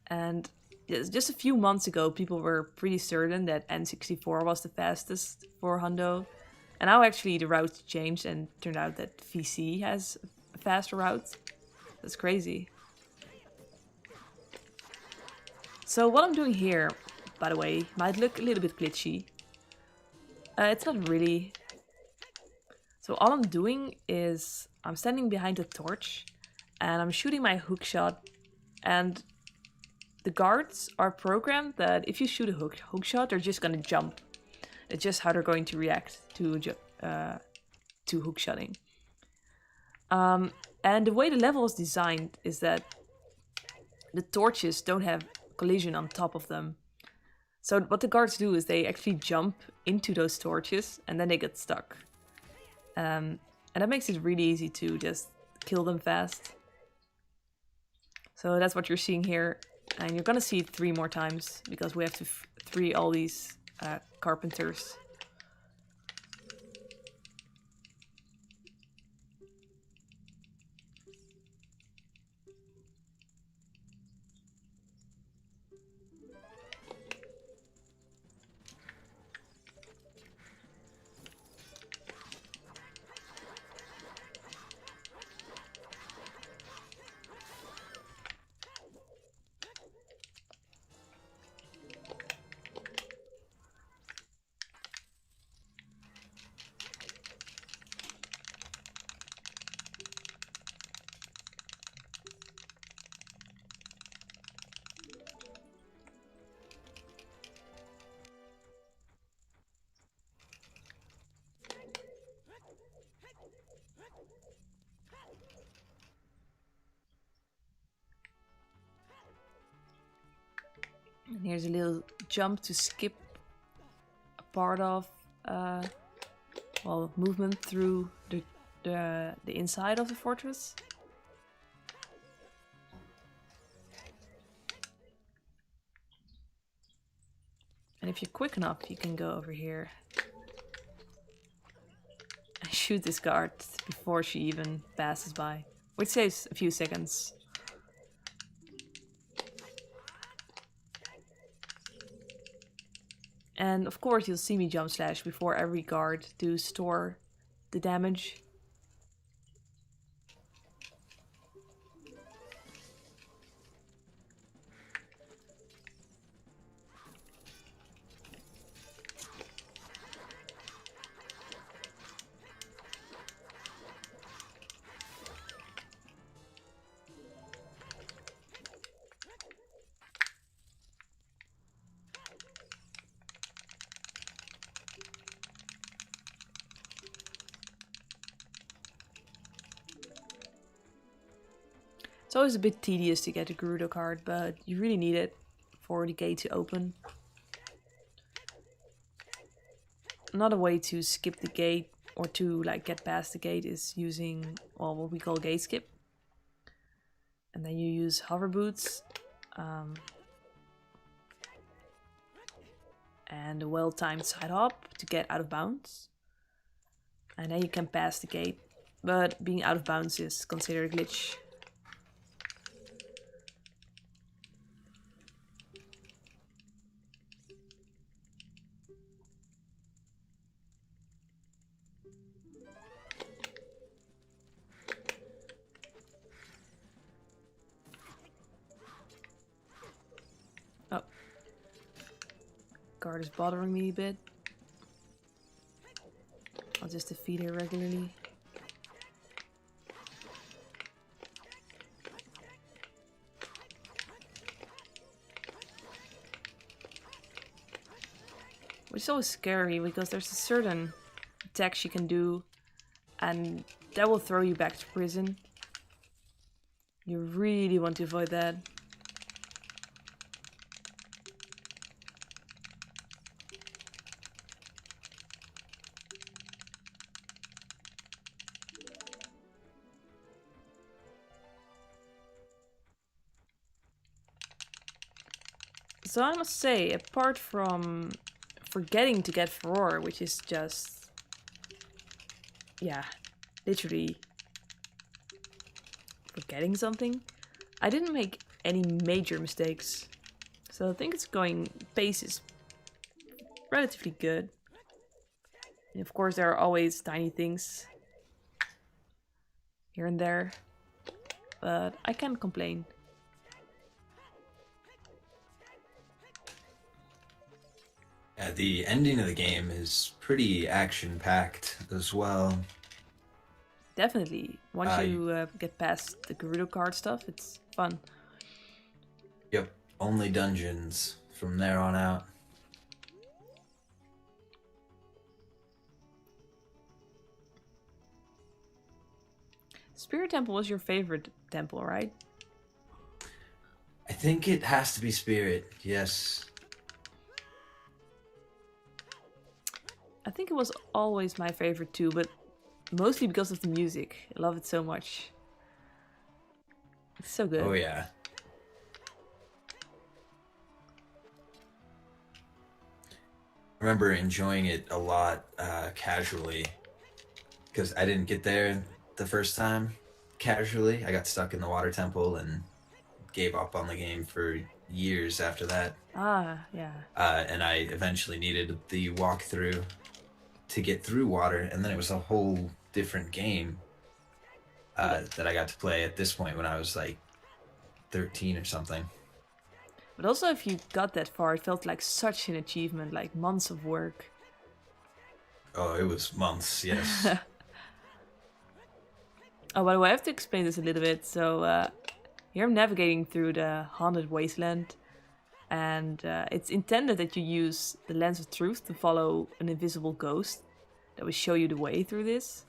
And just a few months ago, people were pretty certain that N64 was the fastest for Hundo. And now actually the route changed and turned out that VC has a faster route. That's crazy. So what I'm doing here, by the way, might look a little bit glitchy. It's not really. So all I'm doing is I'm standing behind a torch and I'm shooting my hook shot, and the guards are programmed that if you shoot a hook shot, they're just gonna jump. It's just how they're going to react to hook shotting. And the way the level is designed is that the torches don't have collision on top of them. So what the guards do is they actually jump into those torches and then they get stuck. And that makes it really easy to just kill them fast. So that's what you're seeing here. And you're gonna see it 3 more times because we have to free all these carpenters. And here's a little jump to skip a part of well, movement through the inside of the fortress. And if you're quick enough, you can go over here and shoot this guard before she even passes by, which saves a few seconds. And of course you'll see me jump slash before every guard to store the damage. It's always a bit tedious to get a Gerudo card, but you really need it for the gate to open. Another way to skip the gate or to like get past the gate is using, well, what we call gate skip. And then you use hover boots and a well-timed side hop to get out of bounds. And then you can pass the gate, but being out of bounds is considered a glitch. Oh. Guard is bothering me a bit. I'll just defeat her regularly. Which is always scary because there's a certain attack she can do and that will throw you back to prison. You really want to avoid that. So I must say, apart from forgetting to get Furore, which is just, yeah, literally forgetting something, I didn't make any major mistakes. So I think pace is relatively good. And of course there are always tiny things here and there, but I can't complain. Yeah, the ending of the game is pretty action-packed as well. Definitely. Once you get past the Gerudo card stuff, it's fun. Yep, only dungeons from there on out. Spirit Temple was your favorite temple, right? I think it has to be Spirit, yes. I think it was always my favorite too, but mostly because of the music. I love it so much. It's so good. Oh yeah. I remember enjoying it a lot casually because I didn't get there the first time casually. I got stuck in the water temple and gave up on the game for years after that. Ah, yeah. And I eventually needed the walkthrough to get through water, and then it was a whole different game that I got to play at this point when I was like 13 or something. But also if you got that far, it felt like such an achievement, like months of work. Oh, it was months, yes. Oh, by the way, I have to explain this a little bit. So here I'm navigating through the haunted wasteland, and it's intended that you use the lens of truth to follow an invisible ghost that will show you the way through this.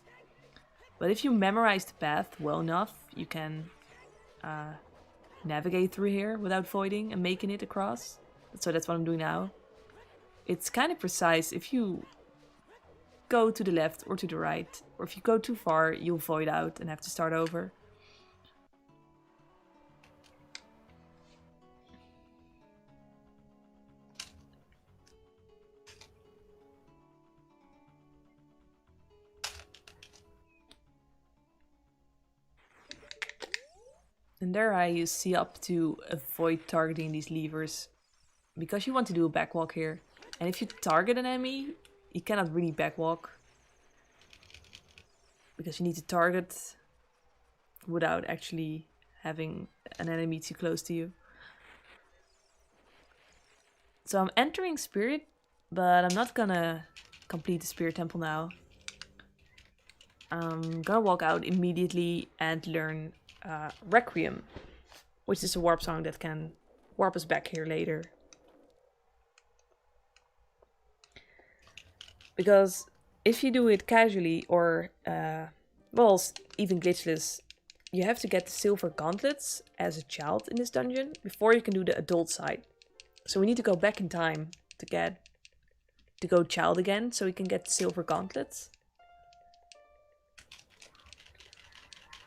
But if you memorize the path well enough, you can navigate through here without voiding and making it across. So that's what I'm doing now. It's kind of precise. If you go to the left or to the right, or if you go too far, you'll void out and have to start over. And there I use C up to avoid targeting these levers, because you want to do a backwalk here. And if you target an enemy, you cannot really backwalk, because you need to target without actually having an enemy too close to you. So I'm entering Spirit, but I'm not gonna complete the Spirit Temple now. I'm gonna walk out immediately and learn Requiem, which is a warp song that can warp us back here later. Because if you do it casually or, well, even glitchless, you have to get the silver gauntlets as a child in this dungeon before you can do the adult side. So we need to go back in time to go child again so we can get the silver gauntlets.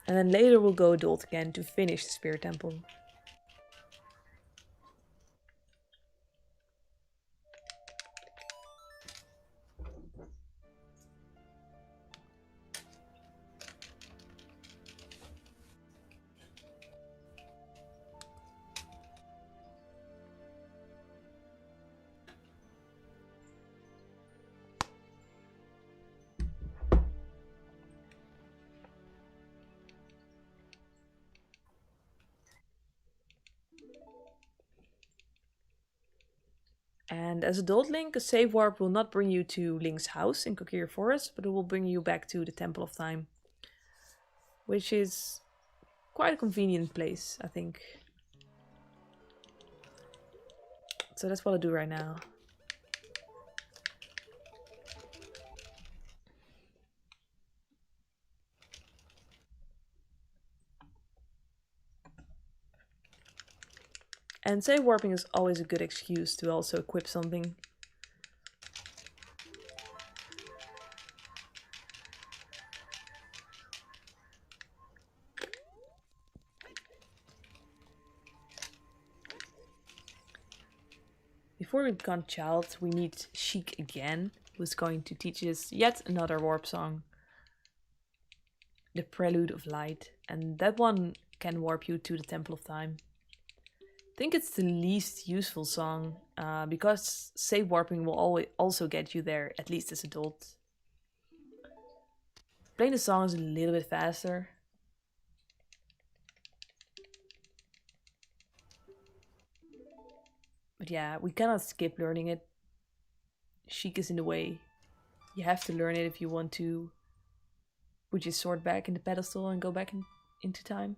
And then later we'll go adult again to finish the Spirit Temple. And as adult Link, a save warp will not bring you to Link's house in Kokiri Forest, but it will bring you back to the Temple of Time. Which is quite a convenient place, I think. So that's what I'll do right now. And save warping is always a good excuse to also equip something. Before we become child, we meet Sheik again, who's going to teach us yet another warp song. The Prelude of Light. And that one can warp you to the Temple of Time. I think it's the least useful song, because save warping will always also get you there, at least as adult. Playing the song is a little bit faster. But yeah, we cannot skip learning it. Sheik is in the way. You have to learn it if you want to put your sword back in the pedestal and go back into time.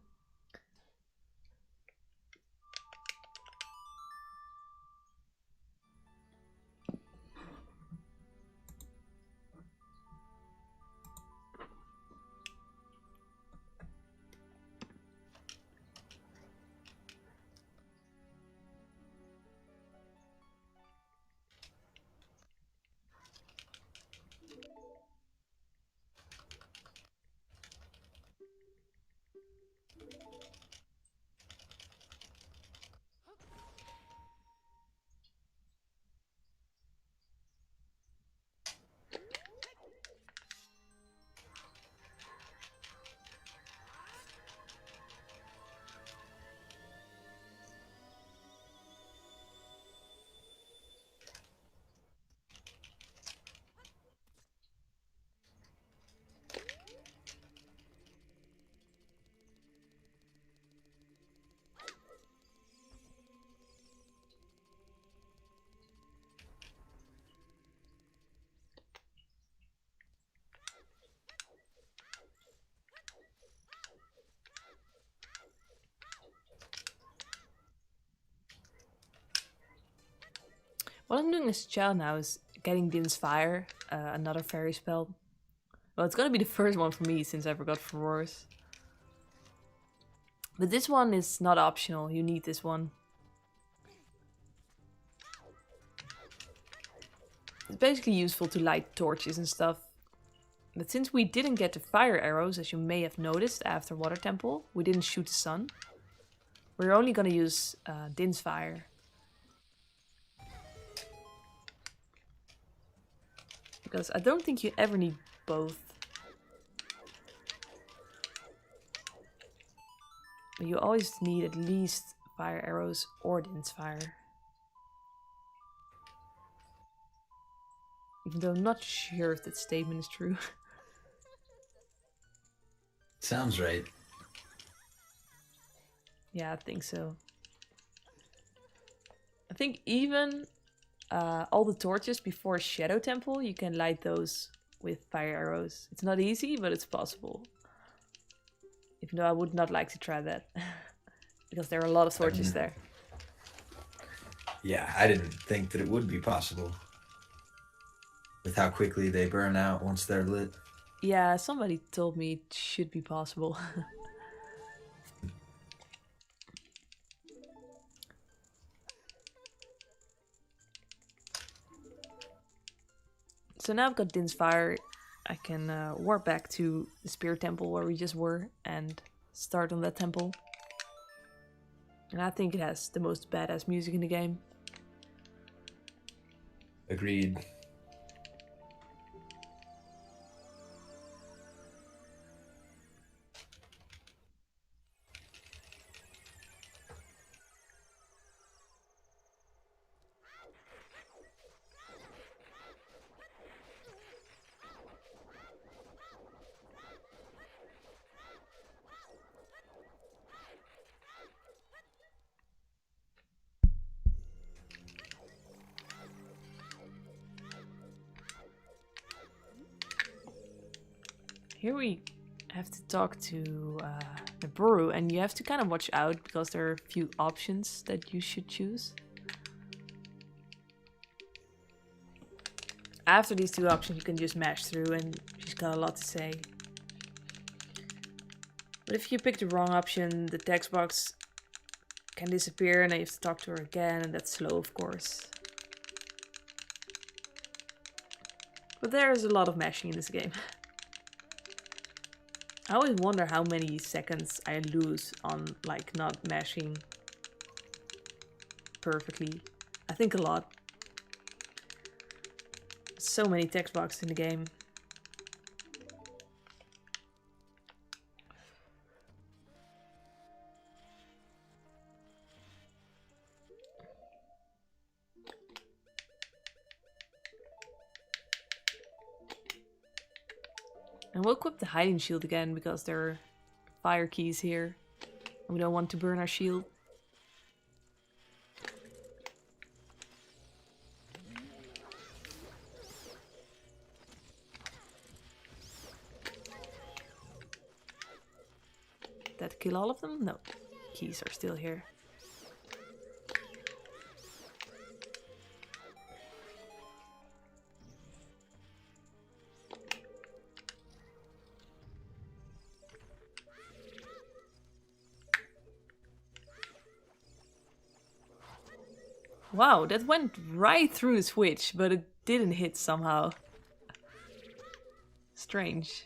What I'm doing as a child now is getting Din's Fire, another fairy spell. Well, it's gonna be the first one for me since I forgot Furores. But this one is not optional, you need this one. It's basically useful to light torches and stuff. But since we didn't get the fire arrows, as you may have noticed after Water Temple, we didn't shoot the sun. We're only gonna use Din's fire. Because I don't think you ever need both. But you always need at least fire arrows or Din's fire. Even though I'm not sure if that statement is true. Sounds right. Yeah, I think so. I think even all the torches before Shadow Temple, you can light those with fire arrows. It's not easy, but it's possible. Even though I would not like to try that. Because there are a lot of torches there. Yeah, I didn't think that it would be possible. With how quickly they burn out once they're lit. Yeah, somebody told me it should be possible. So now I've got Din's fire. I can warp back to the Spirit Temple where we just were and start on that temple. And I think it has the most badass music in the game. Agreed. Here we have to talk to the Buru, and you have to kind of watch out because there are a few options that you should choose. After these two options, you can just mash through, and she's got a lot to say. But if you pick the wrong option, the text box can disappear, and then you have to talk to her again, and that's slow, of course. But there's a lot of mashing in this game. I always wonder how many seconds I lose on, like, not mashing perfectly. I think a lot. So many text boxes in the game. And we'll equip the hiding shield again because there are fire keys here. And we don't want to burn our shield. Did that kill all of them? No. Keys are still here. Wow, that went right through the switch, but it didn't hit somehow. Strange.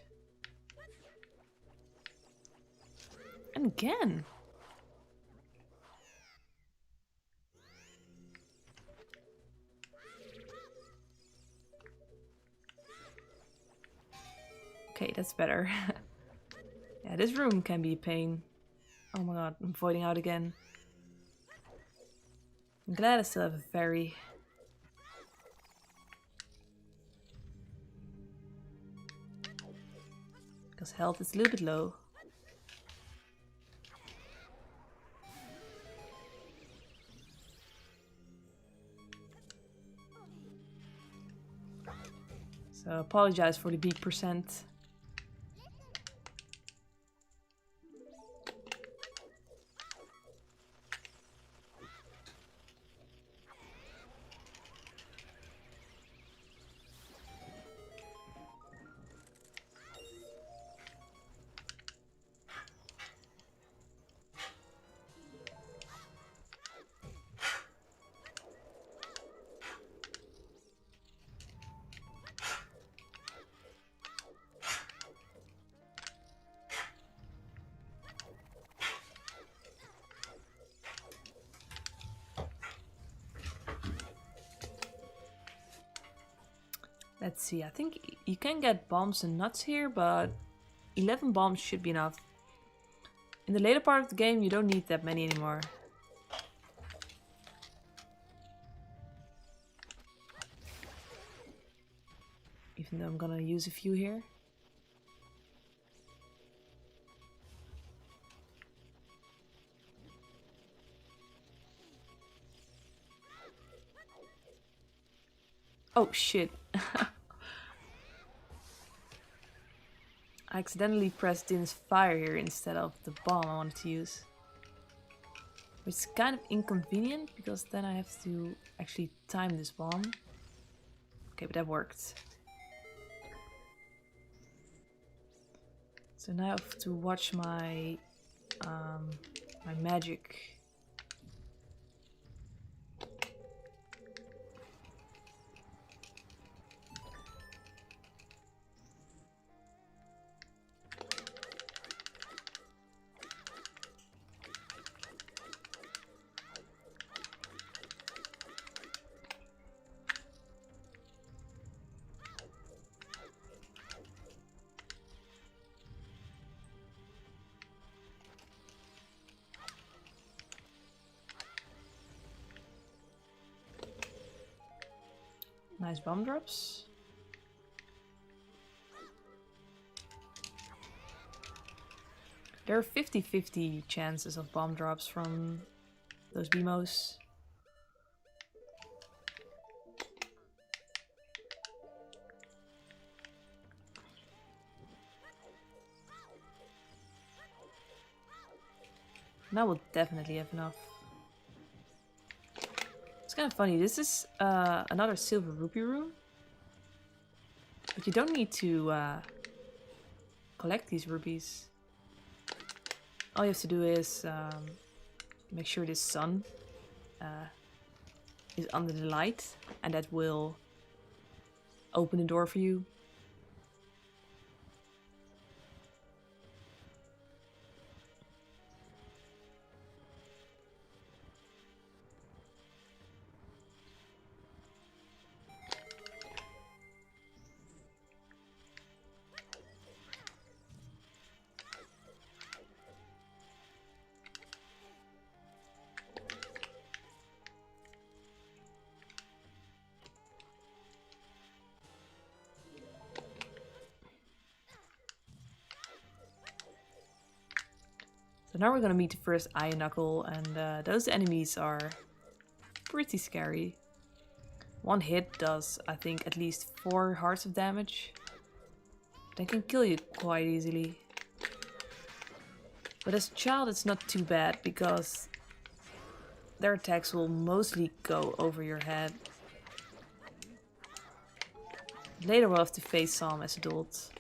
And again. Okay, that's better. Yeah, this room can be a pain. Oh my god, I'm voiding out again. I'm glad I still have a fairy. Because health is a little bit low. So apologize for the beat percent. Let's see, I think you can get bombs and nuts here, but 11 bombs should be enough. In the later part of the game, you don't need that many anymore. Even though I'm gonna use a few here. Oh shit. I accidentally pressed Din's fire here instead of the bomb I wanted to use. Which is kind of inconvenient because then I have to actually time this bomb. Okay, but that worked. So now I have to watch my my magic. Nice bomb drops. There are 50-50 chances of bomb drops from those BMOs. Now we'll definitely have enough. It's kind of funny. This is another silver rupee room. But you don't need to collect these rupees. All you have to do is make sure this sun is under the light. And that will open the door for you. So now we're gonna meet the first Iron Knuckle, and those enemies are pretty scary. One hit does, I think, at least 4 hearts of damage. They can kill you quite easily. But as a child it's not too bad, because their attacks will mostly go over your head. Later we'll have to face some as adults.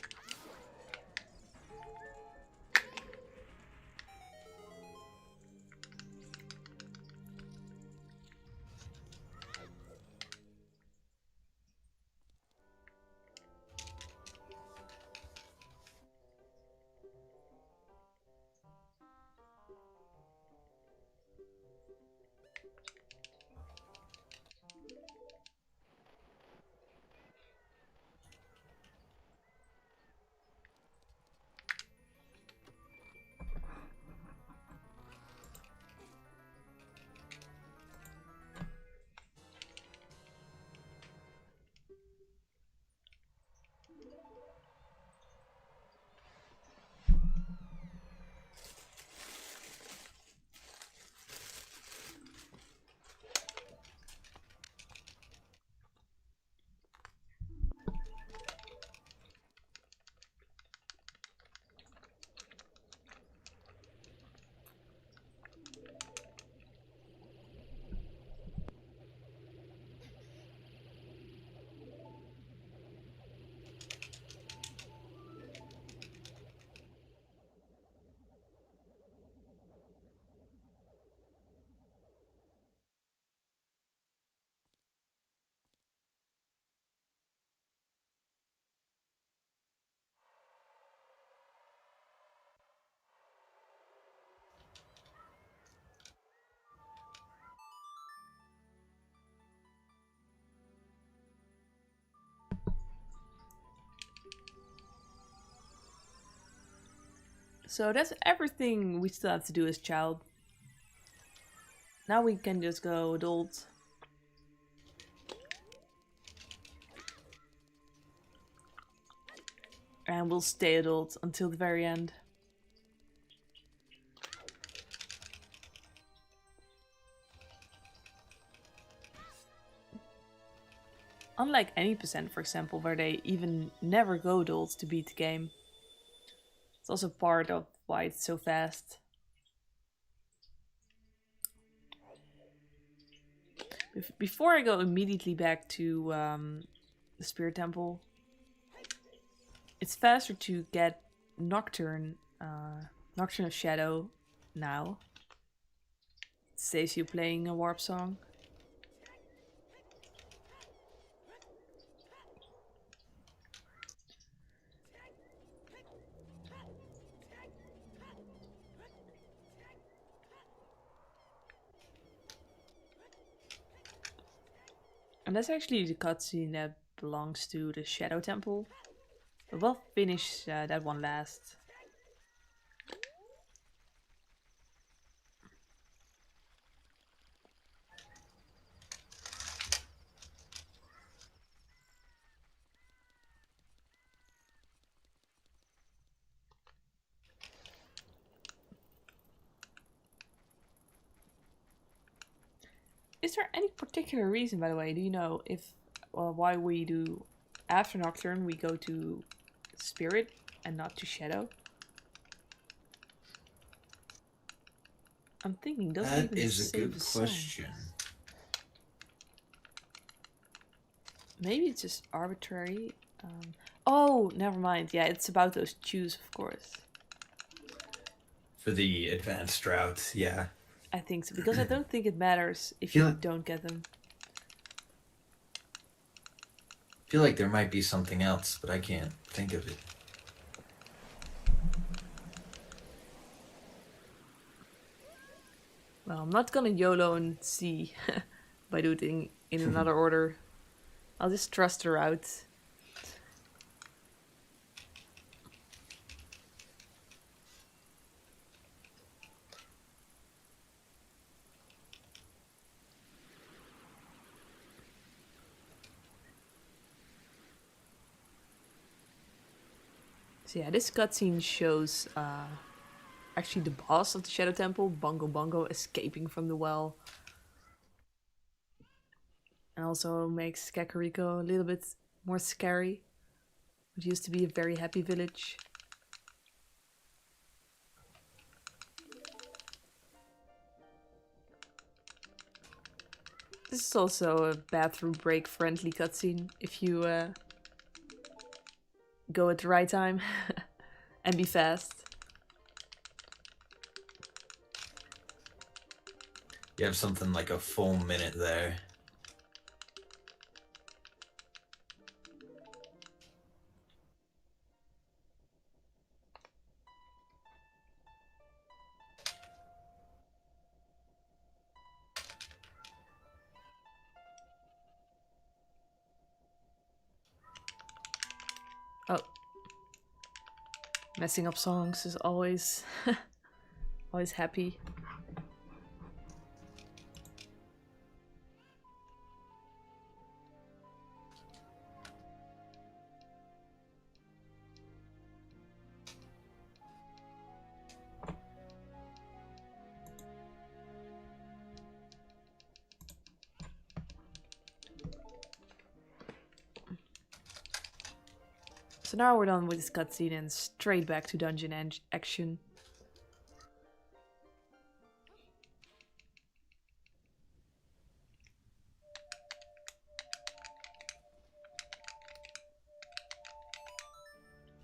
So that's everything we still have to do as child. Now we can just go adult. And we'll stay adult until the very end. Unlike any percent, for example, where they even never go adult to beat the game. It's also part of why it's so fast. Before I go immediately back to the Spirit Temple, it's faster to get Nocturne of Shadow now. It saves you playing a warp song. And that's actually the cutscene that belongs to the Shadow Temple. But we'll finish that one last. Is there any particular reason, by the way, do you know, if why we do after Nocturne we go to Spirit and not to Shadow? I'm thinking, doesn't That even is a save good song. question. Maybe it's just arbitrary. Oh, never mind. Yeah, it's about those chews, of course. For the advanced route, yeah. I think so, because I don't think it matters if you don't get them. I feel like there might be something else, but I can't think of it. Well, I'm not gonna YOLO and see by doing in another order. I'll just trust her out. So yeah, this cutscene shows actually the boss of the Shadow Temple, Bongo Bongo, escaping from the well. And also makes Kakariko a little bit more scary. It used to be a very happy village. This is also a bathroom break friendly cutscene if you go at the right time and be fast. You have something like a full minute there. Oh. Messing up songs is always always happy. So now we're done with this cutscene and straight back to dungeon action.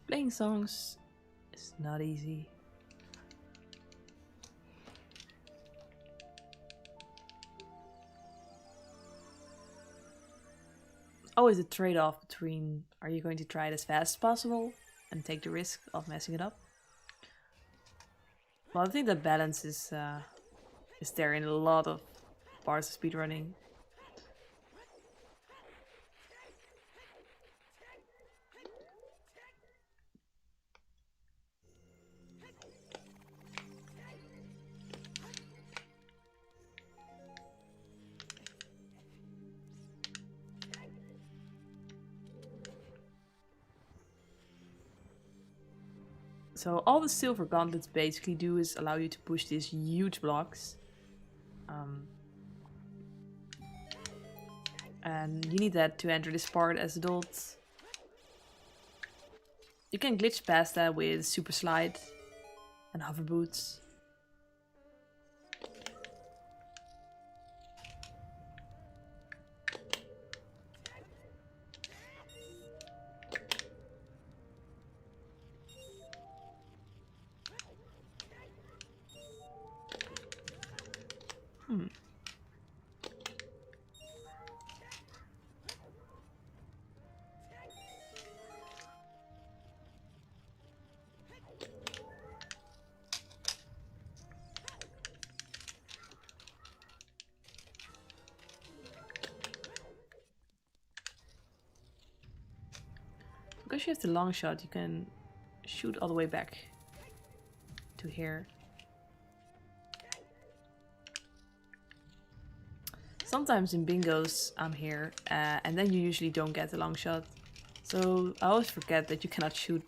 Playing songs is not easy. Always a trade-off between, are you going to try it as fast as possible and take the risk of messing it up? Well, I think that balance is there in a lot of parts of speedrunning. So all the silver gauntlets basically do is allow you to push these huge blocks. And you need that to enter this part as adults. You can glitch past that with super slide and hover boots. Because you have the long shot, you can shoot all the way back to here. Sometimes in bingos I'm here, and then you usually don't get the long shot. So I always forget that you cannot shoot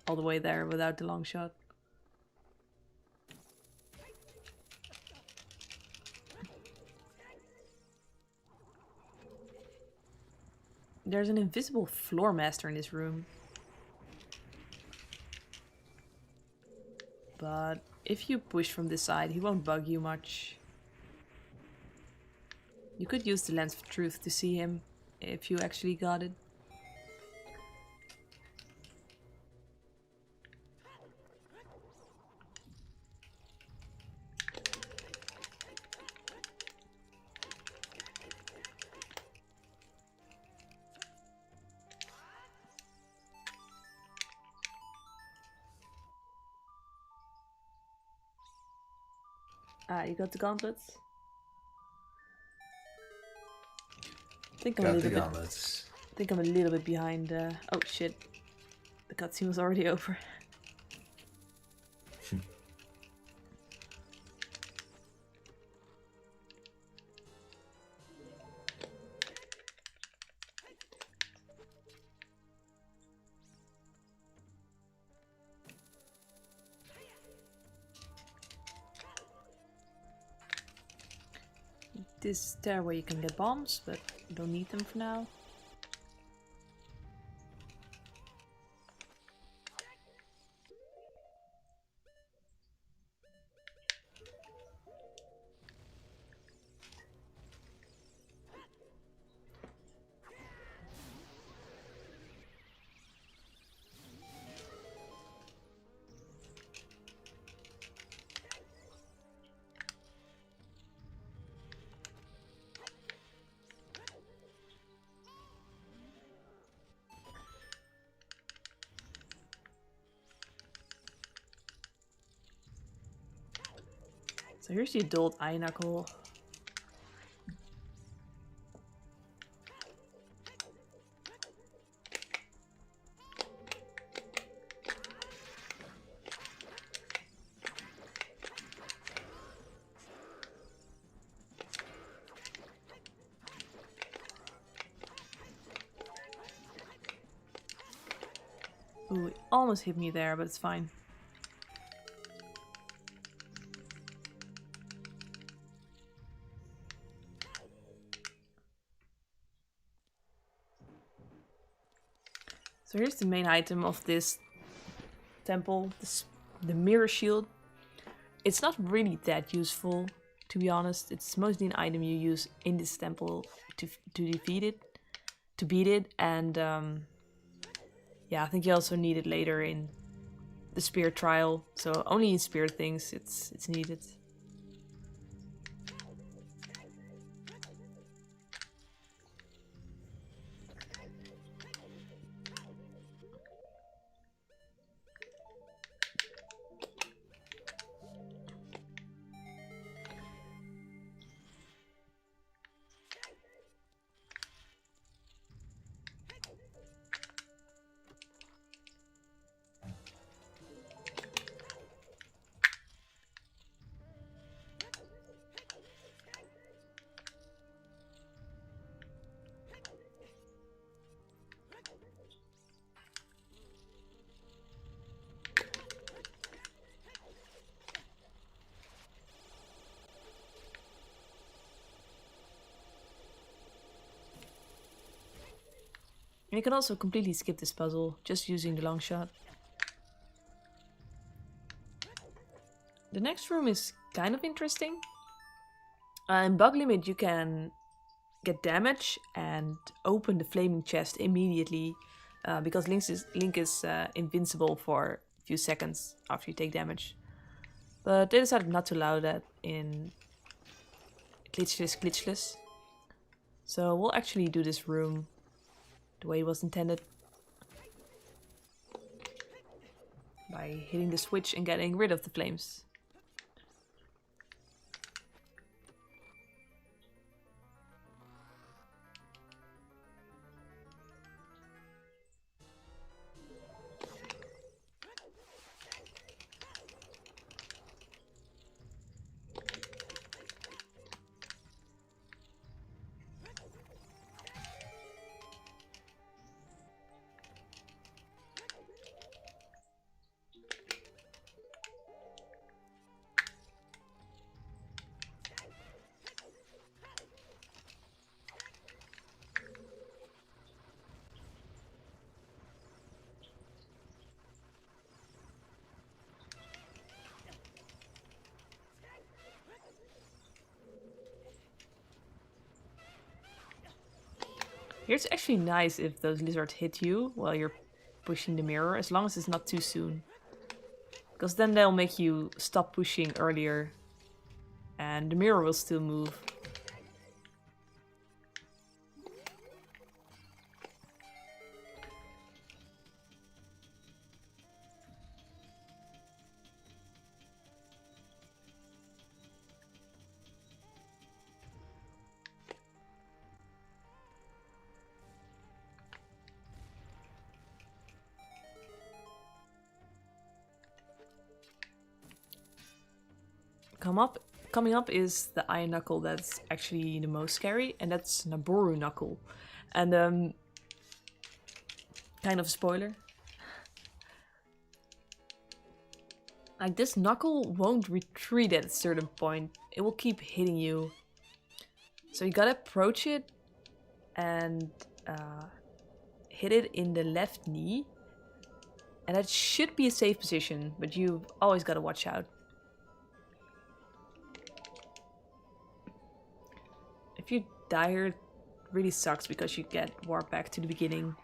all the way there without the long shot. There's an invisible floor master in this room. But if you push from this side, he won't bug you much. You could use the lens of truth to see him if you actually got it. Ah, you got the gauntlets? I think I'm a little bit behind. Oh shit, the cutscene was already over. This stairway you can get bombs, but you don't need them for now. So here's the adult eye knuckle. Ooh, it almost hit me there, but it's fine. So here's the main item of this temple, the mirror shield. It's not really that useful, to be honest. It's mostly an item you use in this temple to defeat it, to beat it, and yeah, I think you also need it later in the spirit trial. So only in spirit things it's needed. And you can also completely skip this puzzle just using the long shot. The next room is kind of interesting. In Bug Limit you can get damage and open the flaming chest immediately because Link is invincible for a few seconds after you take damage. But they decided not to allow that in Glitchless. So we'll actually do this room the way it was intended. By hitting the switch and getting rid of the flames. Here it's actually nice if those lizards hit you while you're pushing the mirror, as long as it's not too soon. Because then they'll make you stop pushing earlier and the mirror will still move. Coming up is the iron knuckle that's actually the most scary, and that's Naboru knuckle. And kind of a spoiler. Like, this knuckle won't retreat at a certain point. It will keep hitting you. So you gotta approach it and hit it in the left knee. And that should be a safe position, but you've always gotta watch out. If you die here, it really sucks because you get warped back to the beginning.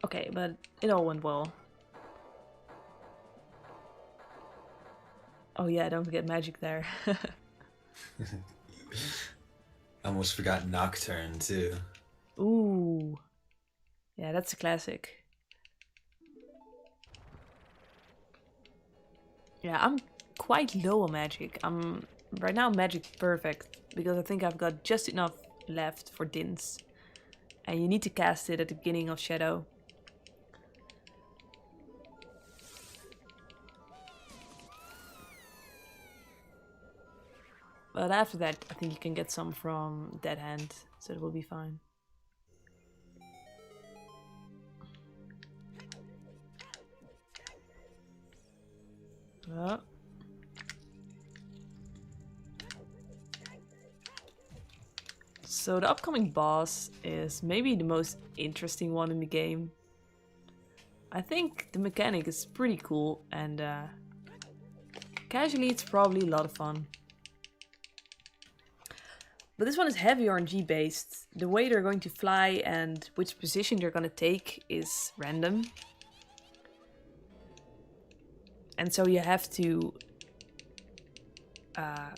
Okay, but it all went well. Oh yeah, don't forget magic there. Almost forgot Nocturne too. Ooh. Yeah, that's a classic. Yeah, I'm quite low on magic. I'm right now magic perfect because I think I've got just enough left for Dins. And you need to cast it at the beginning of Shadow. But after that, I think you can get some from Dead Hand, so it will be fine. Oh. So the upcoming boss is maybe the most interesting one in the game. I think the mechanic is pretty cool, and casually it's probably a lot of fun. But this one is heavy RNG based. The way they're going to fly and which position they're going to take is random. And so you have to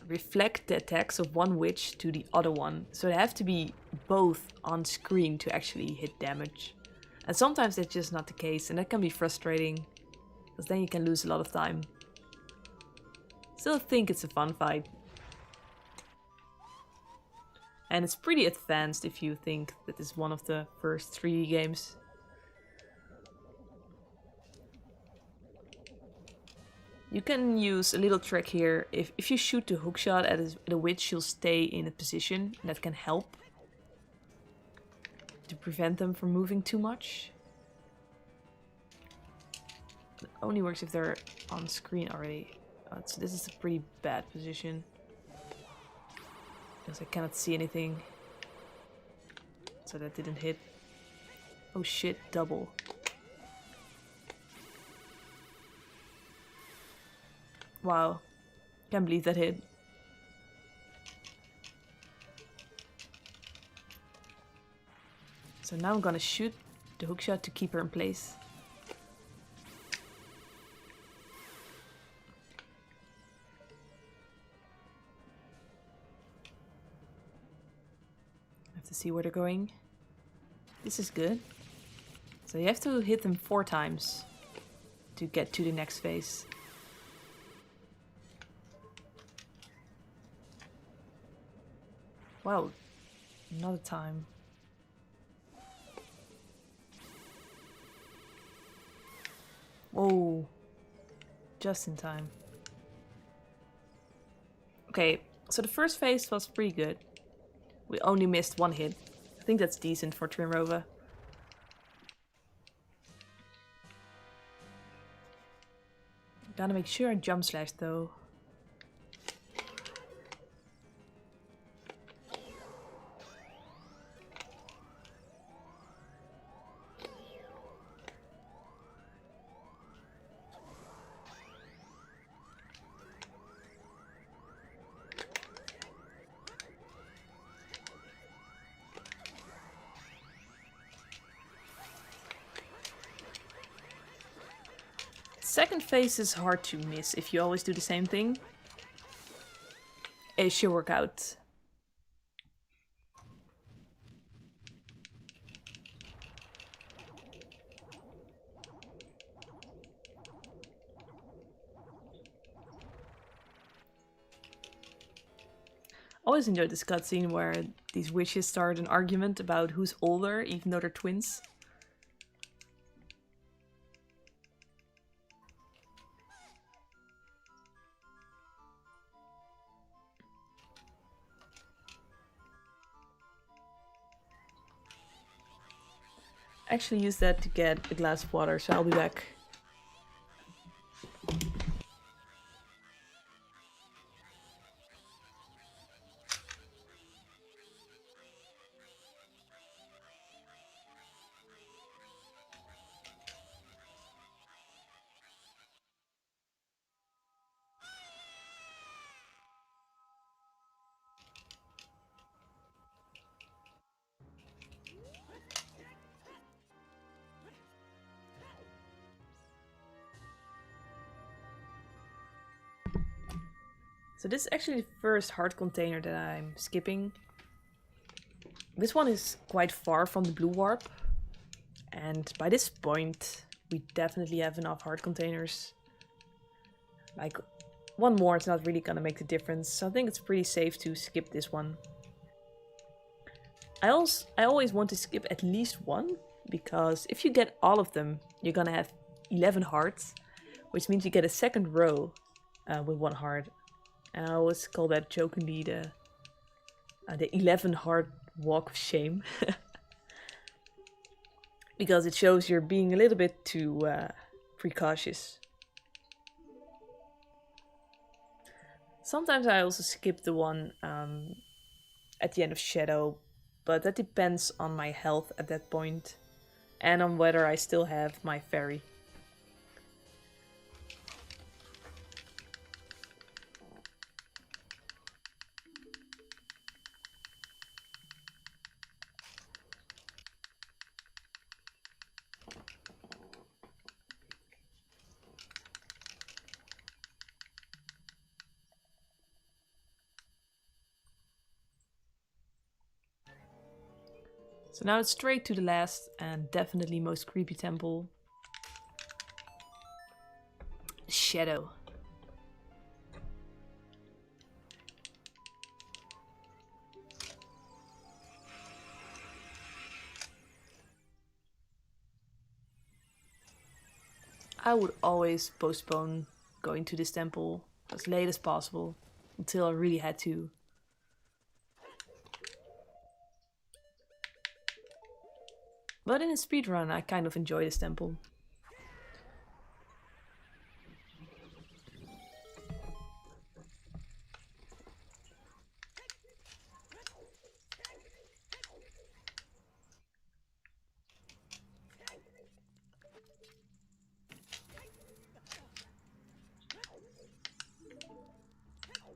reflect the attacks of one witch to the other one. So they have to be both on screen to actually hit damage. And sometimes that's just not the case, and that can be frustrating, because then you can lose a lot of time. Still think it's a fun fight. And it's pretty advanced if you think that it's one of the first 3D games. You can use a little trick here. If you shoot the hookshot at a witch, she'll stay in a position, and that can help to prevent them from moving too much. It only works if they're on screen already. So this is a pretty bad position, because I cannot see anything. So that didn't hit. Oh shit, double. Wow, can't believe that hit. So now I'm gonna shoot the hookshot to keep her in place. I have to see where they're going. This is good. So you have to hit them 4 times to get to the next phase. Wow, another time. Whoa, just in time. Okay, so the first phase was pretty good. We only missed 1 hit. I think that's decent for Trimrova. Gotta make sure I jump slash though. Second phase is hard to miss if you always do the same thing. It should work out. Always enjoyed this cutscene where these witches start an argument about who's older, even though they're twins. Actually use that to get a glass of water, so I'll be back. So this is actually the first heart container that I'm skipping. This one is quite far from the blue warp. And by this point, we definitely have enough heart containers. Like, one more is not really gonna make the difference. So I think it's pretty safe to skip this one. I always want to skip at least one, because if you get all of them, you're gonna have 11 hearts, which means you get a second row with 1 heart. And I always call that jokingly the 11 heart walk of shame. Because it shows you're being a little bit too precautious. Sometimes I also skip the one at the end of Shadow, but that depends on my health at that point and on whether I still have my fairy. So now it's straight to the last and definitely most creepy temple. Shadow. I would always postpone going to this temple as late as possible until I really had to. But in a speedrun, I kind of enjoy this temple.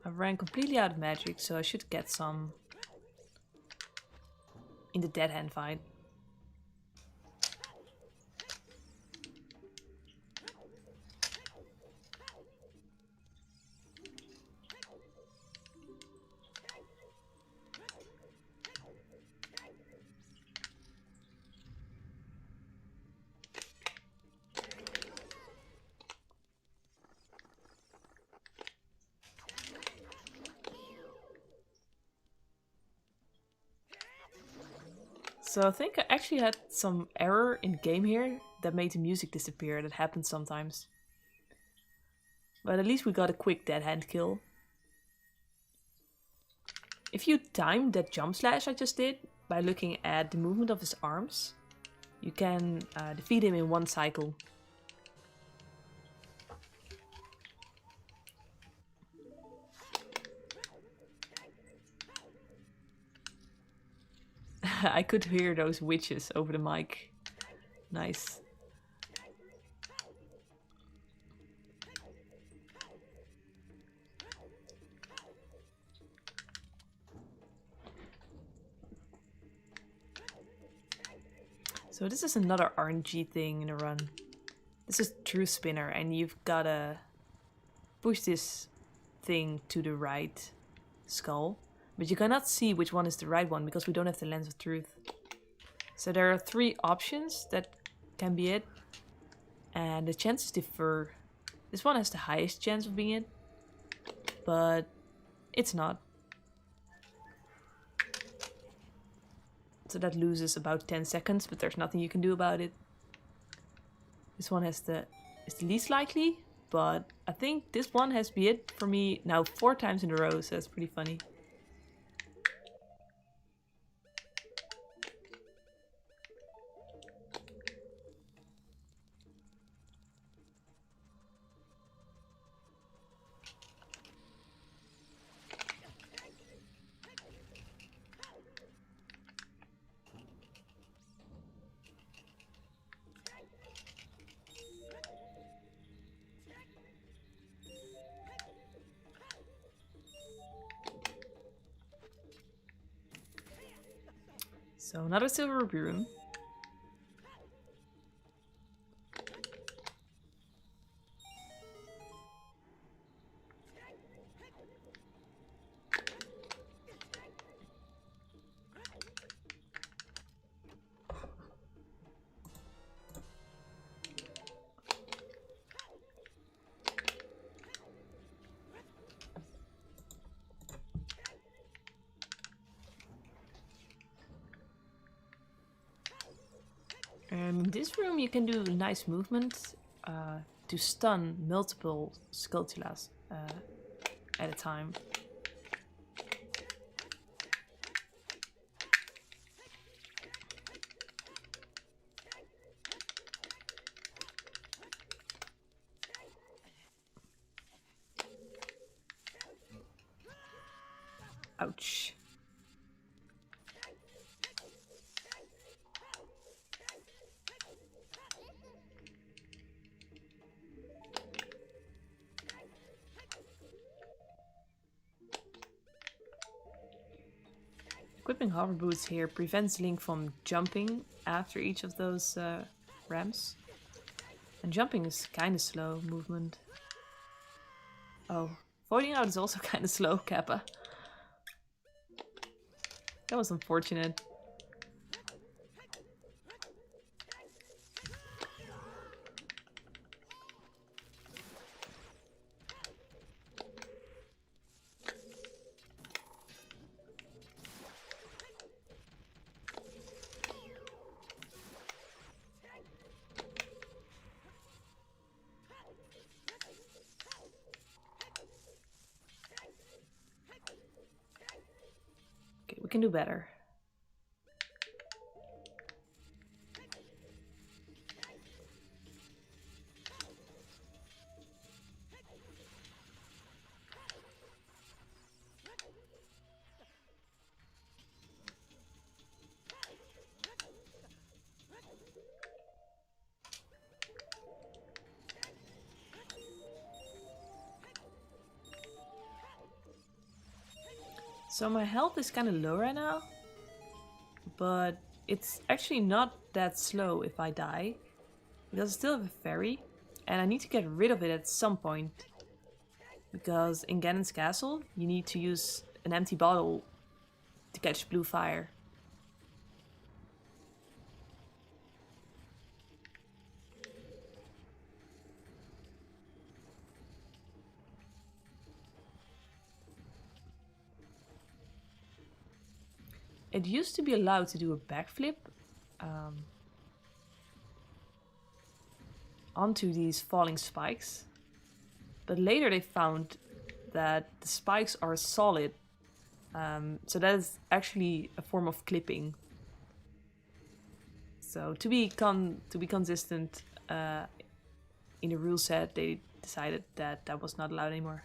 I ran completely out of magic, so I should get some in the dead hand fight. So I think I actually had some error in game here that made the music disappear. That happens sometimes. But at least we got a quick dead hand kill. If you time that jump slash I just did by looking at the movement of his arms, you can defeat him in one cycle. I could hear those witches over the mic. Nice. So this is another RNG thing in a run. This is true spinner, and you've gotta push this thing to the right skull. But you cannot see which one is the right one because we don't have the lens of truth. So there are 3 options that can be it. And the chances differ. This one has the highest chance of being it. But it's not. So that loses about 10 seconds, but there's nothing you can do about it. This one is the least likely, but I think this one has been it for me now 4 times in a row, so that's pretty funny. So another silver ruby room. And in this room you can do nice movement to stun multiple Skulltulas at a time. Ouch. Equipping hover boots here prevents Link from jumping after each of those ramps. And jumping is kind of slow movement. Oh, voiding out is also kind of slow, Kappa. That was unfortunate. We can do better. So my health is kind of low right now, but it's actually not that slow if I die, because I still have a fairy, and I need to get rid of it at some point, because in Ganon's castle you need to use an empty bottle to catch blue fire. It used to be allowed to do a backflip onto these falling spikes, but later they found that the spikes are solid, so that is actually a form of clipping. So to be consistent in the rule set, they decided that that was not allowed anymore.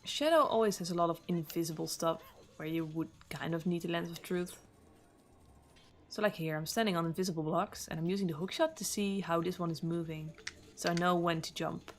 Shadow always has a lot of invisible stuff where you would kind of need the lens of truth. So like here, I'm standing on invisible blocks and I'm using the hookshot to see how this one is moving, so I know when to jump.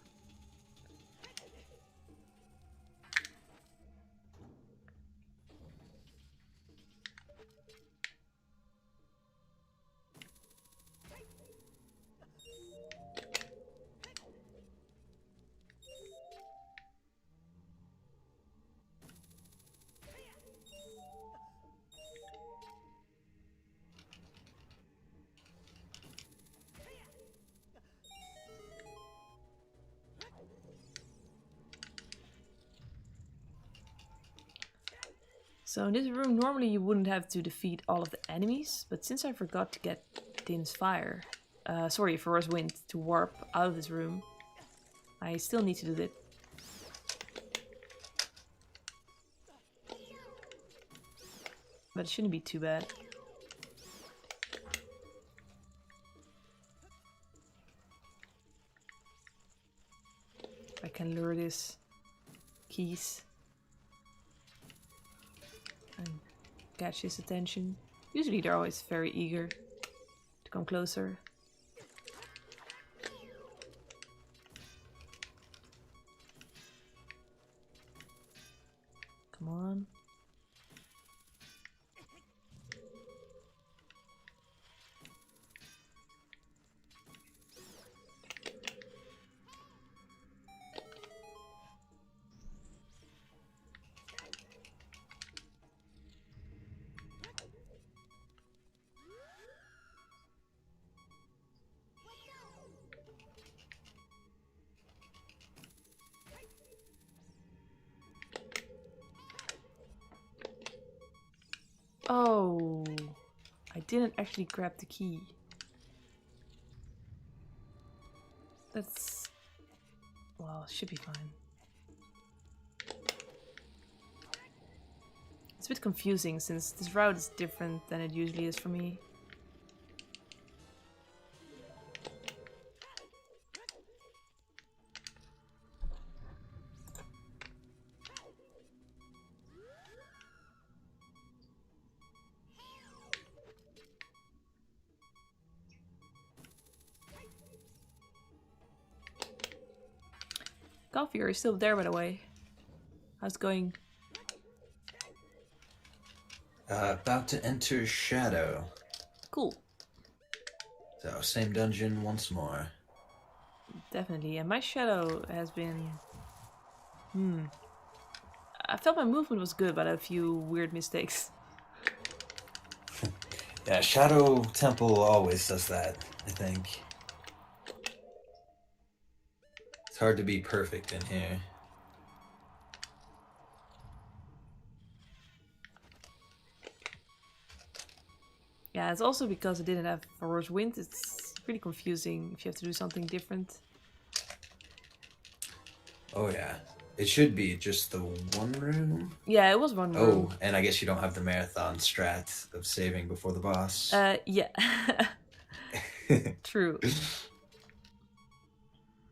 So in this room, normally you wouldn't have to defeat all of the enemies, but since I forgot to get Din's Fire, Feror's Wind, to warp out of this room, I still need to do that. But it shouldn't be too bad. I can lure this keys and catch his attention. Usually they're always very eager to come closer. Come on. Oh, I didn't actually grab the key. That's... well, should be fine. It's a bit confusing since this route is different than it usually is for me. Coffee, are you still there, by the way? How's it going? About to enter Shadow. Cool. So, same dungeon once more. Definitely. And my shadow has been... I felt my movement was good, but a few weird mistakes. Yeah, Shadow Temple always does that, I think. It's hard to be perfect in here. Yeah, it's also because I didn't have Forest Wind. It's really confusing if you have to do something different. Oh yeah. It should be just the one room? Yeah, it was one room. Oh, and I guess you don't have the marathon strat of saving before the boss. Yeah. True.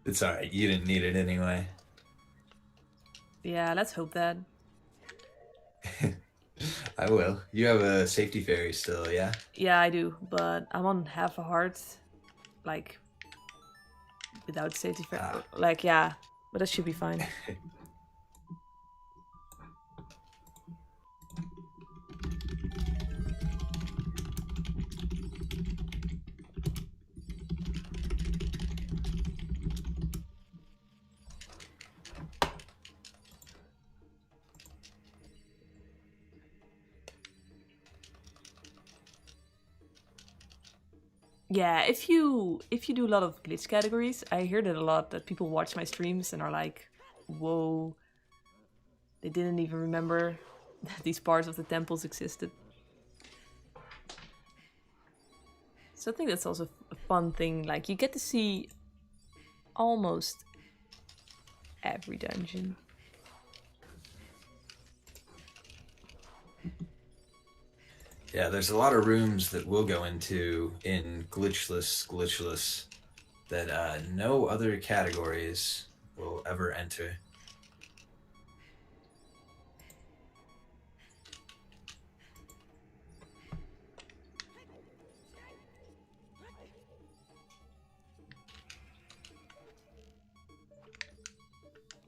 It's alright, you didn't need it anyway. Yeah, let's hope that. I will. You have a safety fairy still, yeah? Yeah, I do, but I'm on half a heart. Like, without safety fairy. Like, yeah, but that should be fine. Yeah, if you do a lot of glitch categories, I hear that a lot, that people watch my streams and are like, whoa, they didn't even remember that these parts of the temples existed. So I think that's also a fun thing, like you get to see almost every dungeon. Yeah, there's a lot of rooms that we'll go into in glitchless that no other categories will ever enter.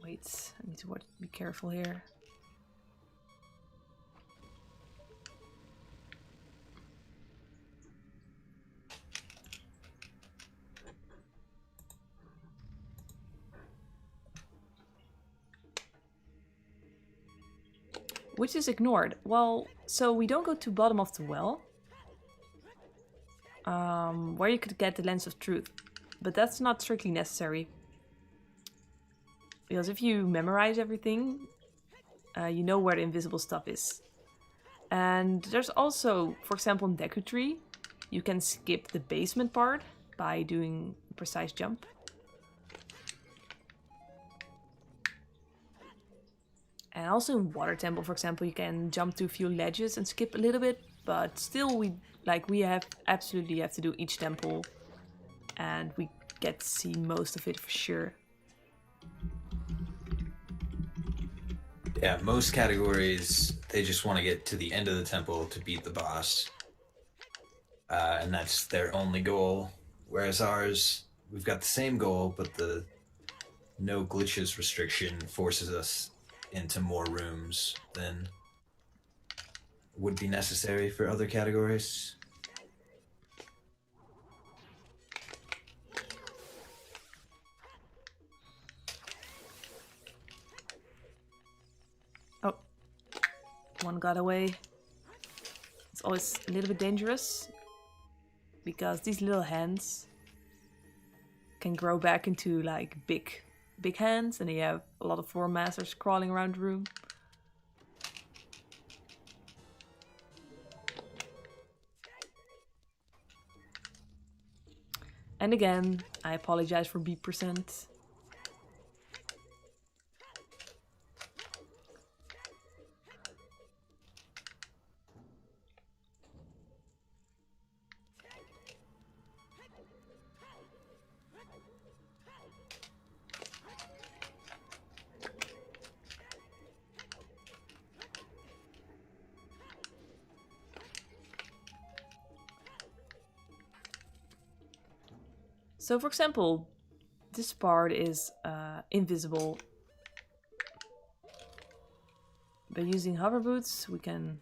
Wait, I need to be careful here. Which is ignored. Well, so we don't go to bottom of the well, where you could get the Lens of Truth, but that's not strictly necessary. Because if you memorize everything, you know where the invisible stuff is. And there's also, for example, in Deku Tree, you can skip the basement part by doing a precise jump. And also in Water Temple, for example, you can jump to a few ledges and skip a little bit, but still we absolutely have to do each temple, and we get to see most of it for sure. Yeah, most categories, they just want to get to the end of the temple to beat the boss. And that's their only goal. Whereas ours, we've got the same goal, but the no glitches restriction forces us into more rooms than would be necessary for other categories. Oh, one got away. It's always a little bit dangerous because these little hands can grow back into like big hands, and you have a lot of form masters crawling around the room. And again, I apologize for B%. So for example, this part is invisible. By using hover boots, we can,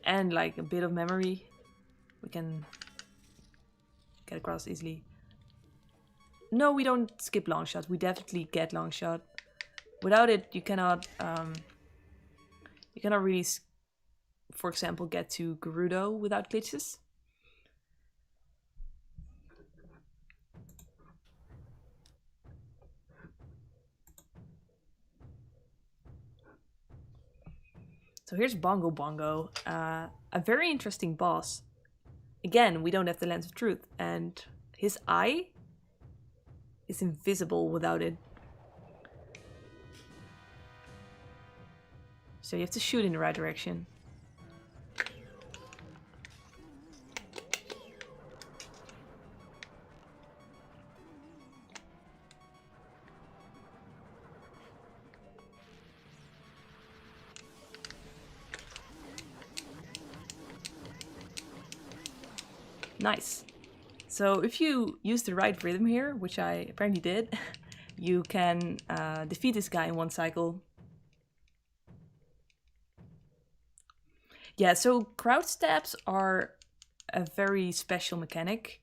and like a bit of memory, we can get across easily. No, we don't skip long shot. We definitely get long shot. Without it, you cannot You cannot really, for example, get to Gerudo without glitches. So here's Bongo Bongo, a very interesting boss. Again, we don't have the Lens of Truth, and his eye is invisible without it. So you have to shoot in the right direction. Nice. So if you use the right rhythm here, which I apparently did, you can defeat this guy in one cycle. Yeah, so crowd stabs are a very special mechanic.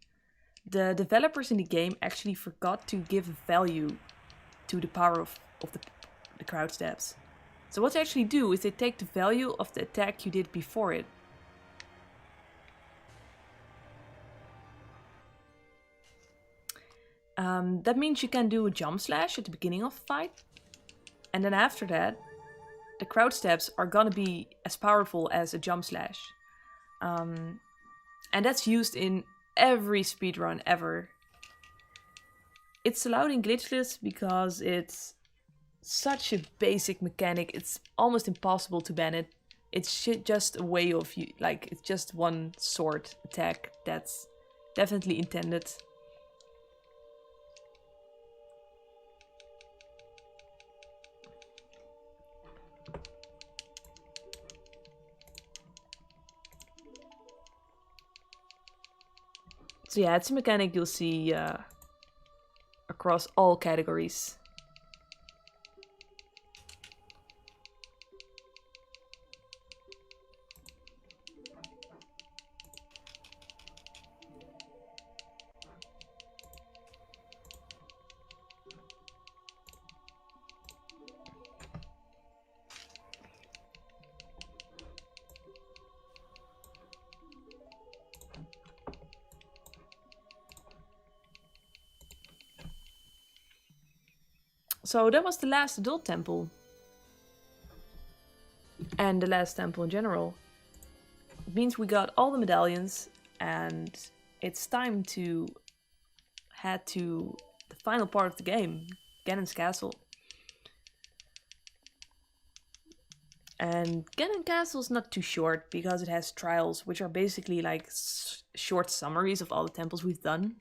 The developers in the game actually forgot to give value to the power of the crowd stabs. So what they actually do is they take the value of the attack you did before it. That means you can do a jump slash at the beginning of the fight. And then after that, the crowd stabs are gonna be as powerful as a jump slash. And that's used in every speedrun ever. It's allowed in glitchless because it's such a basic mechanic, it's almost impossible to ban it. It's just a way of, like, it's just one sword attack that's definitely intended. So yeah, it's a mechanic you'll see across all categories. So that was the last adult temple. And the last temple in general. It means we got all the medallions, and it's time to head to the final part of the game, Ganon's Castle. And Ganon Castle is not too short because it has trials, which are basically like short summaries of all the temples we've done.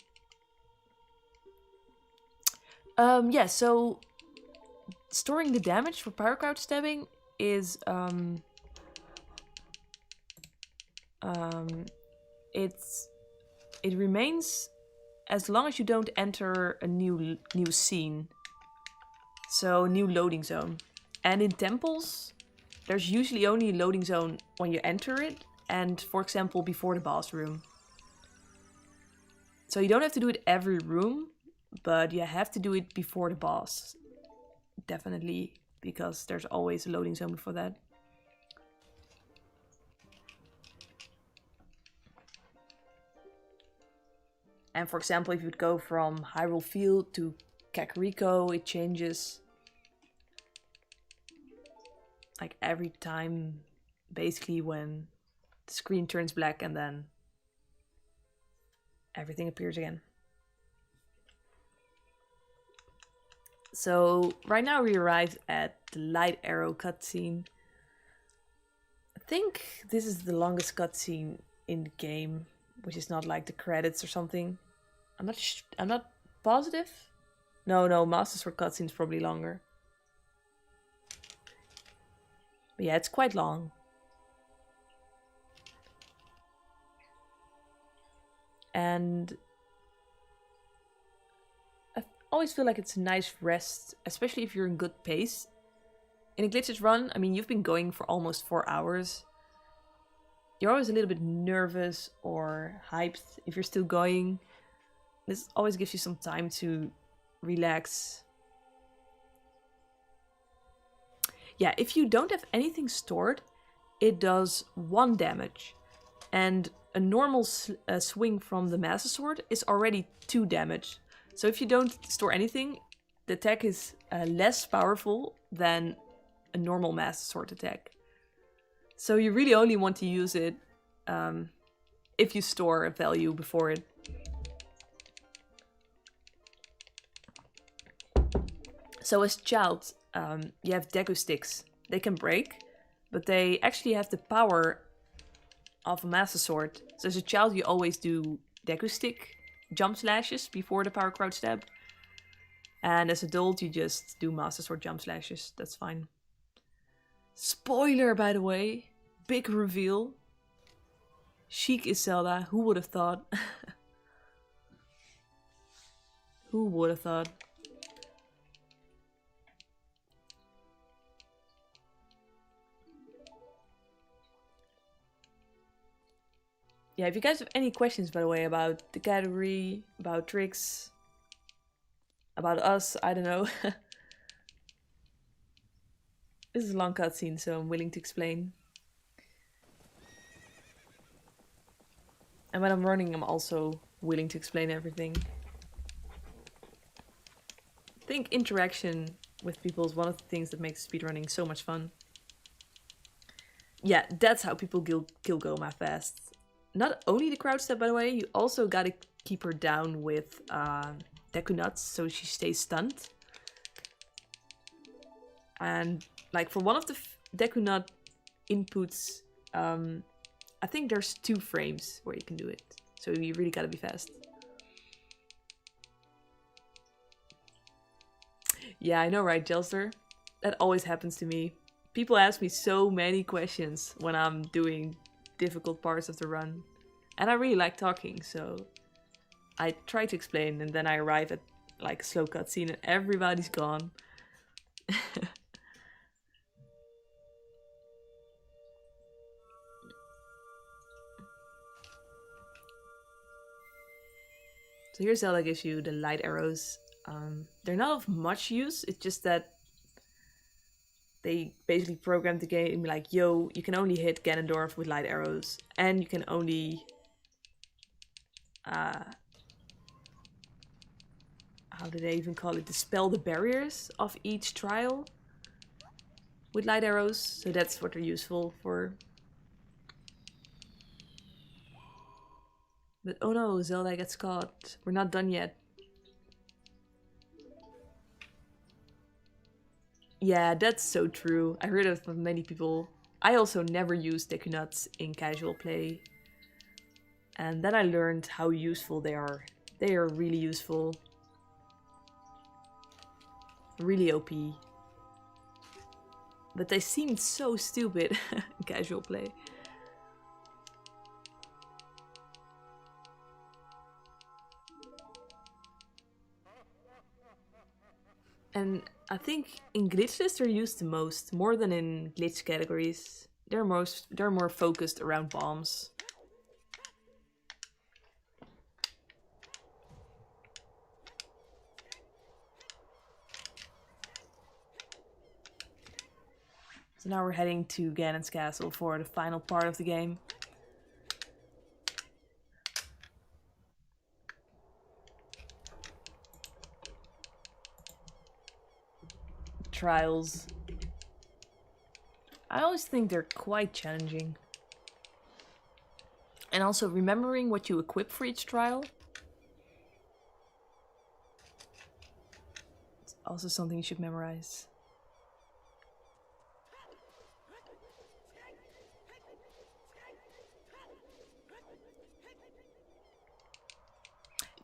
Yeah, so storing the damage for power crowd stabbing is it remains as long as you don't enter a new scene, so new loading zone. And in temples, there's usually only a loading zone when you enter it, and for example before the boss room. So you don't have to do it every room, but you have to do it before the boss. Definitely, because there's always a loading zone before that. And for example, if you'd go from Hyrule Field to Kakariko, it changes like every time, basically, when the screen turns black and then everything appears again. So right now we arrived at the Light Arrow cutscene. I think this is the longest cutscene in the game, which is not like the credits or something. I'm not positive. No, Master Sword cutscene is probably longer. But yeah, it's quite long. And I always feel like it's a nice rest, especially if you're in good pace. In a glitches run, I mean, you've been going for almost 4 hours. You're always a little bit nervous or hyped if you're still going. This always gives you some time to relax. Yeah, if you don't have anything stored, it does 1 damage. And a normal swing from the Master Sword is already 2 damage. So if you don't store anything, the attack is less powerful than a normal Master Sword attack. So you really only want to use it if you store a value before it. So as child, you have Deku Sticks. They can break, but they actually have the power of a Master Sword. So as a child, you always do Deku Stick jump slashes before the power crouch stab. And as adult, you just do Master Sword jump slashes. That's fine. Spoiler, by the way. Big reveal. Sheik is Zelda. Who would have thought? Who would have thought? Yeah, if you guys have any questions, by the way, about the category, about tricks, about us, I don't know. This is a long cutscene, so I'm willing to explain. And when I'm running, I'm also willing to explain everything. I think interaction with people is one of the things that makes speedrunning so much fun. Yeah, that's how people kill Goma fast. Not only the crouch step, by the way, you also gotta keep her down with Deku Nuts so she stays stunned. And like for one of the Deku Nut inputs, I think there's 2 frames where you can do it. So you really gotta be fast. Yeah, I know, right, Jelster? That always happens to me. People ask me so many questions when I'm doing difficult parts of the run. And I really like talking, so I try to explain, and then I arrive at like a slow cutscene and everybody's gone. So here's Zelda gives you the light arrows. They're not of much use, it's just that they basically programmed the game like, yo, you can only hit Ganondorf with light arrows, and you can only... how do they even call it? Dispel the barriers of each trial with light arrows, so that's what they're useful for. But oh no, Zelda gets caught. We're not done yet. Yeah, that's so true. I heard it from many people. I also never used Deku Nuts in casual play. And then I learned how useful they are. They are really useful. Really OP. But they seemed so stupid in casual play. And I think in glitchless they're used the most, more than in glitch categories. They're more focused around bombs. So now we're heading to Ganon's castle for the final part of the game. Trials. I always think they're quite challenging. And also remembering what you equip for each trial. It's also something you should memorize.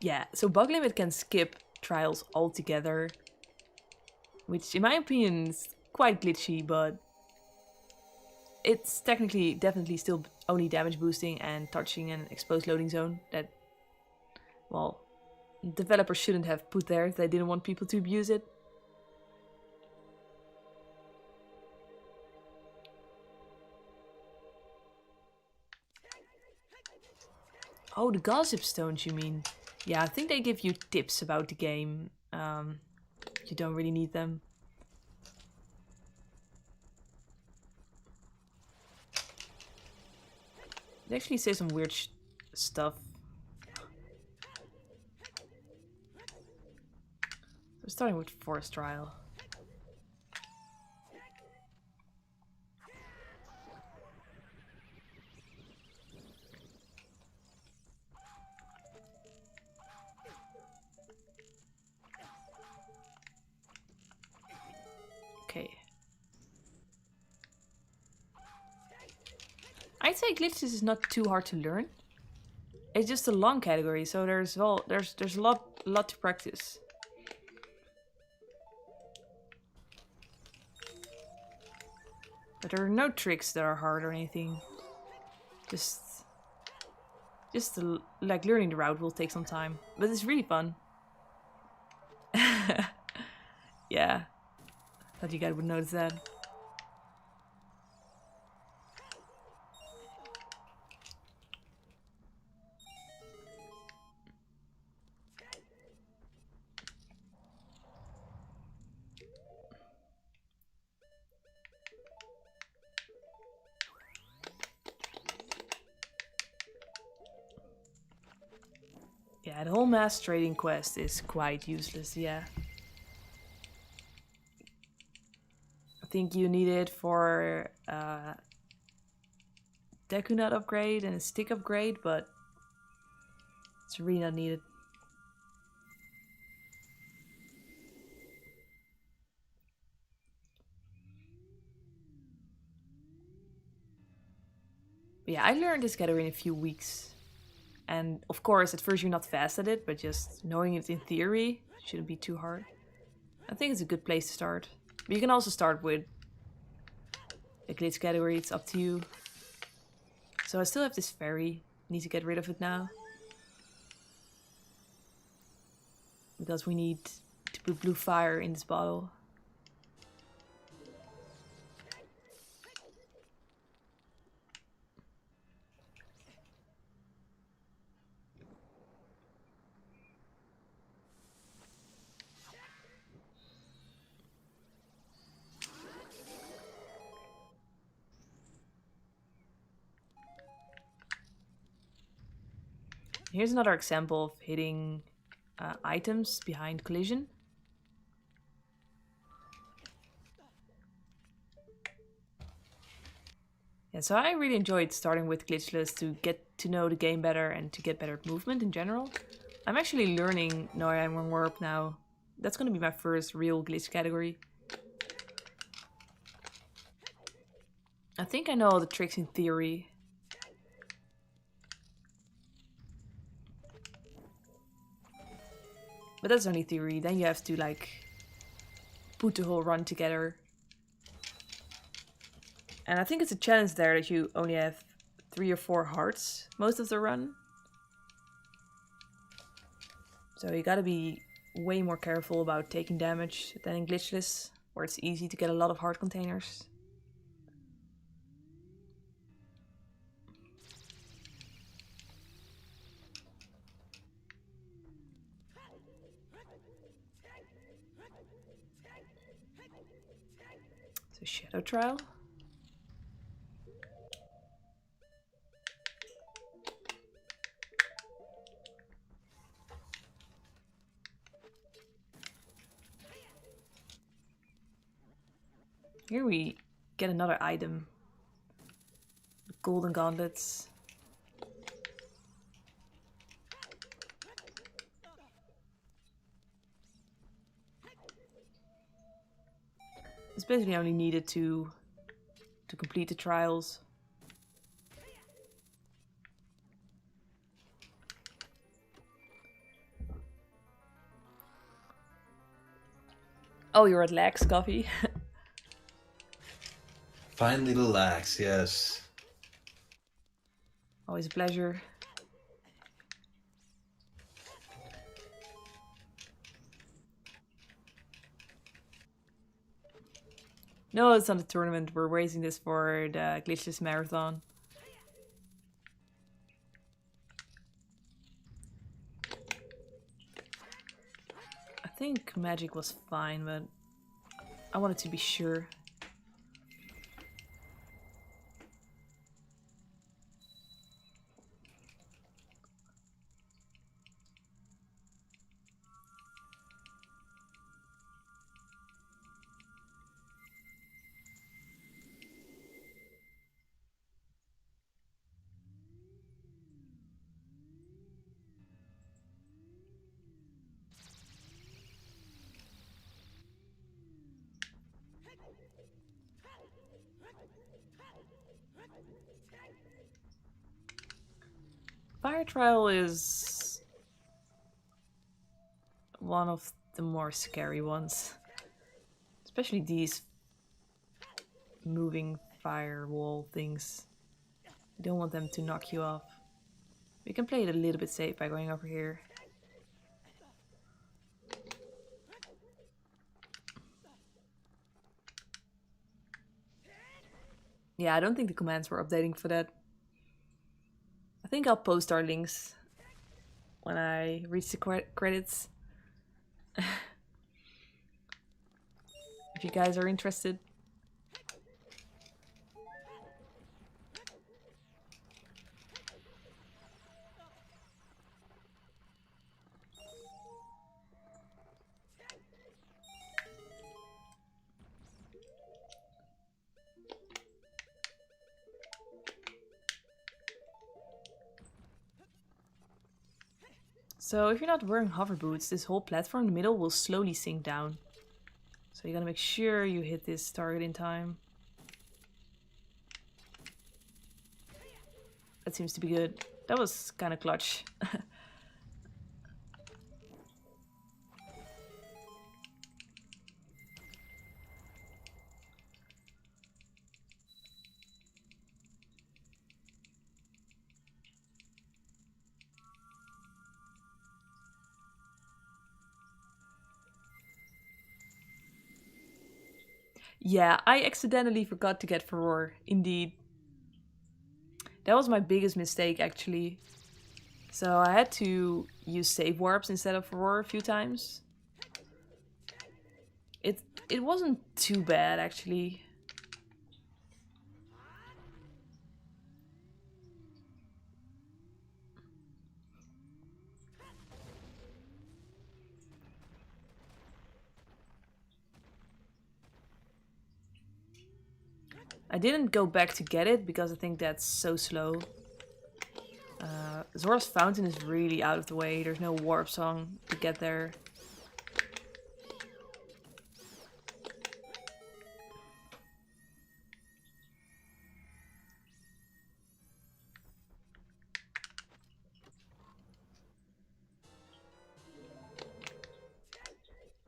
Yeah, so Bug Limit can skip trials altogether. Which, in my opinion, is quite glitchy, but it's technically definitely still only damage boosting and touching an exposed loading zone that, well, developers shouldn't have put there if they didn't want people to abuse it. Oh, the gossip stones, you mean? Yeah, I think they give you tips about the game. You don't really need them. It actually says some weird stuff. We're starting with Forest Trial. Okay. I'd say glitches is not too hard to learn. It's just a long category, so there's a lot to practice. But there are no tricks that are hard or anything. Just like learning the route will take some time, but it's really fun. Yeah, thought you guys would notice that. Yeah, the whole mass trading quest is quite useless, yeah. I think you need it for Deku Nut upgrade and a stick upgrade, but it's really not needed. But yeah, I learned this category in a few weeks. And of course, at first you're not fast at it, but just knowing it in theory shouldn't be too hard. I think it's a good place to start. But you can also start with a glitch category, it's up to you. So I still have this fairy, need to get rid of it now. Because we need to put blue fire in this bottle. Here's another example of hitting items behind collision. Yeah, so I really enjoyed starting with glitchless to get to know the game better and to get better at movement in general. I'm actually learning NoGA Warp now. That's gonna be my first real glitch category. I think I know all the tricks in theory. But that's only theory, then you have to like put the whole run together. And I think it's a challenge there that you only have 3 or 4 hearts most of the run. So you gotta be way more careful about taking damage than in glitchless, where it's easy to get a lot of heart containers. So Shadow Trial. Here we get another item. Golden gauntlets. It's basically only needed to complete the trials. Oh, you're at Lax, Coffee. Finally relax, yes. Always a pleasure. No, it's not a tournament. We're raising this for the Glitchless Marathon. I think magic was fine, but I wanted to be sure. Fire Trial is one of the more scary ones. Especially these moving firewall things. You don't want them to knock you off. We can play it a little bit safe by going over here. Yeah, I don't think the commands were updating for that. I think I'll post our links when I reach the credits. If you guys are interested. So if you're not wearing hover boots, this whole platform in the middle will slowly sink down. So you gotta make sure you hit this target in time. That seems to be good. That was kind of clutch. Yeah, I accidentally forgot to get Furore, indeed. That was my biggest mistake, actually. So I had to use save warps instead of Furore a few times. It wasn't too bad, actually. I didn't go back to get it because I think that's so slow. Zora's Fountain is really out of the way. There's no warp song to get there.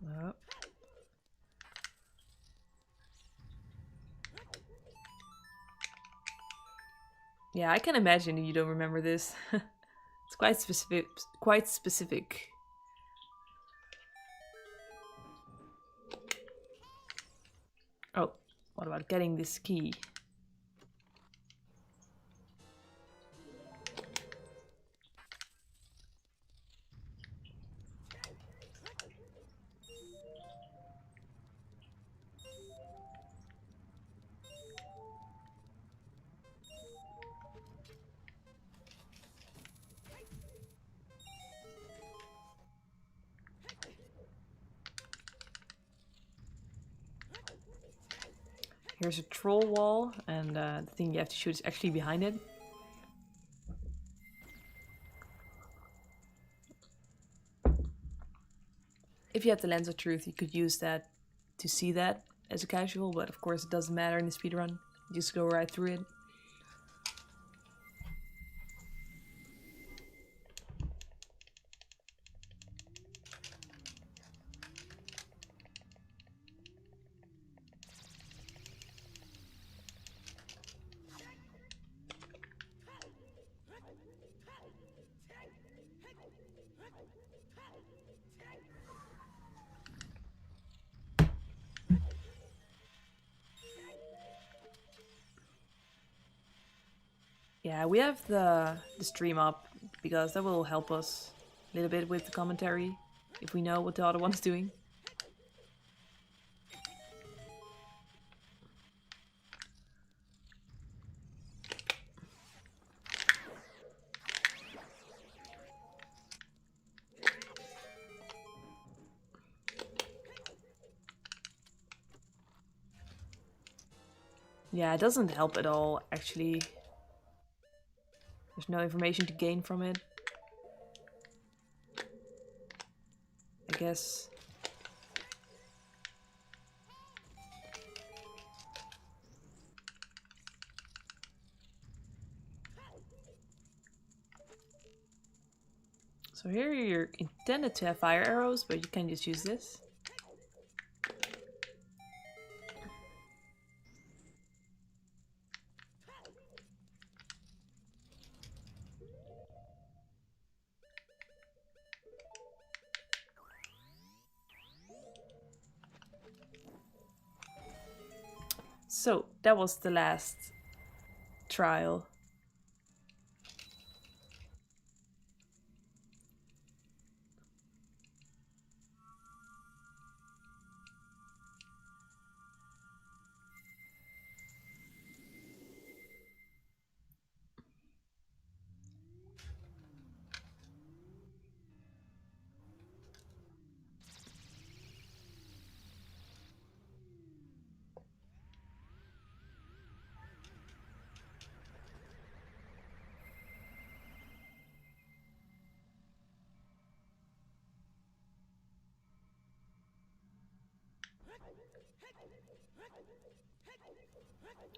Oh. Yeah, I can imagine you don't remember this. It's quite specific. Quite specific. Oh, what about getting this key? Here's a troll wall, and the thing you have to shoot is actually behind it. If you had the Lens of Truth, you could use that to see that as a casual, but of course it doesn't matter in the speedrun. You just go right through it. Yeah, we have the stream up because that will help us a little bit with the commentary if we know what the other one's doing. Yeah, it doesn't help at all, actually. There's no information to gain from it. I guess. So here you're intended to have fire arrows, but you can just use this. So that was the last trial.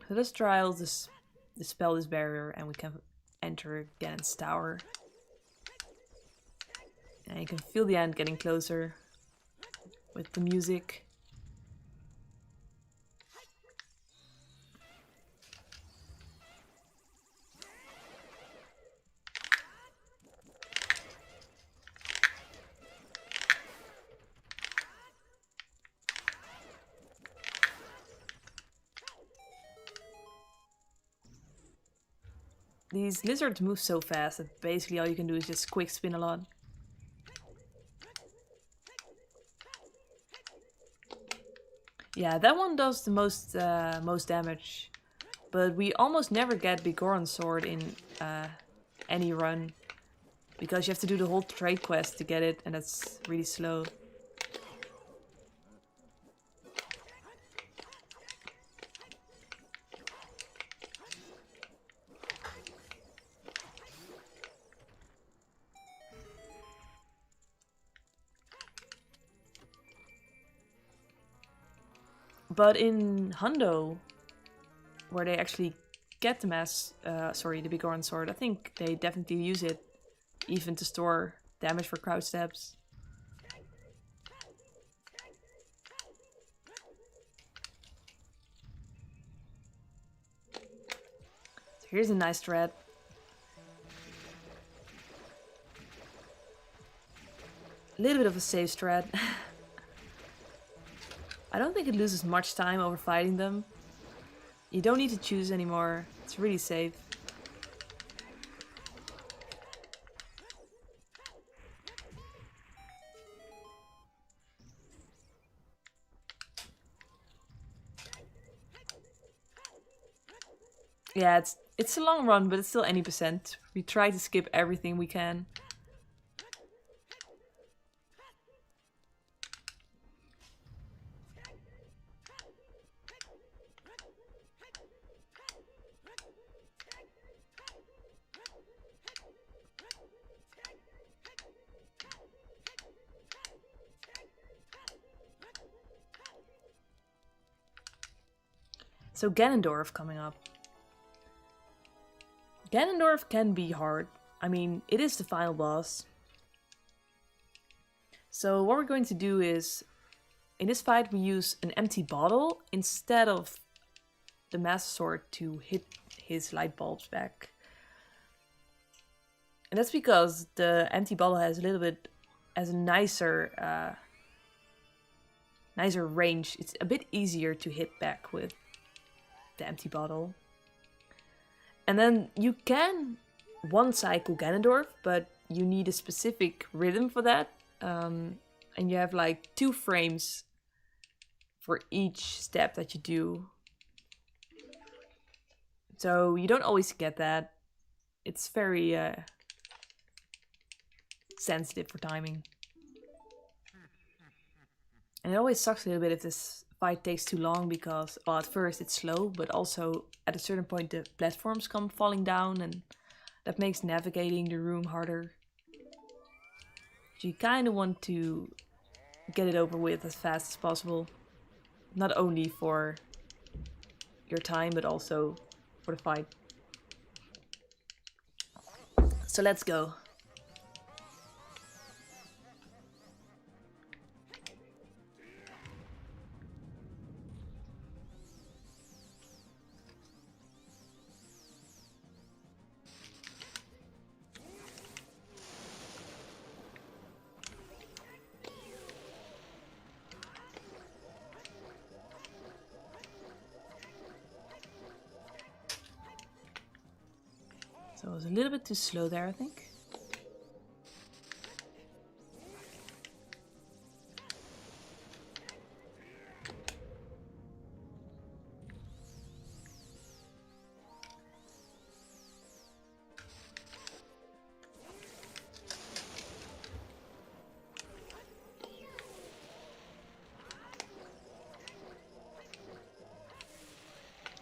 So this trial dispel this barrier and we can enter Ganon's tower. And you can feel the end getting closer with the music. These lizards move so fast that basically all you can do is just quick spin a lot. Yeah, that one does the most damage, but we almost never get Bigoron's sword in any run because you have to do the whole trade quest to get it, and that's really slow. But in Hundo, where they actually get the the Bigoron sword, I think they definitely use it even to store damage for crouch steps. So here's a nice thread. A little bit of a safe strat. I don't think it loses much time over fighting them. You don't need to choose anymore. It's really safe. Yeah, it's a long run, but it's still any percent. We try to skip everything we can. So Ganondorf coming up. Ganondorf can be hard. I mean, it is the final boss. So what we're going to do is, in this fight we use an empty bottle instead of the Master Sword to hit his light bulbs back. And that's because the empty bottle has a nicer range. It's a bit easier to hit back with the empty bottle. And then you can one cycle Ganondorf, but you need a specific rhythm for that. And you have like 2 frames for each step that you do. So you don't always get that. It's very sensitive for timing. And it always sucks a little bit if this fight takes too long because, well, at first it's slow, but also at a certain point the platforms come falling down and that makes navigating the room harder. So you kind of want to get it over with as fast as possible. Not only for your time, but also for the fight. So let's go. So I was a little bit too slow there, I think.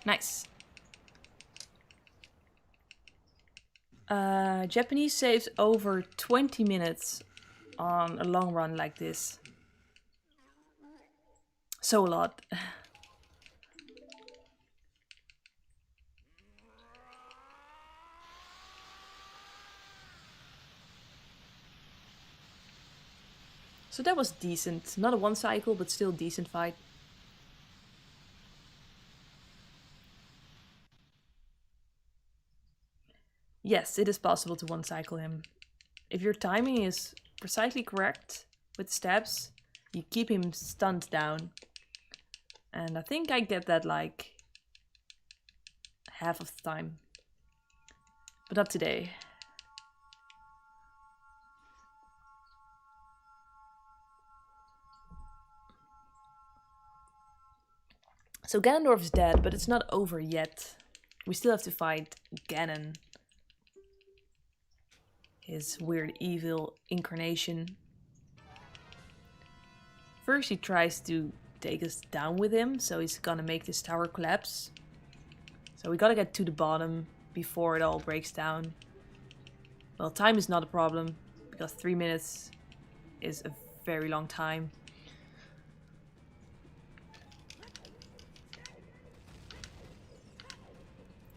Nice. Japanese saves over 20 minutes on a long run like this. So a lot. So that was decent. Not a one cycle, but still decent fight. Yes, it is possible to one cycle him. If your timing is precisely correct with stabs, you keep him stunned down. And I think I get that like half of the time. But not today. So Ganondorf is dead, but it's not over yet. We still have to fight Ganon. His weird evil incarnation. First he tries to take us down with him, so he's gonna make this tower collapse. So we gotta get to the bottom before it all breaks down. Well, time is not a problem, because 3 minutes is a very long time.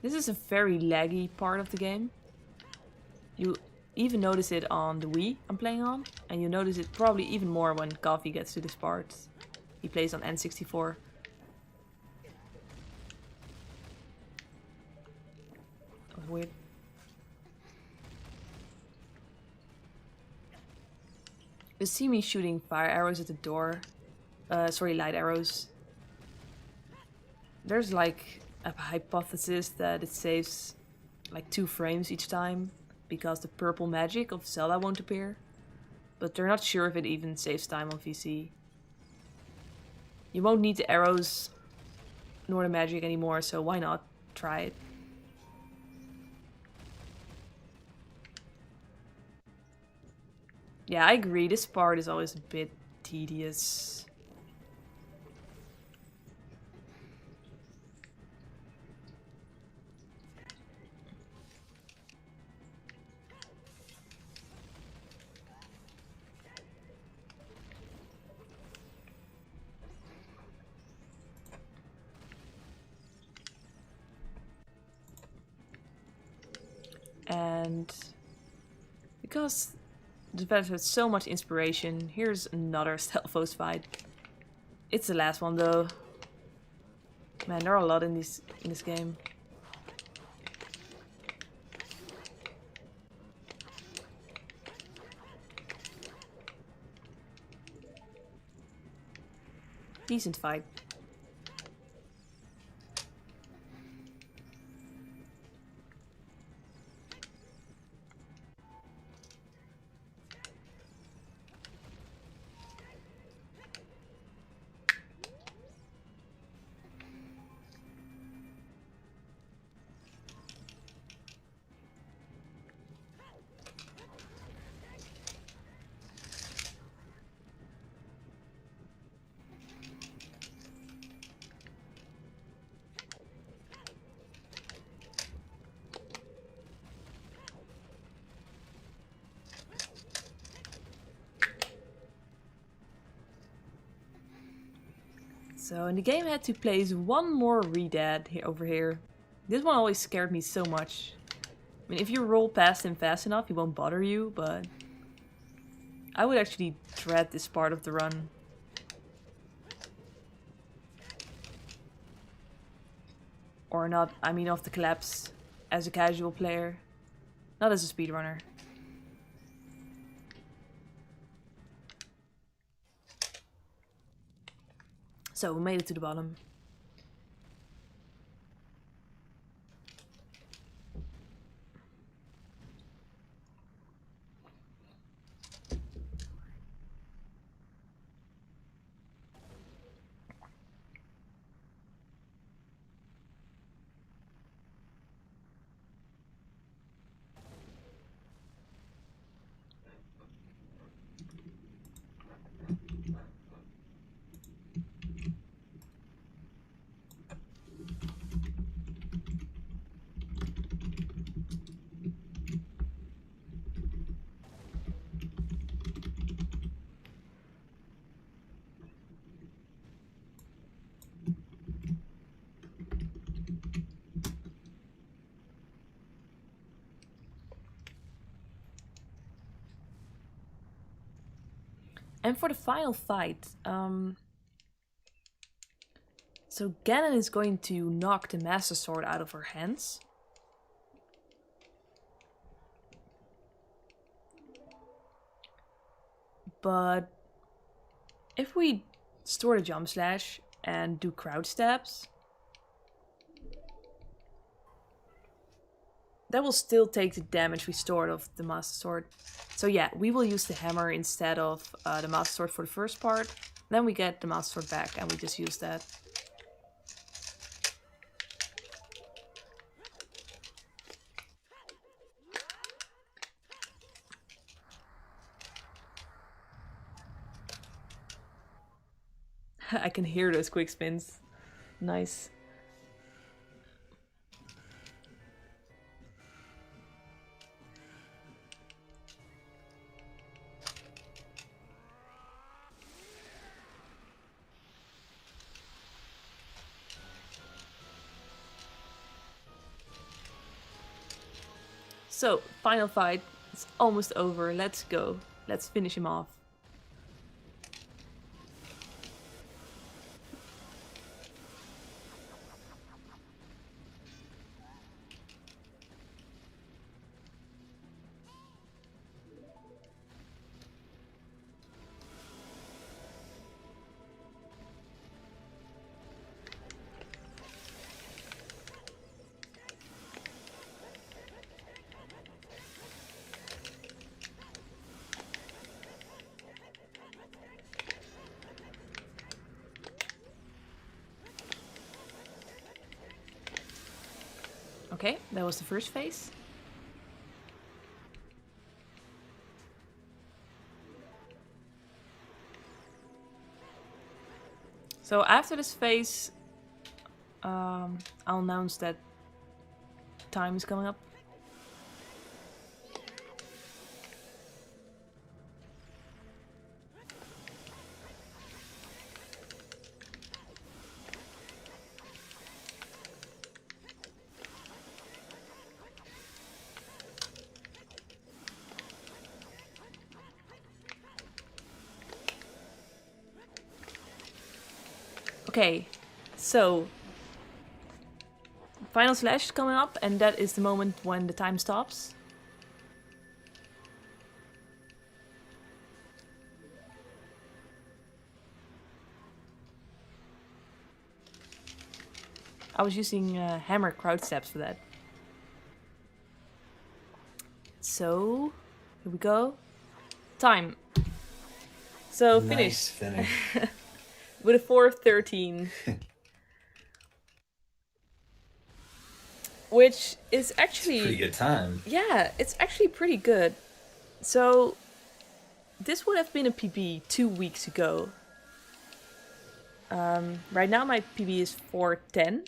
This is a very laggy part of the game. You even notice it on the Wii I'm playing on, and you notice it probably even more when Coffee gets to this part. He plays on N64. That was weird. You see me shooting fire arrows at the door. Sorry, light arrows. There's like a hypothesis that it saves like 2 frames each time because the purple magic of Zelda won't appear. But they're not sure if it even saves time on VC. You won't need the arrows nor the magic anymore, so why not try it? Yeah, I agree, this part is always a bit tedious. And because the developer had so much inspiration, here's another TLoZ fight. It's the last one though. Man, there are a lot in this game. Decent fight. So in the game I had to place one more Redad over here. This one always scared me so much. I mean, if you roll past him fast enough, he won't bother you, but I would actually dread this part of the run. Or not, I mean of the collapse as a casual player, not as a speedrunner. So we made it to the bottom. And for the final fight, so Ganon is going to knock the Master Sword out of her hands. But if we store the Jump Slash and do crouch stabs, that will still take the damage we stored of the Master Sword. So yeah, we will use the hammer instead of the Master Sword for the first part. Then we get the Master Sword back and we just use that. I can hear those quick spins. Nice. So, final fight. It's almost over. Let's go. Let's finish him off. Okay, that was the first phase. So after this phase, I'll announce that time is coming up. Okay, so final slash is coming up, and that is the moment when the time stops. I was using hammer crouch stabs for that. So, here we go. Time. So, Nice finish. finish. With a 4:13. Which is actually... Pretty good time. Yeah, it's actually pretty good. So, this would have been a PB 2 weeks ago. Right now my PB is 4:10.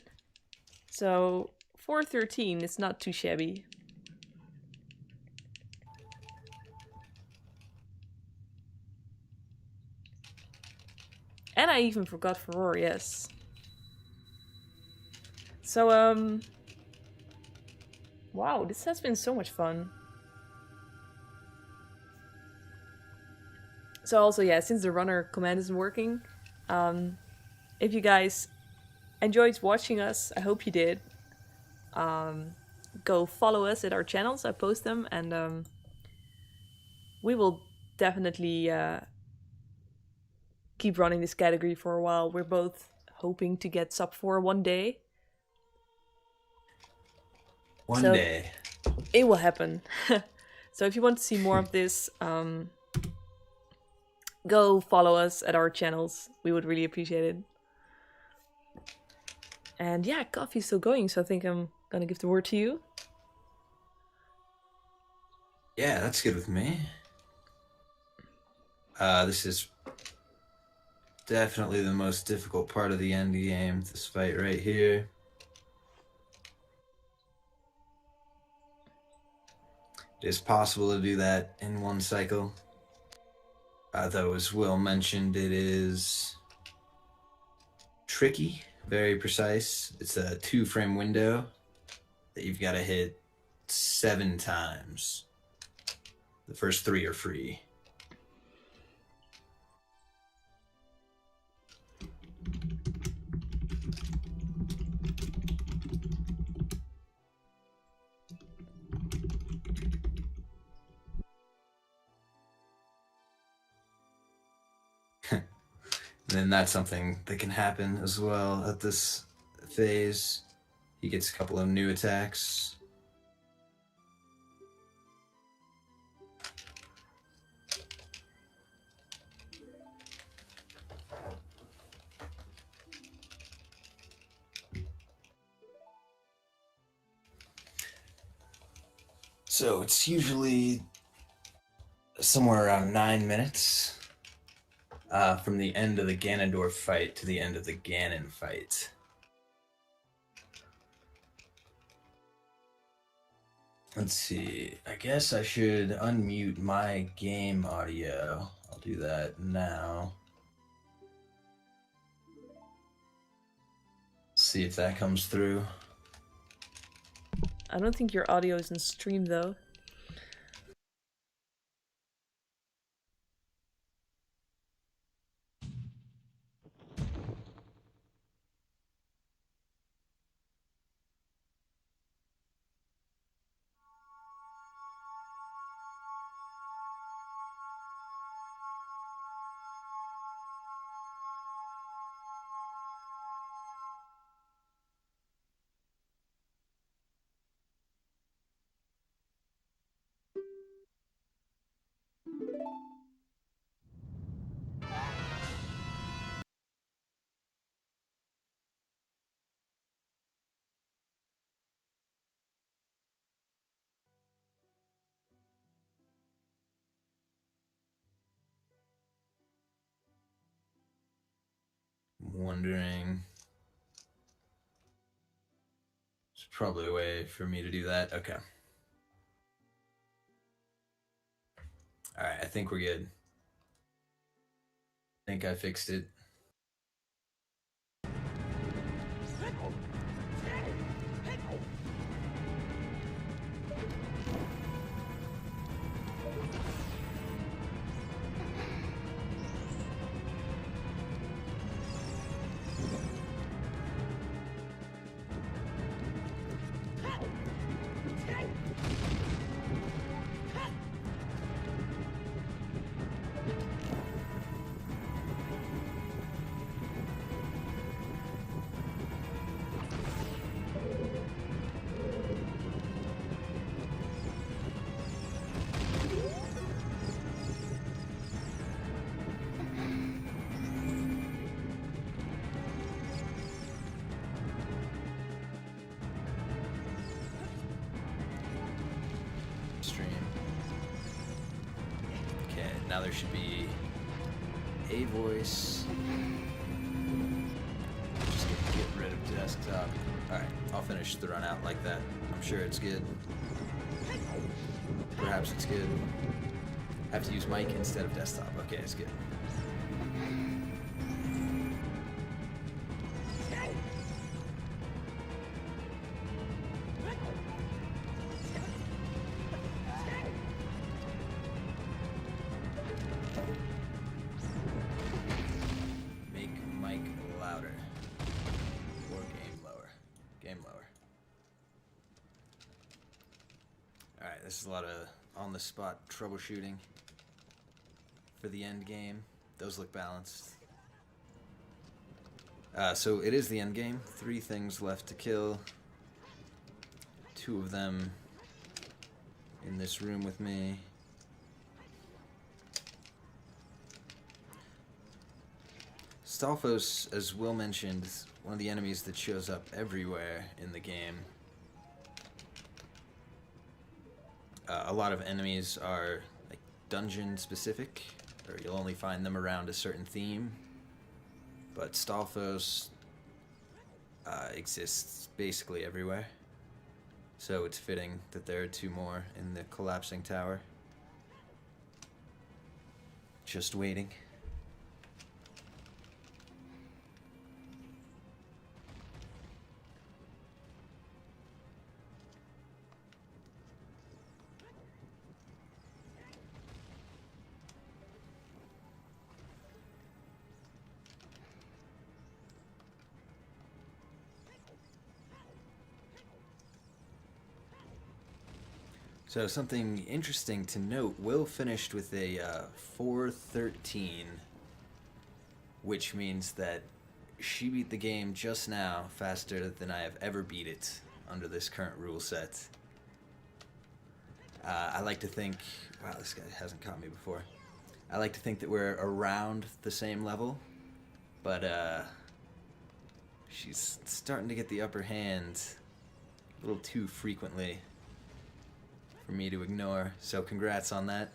So, 4:13 is not too shabby. And I even forgot Furore, yes. So, wow, this has been so much fun. So also, yeah, since the runner command isn't working, if you guys enjoyed watching us, I hope you did. Go follow us at our channels, I post them, and we will definitely keep running this category for a while. We're both hoping to get sub 4 one day. One day. It will happen. So if you want to see more of this, go follow us at our channels. We would really appreciate it. And yeah, coffee's still going, so I think I'm gonna give the word to you. Yeah, that's good with me. This is definitely the most difficult part of the end game, this fight right here. It is possible to do that in one cycle. Though, as Will mentioned, it is tricky, very precise. It's a 2-frame window that you've got to hit 7 times. The first 3 are free. And then that's something that can happen as well at this phase. He gets a couple of new attacks. So it's usually somewhere around 9 minutes from the end of the Ganondorf fight to the end of the Ganon fight. Let's see. I guess I should unmute my game audio. I'll do that now. See if that comes through. I don't think your audio is in stream though. I'm wondering. There's probably a way for me to do that. Okay. Alright, I think we're good. I think I fixed it. Now there should be a voice. Just get rid of desktop. Alright, I'll finish the run out like that. I'm sure it's good. Perhaps it's good. I have to use mic instead of desktop. Okay, it's good. This is a lot of on-the-spot troubleshooting for the end game. Those look balanced. So it is the end game. 3 things left to kill. 2 of them in this room with me. Stalfos, as Will mentioned, is one of the enemies that shows up everywhere in the game. A lot of enemies are like dungeon specific, or you'll only find them around a certain theme. But Stalfos exists basically everywhere. So it's fitting that there are 2 more in the collapsing tower. Just waiting. So something interesting to note, Will finished with a 413 which means that she beat the game just now faster than I have ever beat it under this current rule set. I like to think... Wow, this guy hasn't caught me before. I like to think that we're around the same level, but she's starting to get the upper hand a little too frequently for me to ignore, so congrats on that.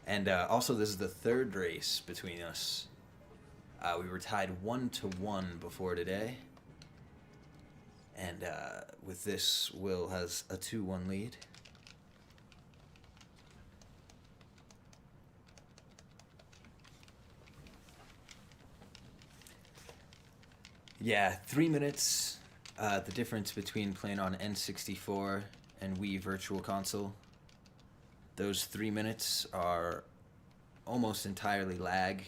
And also, this is the third race between us. We were tied 1-1 before today, and with this, Will has a 2-1 lead. Yeah, 3 minutes, the difference between playing on N64 and Wii Virtual Console. Those 3 minutes are almost entirely lag.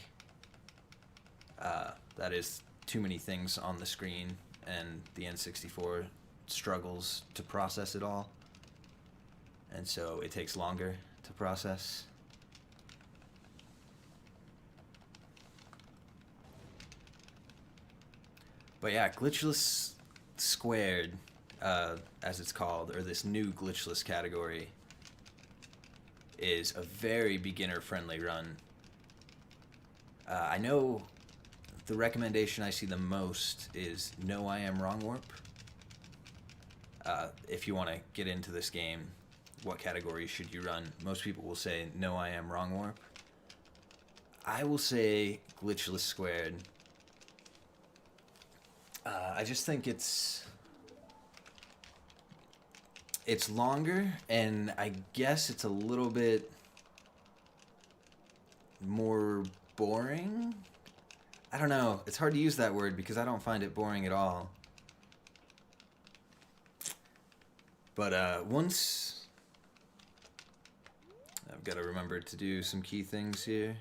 That is too many things on the screen, and the N64 struggles to process it all. And so it takes longer to process. But yeah, Glitchless Squared, as it's called, or this new Glitchless category, is a very beginner-friendly run. I know the recommendation I see the most is No I Am Wrong Warp. If you want to get into this game, what category should you run? Most people will say No I Am Wrong Warp. I will say Glitchless Squared. I just think it's longer, and I guess it's a little bit more boring. I don't know. It's hard to use that word because I don't find it boring at all. But once... I've got to remember to do some key things here.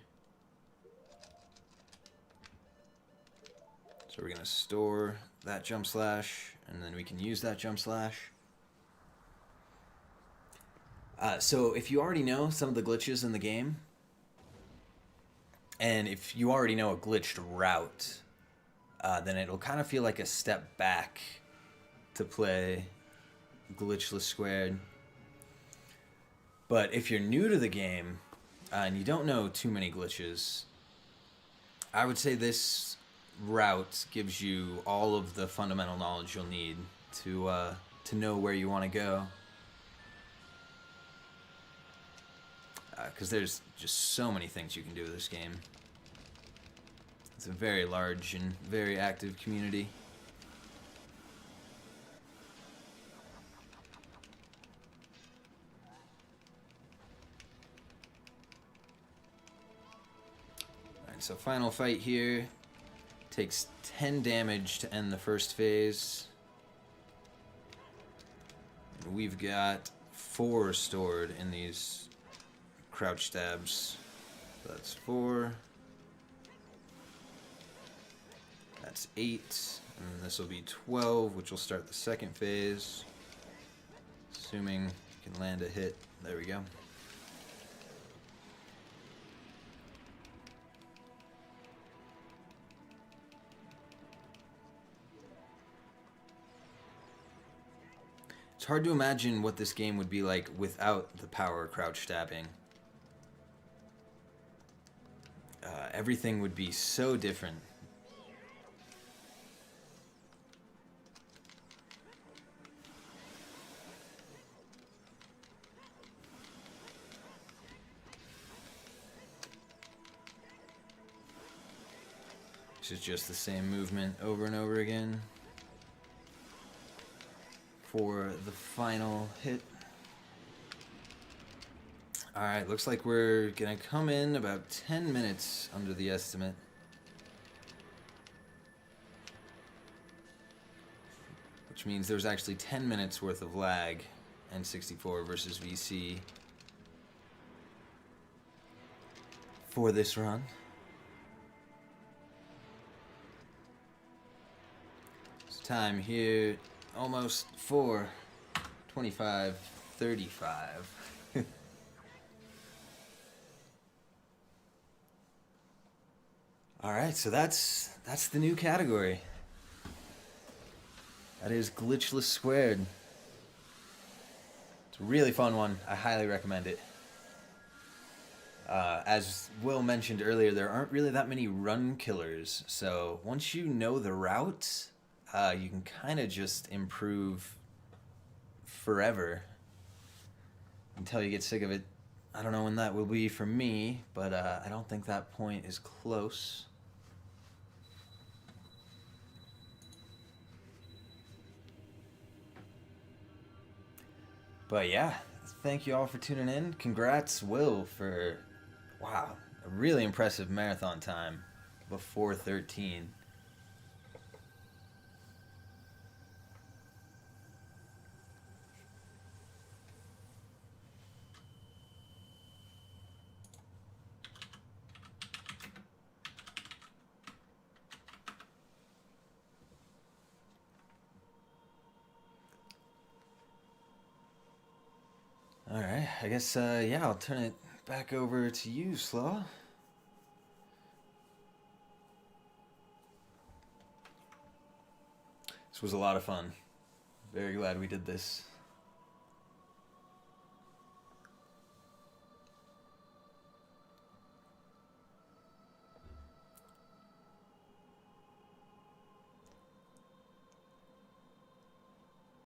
So we're going to store that jump slash, and then we can use that jump slash. So if you already know some of the glitches in the game, and if you already know a glitched route, then it'll kind of feel like a step back to play Glitchless Squared. But if you're new to the game, and you don't know too many glitches, I would say this route gives you all of the fundamental knowledge you'll need to know where you want to go. Because there's just so many things you can do with this game. It's a very large and very active community. Alright, so final fight here. Takes 10 damage to end the first phase. And we've got 4 stored in these crouch stabs. So that's 4. That's 8. And this will be 12, which will start the second phase. Assuming you can land a hit. There we go. It's hard to imagine what this game would be like without the power crouch stabbing. Everything would be so different. This is just the same movement over and over again for the final hit. Alright, looks like we're gonna come in about 10 minutes under the estimate. Which means there's actually 10 minutes worth of lag, N64 versus VC, for this run. So time here, almost 4, 25, 35. All right, so that's the new category. That is glitchless squared. It's a really fun one. I highly recommend it. As Will mentioned earlier, there aren't really that many run killers, so once you know the route, you can kind of just improve forever until you get sick of it. I don't know when that will be for me, but I don't think that point is close. But yeah, thank you all for tuning in. Congrats, Will, for, wow, a really impressive marathon time before 13. All right, I guess, yeah, I'll turn it back over to you, Slow. This was a lot of fun. Very glad we did this.